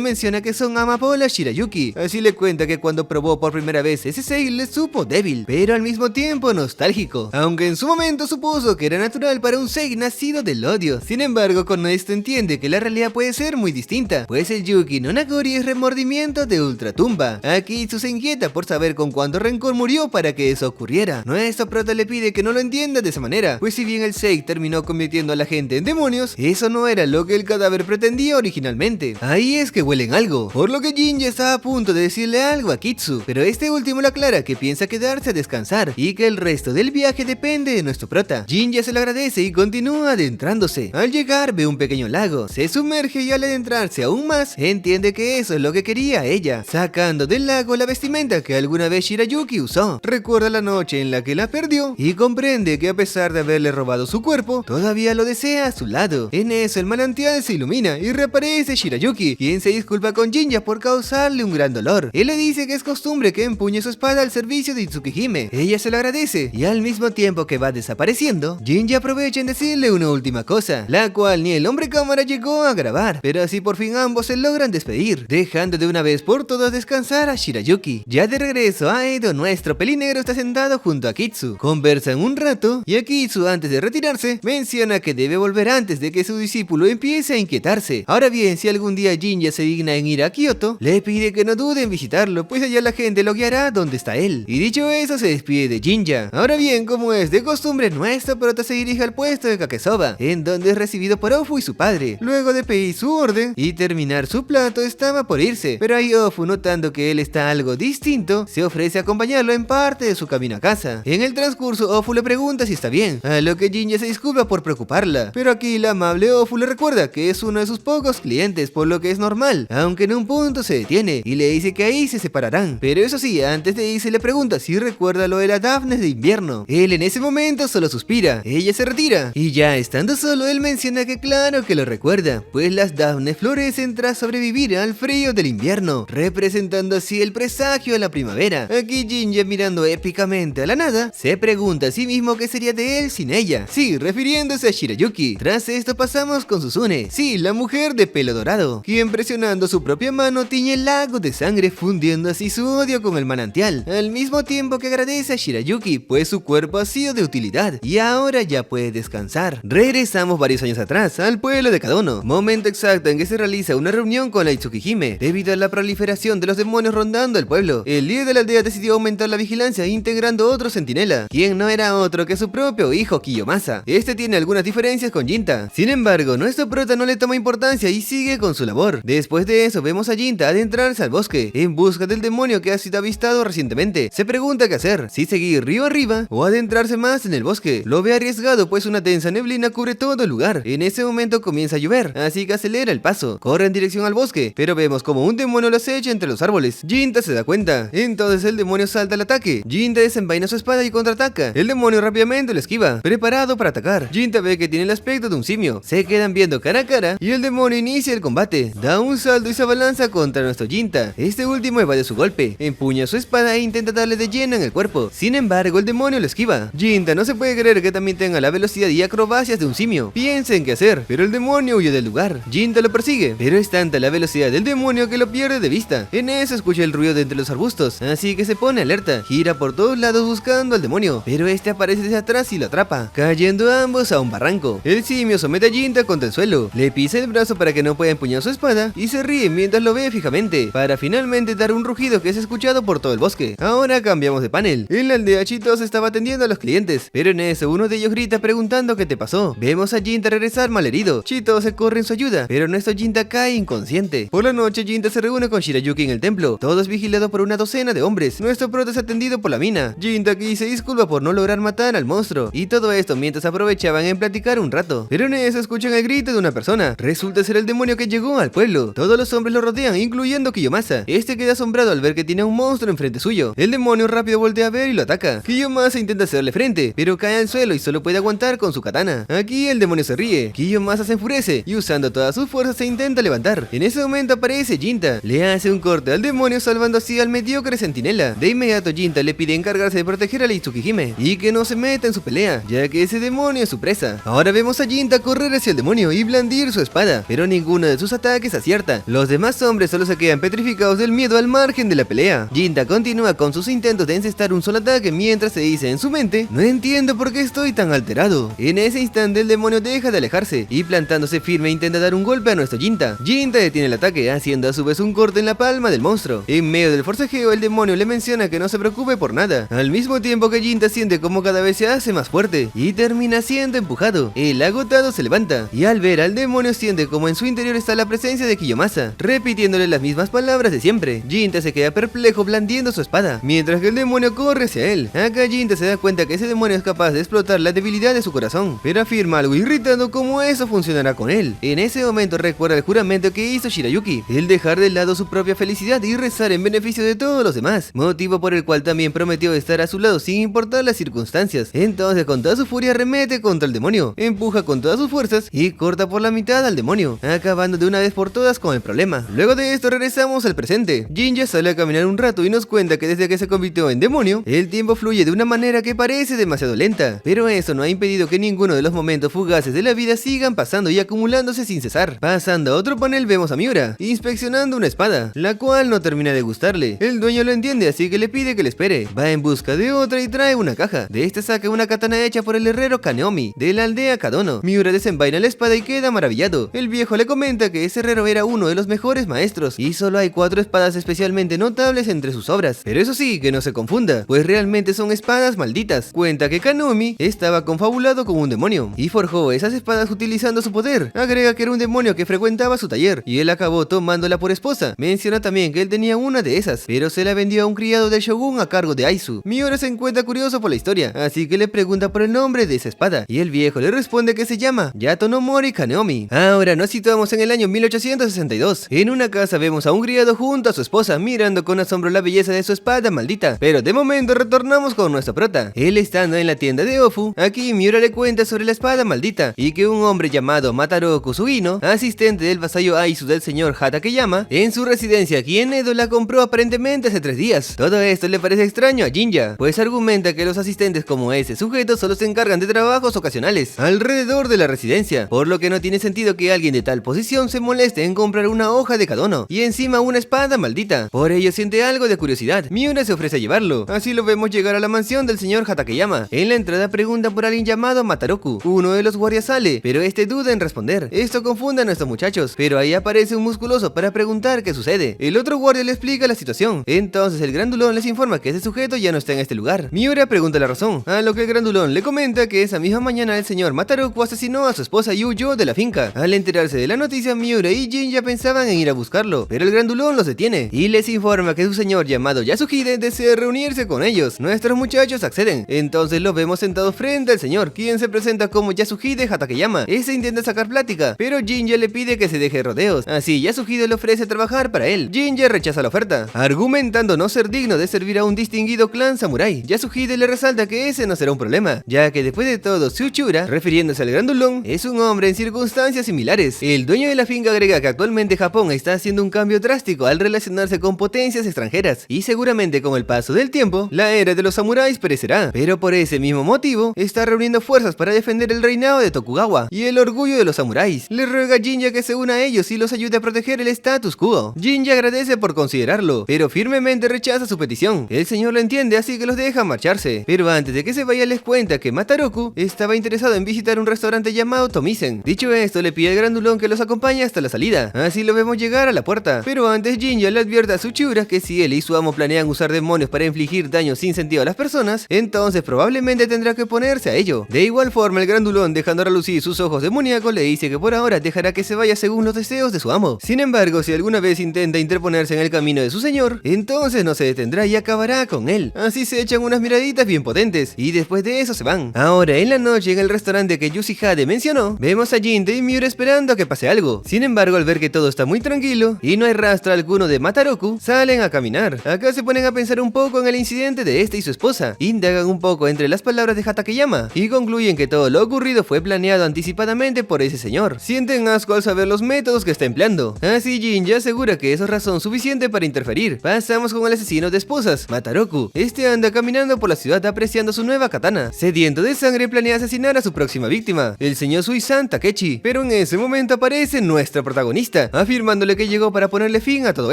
menciona que son amapolas Shirayuki, así le cuenta que cuando probó por primera vez ese sei le supo débil, pero al mismo tiempo nostálgico, aunque en su momento supuso que era natural para un sei nacido del odio. Sin embargo, con esto entiende que la realidad puede ser muy distinta, pues el Yuki no Nagori es remordimiento de ultratumba. Akitsu se inquieta por saber con cuánto rencor murió para que eso ocurriera. Nuestro prota le pide que no lo entienda de esa manera, pues si bien el sei terminó convirtiendo a la gente en demonios, eso no era lo que el cadáver pretendía originalmente. Ahí es que huelen algo, por lo que Jinja está a punto de decirle algo a Akitsu, pero este último le aclara que piensa quedarse a descansar y que el resto del viaje depende de nuestro prota. Jinja se lo agradece y continúa adentrándose. Al llegar ve un pequeño lago, se sumerge y al adentrarse aún más, entiende que eso es lo que quería ella, sacando del lago la vestimenta que alguna vez Shirayuki usó. Recuerda la noche en la que la perdió y comprende que a pesar de haberle robado su cuerpo, todavía lo desea a su lado. En eso el manantial se ilumina y reaparece Shirayuki, quien se disculpa con Jinja por causarle un gran dolor. Él le dice que es costumbre que empuñe su espada al servicio de Tsukihime. Ella se lo agradece y al mismo tiempo que va desapareciendo, Jinja aprovecha en decirle una última cosa, la cual ni el hombre cámara llegó a grabar, pero así por fin ambos se logran despedir, dejando de una vez por todas descansar a Shirayuki. Ya de regreso a Edo, nuestro pelinegro está sentado junto a Akitsu. Conversan un rato y Akitsu, antes de retirarse, menciona que debe volver antes de que su discípulo empiece a inquietarse. Ahora bien, si algún día Jinja se digna en ir a Kyoto, le pide que no dude en visitarlo, pues allá la gente lo guiará donde está él. Y dicho eso, se despide de Jinja. Ahora bien, como es de costumbre, nuestro prota se dirige al puesto de Kakesoba, en donde es recibido por Ofu y su padre. Luego de pedir su orden y terminar su plato, estaba por irse, pero ahí Ofu, notando que él está algo distinto, se ofrece a acompañarlo en parte de su camino a casa. En el transcurso, Ofu le pregunta si está bien, a lo que Jinja se disculpa por preocuparla, pero aquí la amable Ofu le recuerda que es uno de sus pocos clientes, por lo que es normal, aunque en un punto se detiene y le dice que ahí se separarán. Pero eso sí, antes de irse le pregunta si recuerda lo de la Daphne de invierno. Él en ese momento solo suspira, ella se retira y ya estando solo él menciona que claro que lo recuerda, pues las Daphne florecen tras sobrevivir al frío del invierno, representando así el presagio de la primavera. Aquí Jinja, mirando épicamente a la nada, se pregunta a sí mismo qué sería de él sin ella, sí, refiriéndose a Shirayuki. Tras esto pasamos con Susune, sí, la mujer de pelo dorado, quien presionando su propia mano tiñe el lago de sangre, fundiendo así su odio con el manantial, al mismo tiempo que agradece a Shirayuki, pues su cuerpo ha sido de utilidad y ahora ya puede descansar. Regresamos varios años atrás, al pueblo de Kadono, momento exacto en que se realiza una reunión con la Tsukihime. Debido a la proliferación de los demonios rondando el pueblo, el líder de la aldea decidió aumentar la vigilancia integrando otro centinela, quien no era otro que su propio hijo Kiyomasa. Este tiene algunas diferencias con Jinta, sin embargo nuestro prota no le toma importancia y sigue con su labor. Después de eso vemos a Jinta adentrarse al bosque en busca del demonio que ha sido avistado recientemente. Se pregunta qué hacer, si seguir río arriba o adentrarse más en el bosque. Lo ve arriesgado, pues una densa neblina cubre todo el lugar. En ese momento comienza a llover, así que acelera el paso, corre en dirección al bosque, pero vemos como un demonio lo acecha entre los árboles. Jinta se da cuenta, entonces el demonio salta al ataque. Jinta desenvaina su espada y contraataca. El demonio rápidamente lo esquiva, preparado para atacar. Jinta ve que tiene el aspecto de un simio, se quedan viendo cara a cara y el demonio inicia el combate. Da un salto y se abalanza contra nuestro Jinta. Este último evade su golpe, empuña su espada e intenta darle de lleno en el cuerpo. Sin embargo, el demonio lo esquiva. Jinta no se puede creer que también tenga la velocidad y acrobacias de un simio. Piensa en qué hacer, pero el demonio huye del lugar. Jinta lo persigue, pero es tanta la velocidad del demonio que lo pierde de vista. En eso escucha el ruido de entre los arbustos, así que se pone alerta, gira por todos lados buscando al demonio, pero este aparece desde atrás y lo atrapa, cayendo ambos a un barranco. El simio somete a Jinta contra el suelo, le pisa el brazo para que no pueda empuñar su espada y se ríe mientras lo ve fijamente, para finalmente dar un rugido que es escuchado por todo el bosque. Ahora cambiamos de panel. En la aldea Chitos estaba atendiendo a los clientes, pero en eso uno de ellos grita preguntando qué te pasó. Vemos a Jinta regresar malherido. Chitose corre en su ayuda, pero nuestro Jinta cae inconsciente. Por la noche, Jinta se reúne con Shirayuki en el templo. Todo es vigilado por una docena de hombres. Nuestro prota es atendido por la mina. Jinta aquí se disculpa por no lograr matar al monstruo. Y todo esto mientras aprovechaban en platicar un rato. Pero en eso escuchan el grito de una persona. Resulta ser el demonio que llegó al pueblo. Todos los hombres lo rodean, incluyendo Kiyomasa. Este queda asombrado al ver que tiene un monstruo enfrente suyo. El demonio rápido voltea a ver y lo ataca. Kiyomasa intenta hacerle frente, pero cae al suelo y solo puede aguantar con su katana. Aquí el demonio se ríe. Kiyomasa se enfurece y usando todas sus fuerzas se intenta levantar. En ese momento aparece Jinta. Le hace un corte al demonio, salvando así al mediocre centinela. De inmediato Jinta le pide encargarse de proteger a la Itsukihime y que no se meta en su pelea, ya que ese demonio es su presa. Ahora vemos a Jinta correr hacia el demonio y blandir su espada, pero ninguno de sus ataques acierta. Los demás hombres solo se quedan petrificados del miedo al margen de la pelea. Jinta continúa con sus intentos de encestar un solo ataque mientras se dice en su mente: no entiendo por qué estoy tan alterado. En ese instante el demonio deja de alejarse y plantándose firme intenta dar un golpe a nuestro Jinta. Jinta detiene el ataque, haciendo a su vez un corte en la palma del monstruo. En medio del forcejeo el demonio le menciona que no se preocupe por nada, al mismo tiempo que Jinta siente como cada vez se hace más fuerte y termina siendo empujado. El agotado se levanta y al ver al demonio siente como en su interior está la presencia de Kiyomasa, repitiéndole las mismas palabras de siempre. Jinta se queda perplejo blandiendo su espada, mientras que el demonio corre hacia él. Acá Jinta se da cuenta que ese demonio es capaz de explotar la debilidad de su corazón, pero afirma algo irritado cómo eso funcionará con él. En ese momento recuerda el juramento que hizo Shirayuki, el dejar de lado su propia felicidad y rezar en beneficio de todos los demás, motivo por el cual también prometió estar a su lado sin importar las circunstancias. Entonces con toda su furia arremete contra el demonio, empuja con todas sus fuerzas y corta por la mitad al demonio, acabando de una vez por todas con el problema. Luego de esto regresamos al presente. Jinja sale a caminar un rato y nos cuenta que desde que se convirtió en demonio, el tiempo fluye de una manera que parece demasiado lenta, pero eso no ha impedido que ninguno de los momentos fugaces de la vida sigan pasando y acumulándose sin cesar. Pasando a otro panel vemos a Miura inspeccionando una espada, la cual no termina de gustarle. El dueño lo entiende, así que le pide que le espere. Va en busca de otra y trae una caja. De esta saca una katana hecha por el herrero Kaneomi de la aldea Kadono. Miura desenvaina la espada y queda maravillado. El viejo le comenta que ese herrero era uno de los mejores maestros y solo hay 4 espadas especialmente notables entre sus obras. Pero eso sí, que no se confunda, pues realmente son espadas malditas. Cuenta que Kaneomi estaba confabulado con un demonio y forjó esas espadas utilizando su poder. Agrega que era un demonio que frecuentaba su taller y él acabó tomándola por esposa. Menciona también que él tenía una de esas, pero se la vendió a un criado del shogun a cargo de Aizu. Miura se encuentra curioso por la historia, así que le pregunta por el nombre de esa espada y el viejo le responde que se llama Yato no Mori Kaneomi. Ahora nos situamos en el año 1862. En una casa vemos a un criado junto a su esposa mirando con asombro la belleza de su espada maldita, pero de momento retornamos con nuestro prota. Él estando en la tienda de Ofu, aquí Miura le cuenta sobre la espada maldita y que un hombre llamado Mataroku Sugino, asistente del vasallo Aizu del señor Hatakeyama, en su residencia aquí en Edo la compró aparentemente hace 3 días. Todo esto le parece extraño a Jinja, pues argumenta que los asistentes como ese sujeto solo se encargan de trabajos ocasionales alrededor de la residencia, por lo que no tiene sentido que alguien de tal posición se moleste en comprar una hoja de Kadono y encima una espada maldita. Por ello siente algo de curiosidad. Miura se ofrece a llevarlo. Así lo vemos llegar a la mansión del señor Hatakeyama. En la entrada pregunta por alguien llamado Mataroku. Uno de los guardias sale, pero este duda en responder. Esto confunde a nuestros muchachos, pero ahí aparece un musculoso para preguntar qué sucede. El otro guardia le explica la situación. Entonces el grandulón les informa que ese sujeto ya no está en este lugar. Miura pregunta la razón, a lo que el grandulón le comenta que esa misma mañana el señor Mataroku asesinó a su esposa y huyó de la finca. Al enterarse de la noticia, Miura y Jinja pensaban en ir a buscarlo, pero el grandulón los detiene y les informa que su señor llamado Yasuhide desea reunirse con ellos. Nuestros muchachos acceden. Entonces lo vemos sentado frente al señor, quien se presenta como Yasuhide Hatakeyama. Este intenta sacar plática, pero Jinja le pide que se deje rodeos. Así Yasuhide le ofrece trabajar para él. Jinja rechaza la oferta, argumentando no ser digno de servir a un distinguido clan samurái. Yasuhide le resalta que ese no será un problema, ya que después de todo Tsuchura, refiriéndose al grandulón, es un hombre en circunstancias similares. El dueño de la finca agrega que actualmente Japón está haciendo un cambio drástico al relacionarse con potencias extranjeras y seguramente con el paso del tiempo, la era de los samuráis perecerá, pero por ese mismo motivo está reuniendo fuerzas para defender el reinado de Tokugawa y el orgullo de los samuráis. Le ruega a Jinja que se una a ellos y los ayude a proteger el status quo. Jinja agradece por considerarlo, pero firmemente rechaza su petición. El señor lo entiende, así que los deja marcharse, pero antes de que se vaya les cuenta que Mataroku estaba interesado en visitar un restaurante llamado Tomisen. Dicho esto, le pide al grandulón que los acompañe hasta la salida. Así lo vemos llegar a la puerta, pero antes Jinja le advierte a Tsuchura que si él y su amo planean usar demonios para infligir daño sin sentido a las personas, entonces probablemente tendrá que ponerse a ello. De igual forma, el grandulón mandulón, dejando relucir sus ojos demoníacos, le dice que por ahora dejará que se vaya según los deseos de su amo. Sin embargo, si alguna vez intenta interponerse en el camino de su señor, entonces no se detendrá y acabará con él. Así se echan unas miraditas bien potentes y después de eso se van. Ahora en la noche en el restaurante que Yusihade mencionó, vemos a Jinte y Miura esperando a que pase algo. Sin embargo, al ver que todo está muy tranquilo y no hay rastro alguno de Mataroku, salen a caminar. Acá se ponen a pensar un poco en el incidente de este y su esposa, indagan un poco entre las palabras de Hatakeyama y concluyen que todo lo ocurrido fue planeado anticipadamente por ese señor. Sienten asco al saber los métodos que está empleando. Así Jinja asegura que eso es razón suficiente para interferir. Pasamos con el asesino de esposas, Mataroku. Este anda caminando por la ciudad apreciando su nueva katana. Sediento de sangre, planea asesinar a su próxima víctima, el señor Suisan Takechi. Pero en ese momento aparece nuestra protagonista, afirmándole que llegó para ponerle fin a todo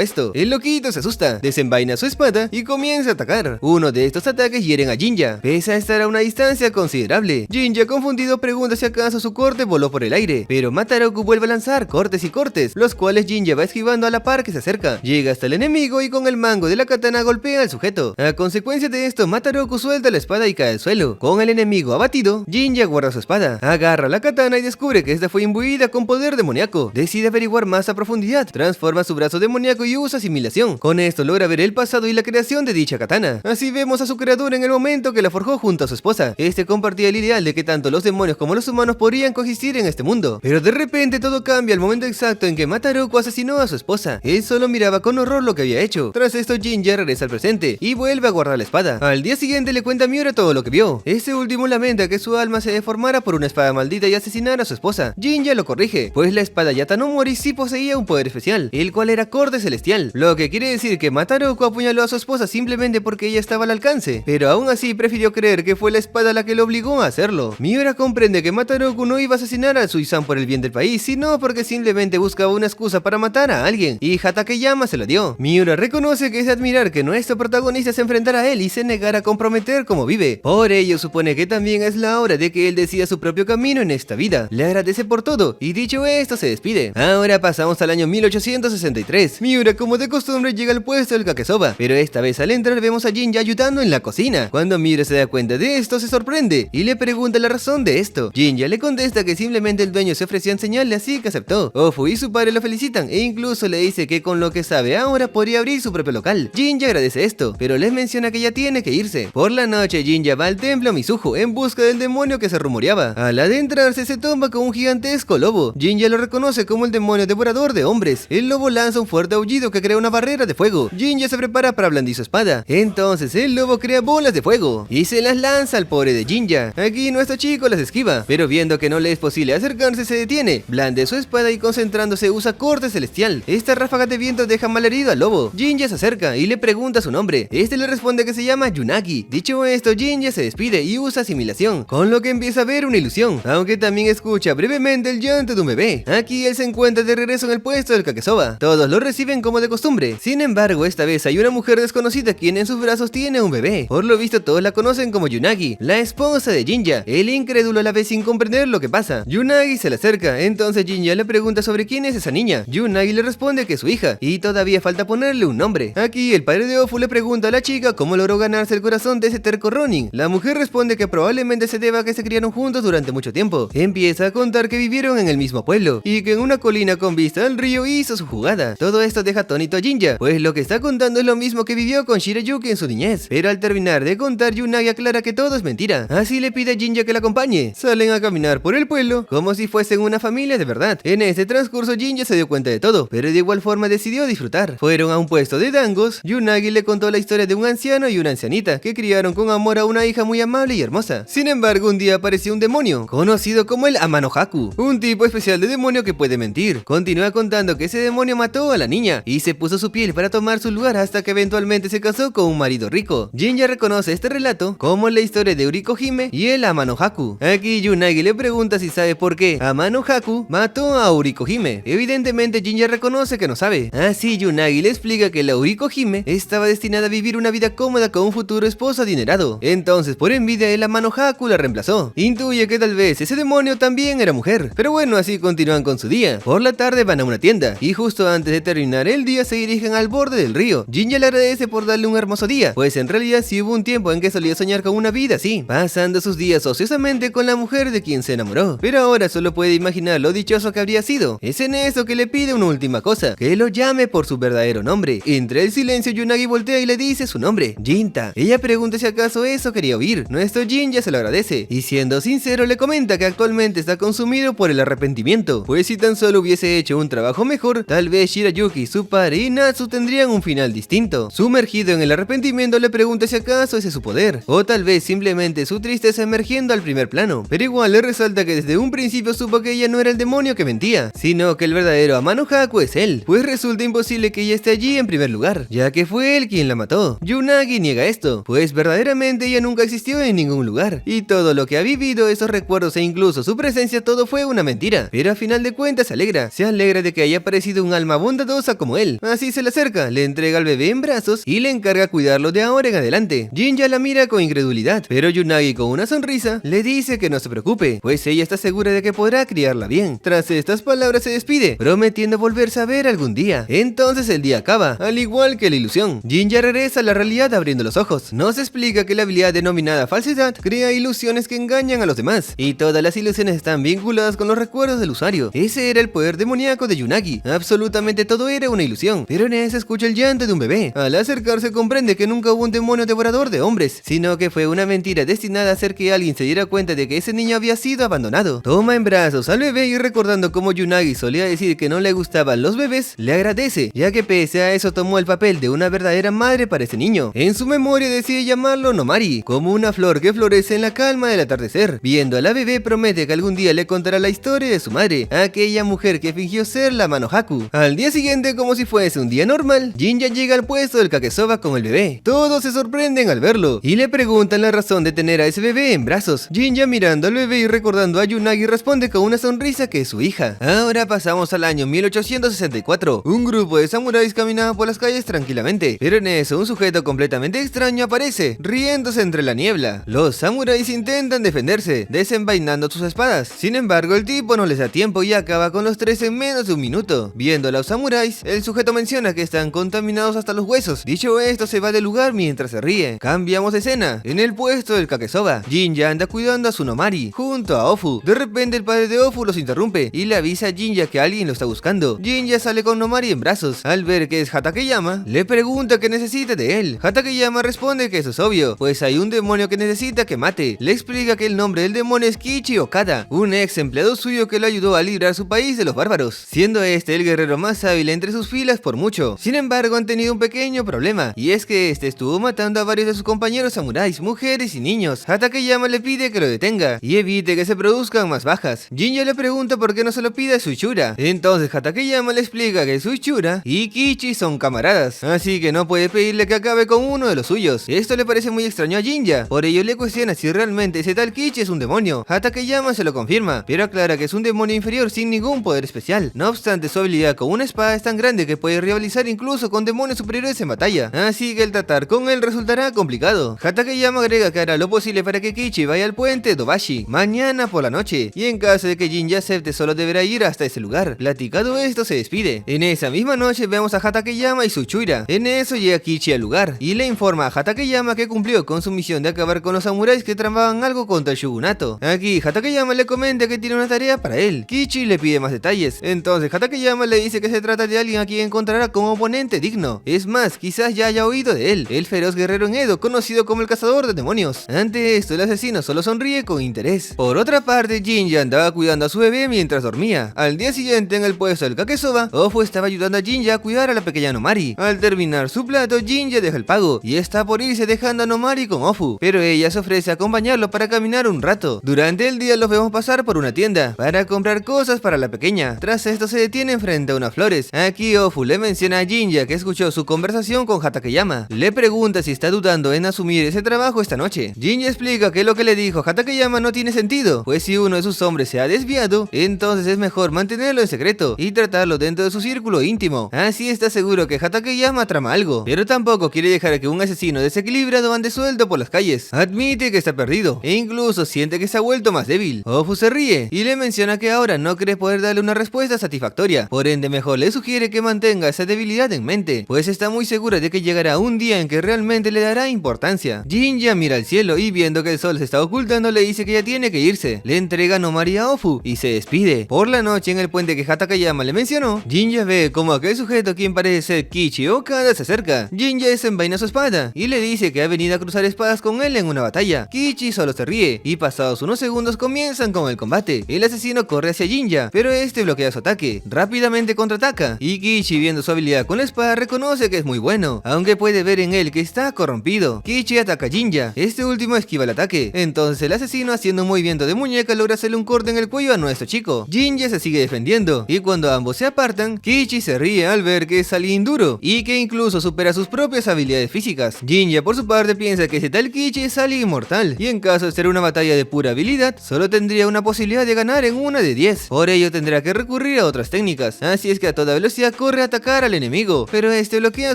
esto. El loquito se asusta, desenvaina su espada y comienza a atacar. Uno de estos ataques hieren a Jinja, pese a estar a una distancia considerable. Jinja, confundido, pregunta si acaso su corte voló por el aire, pero Mataroku vuelve a lanzar cortes y cortes, los cuales Jinja va esquivando a la par que se acerca. Llega hasta el enemigo y con el mango de la katana golpea al sujeto. A consecuencia de esto, Mataroku suelta la espada y cae al suelo. Con el enemigo abatido, Jinja guarda su espada, agarra la katana y descubre que esta fue imbuida con poder demoníaco. Decide averiguar más a profundidad, transforma su brazo demoníaco y usa asimilación. Con esto logra ver el pasado y la creación de dicha katana. Así vemos a su creador en el momento que la forjó junto a su esposa. Este compartía el ideal de que tanto los demonios como los humanos podrían coexistir en este mundo. Pero de repente todo cambia al momento exacto en que Mataroku asesinó a su esposa. Él solo miraba con horror lo que había hecho. Tras esto, Jinja regresa al presente y vuelve a guardar la espada. Al día siguiente le cuenta a Miura todo lo que vio. Este último lamenta que su alma se deformara por una espada maldita y asesinara a su esposa. Jinja lo corrige, pues la espada Yatanomori sí poseía un poder especial, el cual era corte celestial, lo que quiere decir que Mataroku apuñaló a su esposa simplemente porque ella estaba al alcance, pero aún así prefirió creer que fue la espada la que lo obligó a hacerlo. Miura comprende que Mataroku no iba a asesinar a Suisan por el bien del país, sino porque simplemente buscaba una excusa para matar a alguien, y Hatakeyama se la dio. Miura reconoce que es de admirar que nuestro protagonista se enfrentara a él y se negara a comprometer como vive. Por ello supone que también es la hora de que él decida su propio camino en esta vida. Le agradece por todo, y dicho esto se despide. Ahora pasamos al año 1863. Miura, como de costumbre, llega al puesto del Kakesoba, pero esta vez al entrar vemos a Jinja ayudando en la cocina. Cuando Miura se da cuenta de esto, se sorprende y le pregunta la razón de esto. Jinja le contesta que simplemente el dueño se ofreció a enseñarle, así que aceptó. Ofu y su padre lo felicitan e incluso le dice que con lo que sabe ahora podría abrir su propio local. Jinja agradece esto, pero les menciona que ya tiene que irse. Por la noche, Jinja va al templo Mizuho en busca del demonio que se rumoreaba. Al adentrarse se topa con un gigantesco lobo. Jinja lo reconoce como el demonio devorador de hombres. El lobo lanza un fuerte aullido que crea una barrera de fuego. Jinja se prepara para blandir su espada. Entonces el lobo crea bolas de fuego y se las lanza al pobre de Jinja. Aquí nuestro chico las esquiva, pero viendo que no le es posible acercarse se detiene, blande su espada y concentrándose usa corte celestial. Esta ráfaga de viento deja malherido al lobo. Jinja se acerca y le pregunta su nombre. Este le responde que se llama Yunagi. Dicho esto, Jinja se despide y usa asimilación, con lo que empieza a ver una ilusión, aunque también escucha brevemente el llanto de un bebé. Aquí él se encuentra de regreso en el puesto del Kakesoba. Todos lo reciben como de costumbre. Sin embargo, esta vez hay una mujer desconocida quien en sus brazos tiene un bebé. Por lo visto todos la conocen como Yunagi, la esposa de Jinja. El incrédulo a la vez sin comprender lo que pasa. Yunagi se le acerca, entonces Jinja le pregunta sobre quién es esa niña. Yunagi le responde que es su hija y todavía falta ponerle un nombre. Aquí el padre de Ofu le pregunta a la chica cómo logró ganarse el corazón de ese terco Ronin. La mujer responde que probablemente se deba a que se criaron juntos durante mucho tiempo. Empieza a contar que vivieron en el mismo pueblo y que en una colina con vista al río hizo su jugada. Todo esto deja atónito a Jinja, pues lo que está contando es lo mismo que vivió con Shirayuki en su niñez. Pero al terminar de contar, Yunagi aclara que todo es mentira. Así le pide a Jinja que la acompañe. Salen a caminar por el pueblo como si fuesen una familia de verdad. En ese transcurso Jinja se dio cuenta de todo, pero de igual forma decidió disfrutar. Fueron a un puesto de dangos. Yunagi le contó la historia de un anciano y una ancianita que criaron con amor a una hija muy amable y hermosa. Sin embargo, un día apareció un demonio, conocido como el Amanohaku, un tipo especial de demonio que puede mentir. Continúa contando que ese demonio mató a la niña y se puso su piel para tomar su lugar hasta que eventualmente se casó con un marido rico. Jinja reconoce este relato como la historia de Uriko Hime y el Amanohaku. Aquí Yunagi le pregunta si sabe por qué Amanohaku mató a Uriko Hime. Evidentemente Jinja reconoce que no sabe. Así Yunagi le explica que la Uriko Hime estaba destinada a vivir una vida cómoda con un futuro esposo adinerado. Entonces por envidia el Amanohaku la reemplazó. Intuye que tal vez ese demonio también era mujer. Pero bueno, así continúan con su día. Por la tarde van a una tienda y justo antes de terminar el día se dirigen al borde del río. Jinja le agradece por darle un hermoso día, pues en realidad sí hubo un tiempo en que solía soñar con una vida así, pasando sus días ociosamente con con la mujer de quien se enamoró, pero ahora solo puede imaginar lo dichoso que habría sido. Es en eso que le pide una última cosa, que lo llame por su verdadero nombre. Entre el silencio, Yunagi voltea y le dice su nombre, Jinta. Ella pregunta si acaso eso quería oír. Nuestro Jinja se lo agradece, y siendo sincero le comenta que actualmente está consumido por el arrepentimiento, pues si tan solo hubiese hecho un trabajo mejor, tal vez Shirayuki, su padre y Natsu tendrían un final distinto. Sumergido en el arrepentimiento le pregunta si acaso ese es su poder, o tal vez simplemente su tristeza emergiendo al primer plano, pero igual le resalta que desde un principio supo que ella no era el demonio que mentía, sino que el verdadero Amano Haku es él, pues resulta imposible que ella esté allí en primer lugar, ya que fue él quien la mató. Yunagi niega esto, pues verdaderamente ella nunca existió en ningún lugar, y todo lo que ha vivido, esos recuerdos e incluso su presencia, todo fue una mentira, pero a final de cuentas se alegra de que haya aparecido un alma bondadosa como él. Así se le acerca, le entrega al bebé en brazos y le encarga cuidarlo de ahora en adelante. Jinja la mira con incredulidad, pero Yunagi con una sonrisa le dice que no se preocupe, pues ella está segura de que podrá criarla bien. Tras estas palabras se despide, prometiendo volverse a ver algún día. Entonces el día acaba, al igual que la ilusión. Jinja regresa a la realidad abriendo los ojos. Nos explica que la habilidad denominada falsedad crea ilusiones que engañan a los demás, y todas las ilusiones están vinculadas con los recuerdos del usuario. Ese era el poder demoníaco de Yunagi. Absolutamente todo era una ilusión, pero en eso escucha el llanto de un bebé. Al acercarse comprende que nunca hubo un demonio devorador de hombres, sino que fue una mentira destinada a hacer que alguien se diera cuenta de que ese niño había sido abandonado. Toma en brazos al bebé y recordando cómo Yunagi solía decir que no le gustaban los bebés, le agradece, ya que pese a eso tomó el papel de una verdadera madre para ese niño. En su memoria decide llamarlo Nomari, como una flor que florece en la calma del atardecer. Viendo a la bebé promete que algún día le contará la historia de su madre, aquella mujer que fingió ser la Amano Haku. Al día siguiente, como si fuese un día normal, Jinja llega al puesto del Kakesoba con el bebé. Todos se sorprenden al verlo y le preguntan la razón de tener a ese bebé en brazos. Jinja mirando al bebé y recordando a Yunagi responde con una sonrisa que es su hija. Ahora pasamos al año 1864. Un grupo de samuráis caminaba por las calles tranquilamente, pero en eso un sujeto completamente extraño aparece, riéndose entre la niebla. Los samuráis intentan defenderse, desenvainando sus espadas. Sin embargo, el tipo no les da tiempo y acaba con los tres en menos de un minuto. Viendo a los samuráis, el sujeto menciona que están contaminados hasta los huesos. Dicho esto, se va del lugar mientras se ríe. Cambiamos de escena. En el puesto del Kakesoba, Jinja anda cuidando a su Nomari, junto a Ofu. De repente el padre de Ofu los interrumpe y le avisa a Jinja que alguien lo está buscando. Jinja sale con Nomari en brazos. Al ver que es Hatakeyama, le pregunta qué necesita de él. Hatakeyama responde que eso es obvio, pues hay un demonio que necesita que mate. Le explica que el nombre del demonio es Kichi Okada, un ex empleado suyo que lo ayudó a librar su país de los bárbaros, siendo este el guerrero más hábil entre sus filas por mucho. Sin embargo, han tenido un pequeño problema, y es que este estuvo matando a varios de sus compañeros samuráis, mujeres y niños. Hatakeyama le pide que lo detenga y evite que se produzcan más bajas. Jinja le pregunta por qué no se lo pide a Suichura. Entonces Hatakeyama le explica que Suichura y Kichi son camaradas, así que no puede pedirle que acabe con uno de los suyos. Esto le parece muy extraño a Jinja, por ello le cuestiona si realmente ese tal Kichi es un demonio. Hatakeyama se lo confirma, pero aclara que es un demonio inferior sin ningún poder especial. No obstante, su habilidad con una espada es tan grande que puede rivalizar incluso con demonios superiores en batalla, así que el tratar con él resultará complicado. Hatakeyama agrega que hará lo posible para que Kichi vaya al puente Dobashi mañana por la noche, y en caso de que Jinja acepte solo deberá ir hasta ese lugar. Platicado esto, se despide. En esa misma noche vemos a Hatakeyama y Suichura. En eso llega Kichi al lugar y le informa a Hatakeyama que cumplió con su misión de acabar con los samuráis que tramaban algo contra el shogunato. Aquí Hatakeyama le comenta que tiene una tarea para él. Kichi le pide más detalles. Entonces Hatakeyama le dice que se trata de alguien a quien encontrará como oponente digno. Es más, quizás ya haya oído de él, el feroz guerrero en Edo, conocido como el cazador de demonios. Ante esto, el asesino solo sonríe con interés. Por otra parte, Jinja andaba cuidando a su bebé mientras dormía. Al día siguiente, en el puesto del Kakesoba, Ofu estaba ayudando a Jinja a cuidar a la pequeña Nomari. Al terminar su plato, Jinja deja el pago y está por irse dejando a Nomari con Ofu, pero ella se ofrece a acompañarlo para caminar un rato. Durante el día los vemos pasar por una tienda para comprar cosas para la pequeña. Tras esto se detienen frente a unas flores. Aquí Ofu le menciona a Jinja que escuchó su conversación con Hatakeyama. Le pregunta si está dudando en asumir ese trabajo esta noche. Jinja explica que lo que le dijo Hatakeyama no tiene sentido, pues si uno de sus hombres se ha desviado, entonces es mejor mantenerlo en secreto y tratarlo dentro de su círculo íntimo. Así está seguro que Hatakeyama trama algo, pero tampoco quiere dejar que un asesino desequilibrado ande suelto por las calles. Admite que está perdido e incluso siente que se ha vuelto más débil. Ofu se ríe y le menciona que ahora no cree poder darle una respuesta satisfactoria, por ende mejor le sugiere que mantenga esa debilidad en mente, pues está muy segura de que llegará un día en que realmente le dará importancia. Jinja mira al cielo y viendo que el sol se está ocultando le dice dice que ya tiene que irse. Le entrega Nomari a Ofu y se despide. Por la noche en el puente que Hatakeyama le mencionó, Jinja ve como aquel sujeto quien parece ser Kichi Okada se acerca. Jinja desenvaina su espada y le dice que ha venido a cruzar espadas con él en una batalla. Kichi solo se ríe y pasados unos segundos comienzan con el combate. El asesino corre hacia Jinja, pero este bloquea su ataque. Rápidamente contraataca y Kichi, viendo su habilidad con la espada, reconoce que es muy bueno, aunque puede ver en él que está corrompido. Kichi ataca a Jinja, este último esquiva el ataque. Entonces el asesino, haciendo un movimiento de muñeca, logra hacerle un corte en el cuello a nuestro chico. Jinja se sigue defendiendo y cuando ambos se apartan, Kichi se ríe al ver que es alguien duro y que incluso supera sus propias habilidades físicas. Jinja por su parte piensa que ese tal Kichi es alguien inmortal y en caso de ser una batalla de pura habilidad, solo tendría una posibilidad de ganar en una de 10. Por ello tendrá que recurrir a otras técnicas, así es que a toda velocidad corre a atacar al enemigo, pero este bloquea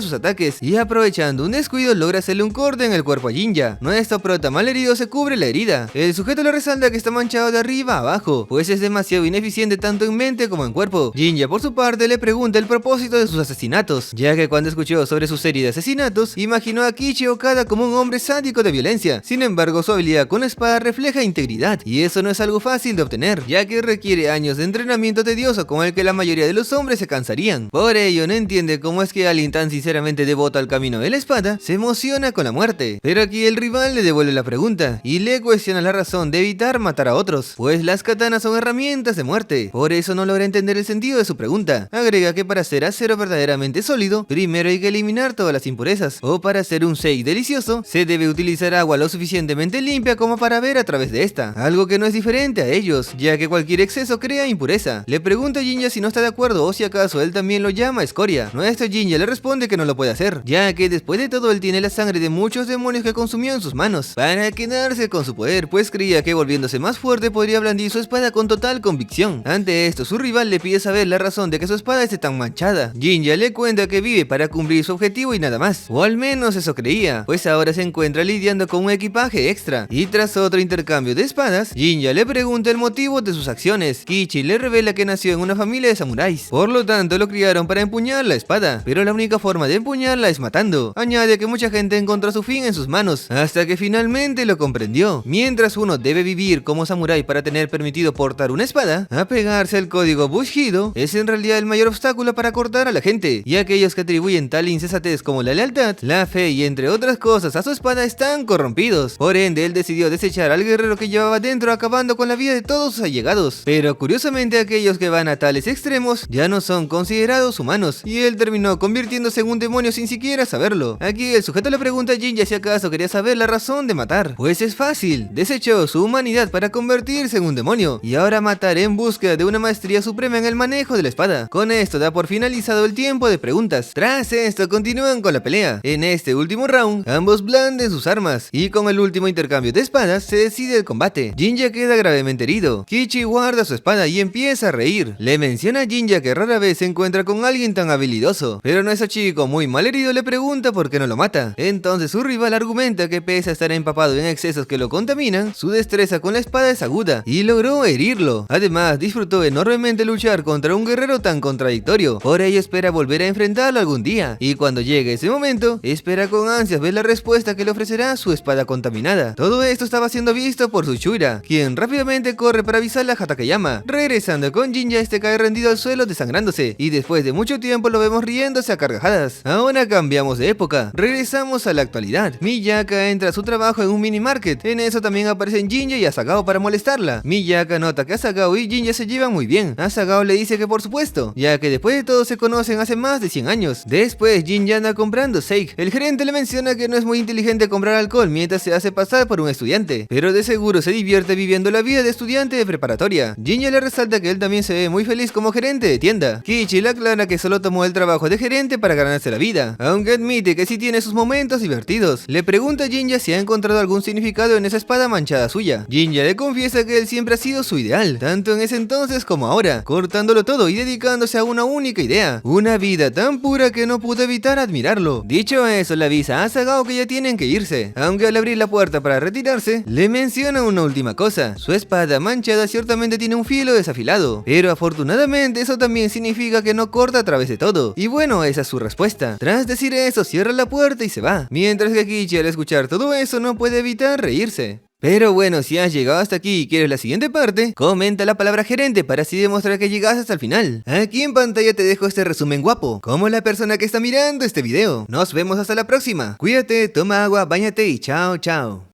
sus ataques y aprovechando un descuido logra hacerle un corte en el cuerpo a Jinja. Nuestro prota malherido se cubre la herida. El sujeto le resalta que está manchado de arriba a abajo, pues es demasiado ineficiente tanto en mente como en cuerpo. Jinja por su parte le pregunta el propósito de sus asesinatos, ya que cuando escuchó sobre su serie de asesinatos, imaginó a Kichi Okada como un hombre sádico de violencia. Sin embargo, su habilidad con la espada refleja integridad, y eso no es algo fácil de obtener, ya que requiere años de entrenamiento tedioso con el que la mayoría de los hombres se cansarían. Por ello, no entiende cómo es que alguien tan sinceramente devoto al camino de la espada se emociona con la muerte. Pero aquí el rival le devuelve la pregunta y le cuestiona la razón de evitar matar a otros, pues las katanas son herramientas de muerte. Por eso no logra entender el sentido de su pregunta. Agrega que para hacer acero verdaderamente sólido, primero hay que eliminar todas las impurezas, o para hacer un shake delicioso, se debe utilizar agua lo suficientemente limpia como para ver a través de esta, algo que no es diferente a ellos, ya que cualquier exceso crea impureza. Le pregunta a Jinja si no está de acuerdo o si acaso él también lo llama escoria. Nuestro Jinja le responde que no lo puede hacer, ya que después de todo él tiene la sangre de muchos demonios que consumió en sus manos, para quedarse con su poder, pues creía que volviéndose más fuerte podría blandir su espada con total convicción. Ante esto, su rival le pide saber la razón de que su espada esté tan manchada. Jinja le cuenta que vive para cumplir su objetivo y nada más, o al menos eso creía, pues ahora se encuentra lidiando con un equipaje extra. Y tras otro intercambio de espadas, Jinja le pregunta el motivo de sus acciones. Kichi le revela que nació en una familia de samuráis, por lo tanto lo criaron para empuñar la espada, pero la única forma de empuñarla es matando. Añade que mucha gente encontró su fin en sus manos, hasta que finalmente lo comprendió. Mientras uno debe vivir como samurái para tener permitido portar una espada, apegarse al código Bushido es en realidad el mayor obstáculo para cortar a la gente, y aquellos que atribuyen tal insensatez como la lealtad, la fe y entre otras cosas a su espada están corrompidos. Por ende, él decidió desechar al guerrero que llevaba dentro, acabando con la vida de todos sus allegados. Pero curiosamente aquellos que van a tales extremos ya no son considerados humanos, y él terminó convirtiéndose en un demonio sin siquiera saberlo. Aquí el sujeto le pregunta a Jinja si acaso quería saber la razón de matar. Pues es fácil, desechó su humanidad para convertirse en un demonio, y ahora matar en búsqueda de una maestría suprema en el manejo de la espada. Con esto da por finalizado el tiempo de preguntas. Tras esto continúan con la pelea. En este último round, ambos blanden sus armas, y con el último intercambio de espadas se decide el combate. Jinja queda gravemente herido. Kichi guarda su espada y empieza a reír. Le menciona a Jinja que rara vez se encuentra con alguien tan habilidoso, pero nuestro chico, muy mal herido, le pregunta por qué no lo mata. Entonces su rival argumenta que pese a estar empapado en excesos que lo contaminan, su destreza con la espada es aguda y logró herirlo. Además, disfrutó enormemente luchar contra un guerrero tan contradictorio, por ello espera volver a enfrentarlo algún día, y cuando llegue ese momento, espera con ansias ver la respuesta que le ofrecerá su espada contaminada. Todo esto estaba siendo visto por Tsuchura, quien rápidamente corre para avisarle a Hatakeyama. Regresando con Jinja, este cae rendido al suelo desangrándose, y después de mucho tiempo lo vemos riéndose a carcajadas. Ahora cambiamos de época, regresamos a la actualidad. Miyaka entra a su trabajo en un mini market. En eso también aparecen Jinja y Asagao para molestarla. Miyaka nota que Asagao y Jinja se llevan muy bien. Asagao le dice que por supuesto, ya que después de todo se conocen hace más de 100 años. Después Jinja anda comprando Sake. El gerente le menciona que no es muy inteligente comprar alcohol mientras se hace pasar por un estudiante, pero de seguro se divierte viviendo la vida de estudiante de preparatoria. Jinja le resalta que él también se ve muy feliz como gerente de tienda. Kichi le aclara que solo tomó el trabajo de gerente para ganarse la vida, aunque admite que sí tiene sus momentos divertidos. Le pregunta a Jinja si ha encontrado algún significado en esa espada manchada suya. Jinja le confiesa que él siempre ha sido su ideal, tanto en ese entonces como ahora, cortándolo todo y dedicándose a una única idea, una vida tan pura que no pudo evitar admirarlo. Dicho eso, le avisa a Asagao que ya tienen que irse, aunque al abrir la puerta para retirarse, le menciona una última cosa: su espada manchada ciertamente tiene un filo desafilado, pero afortunadamente eso también significa que no corta a través de todo. Y bueno, esa es su respuesta. Tras decir eso, cierra la puerta y se va, mientras que Kichi, al escuchar todo eso, no puede evitar reírse. Pero bueno, si has llegado hasta aquí y quieres la siguiente parte, comenta la palabra gerente para así demostrar que llegaste hasta el final. Aquí en pantalla te dejo este resumen guapo, como la persona que está mirando este video. Nos vemos hasta la próxima. Cuídate, toma agua, báñate y chao chao.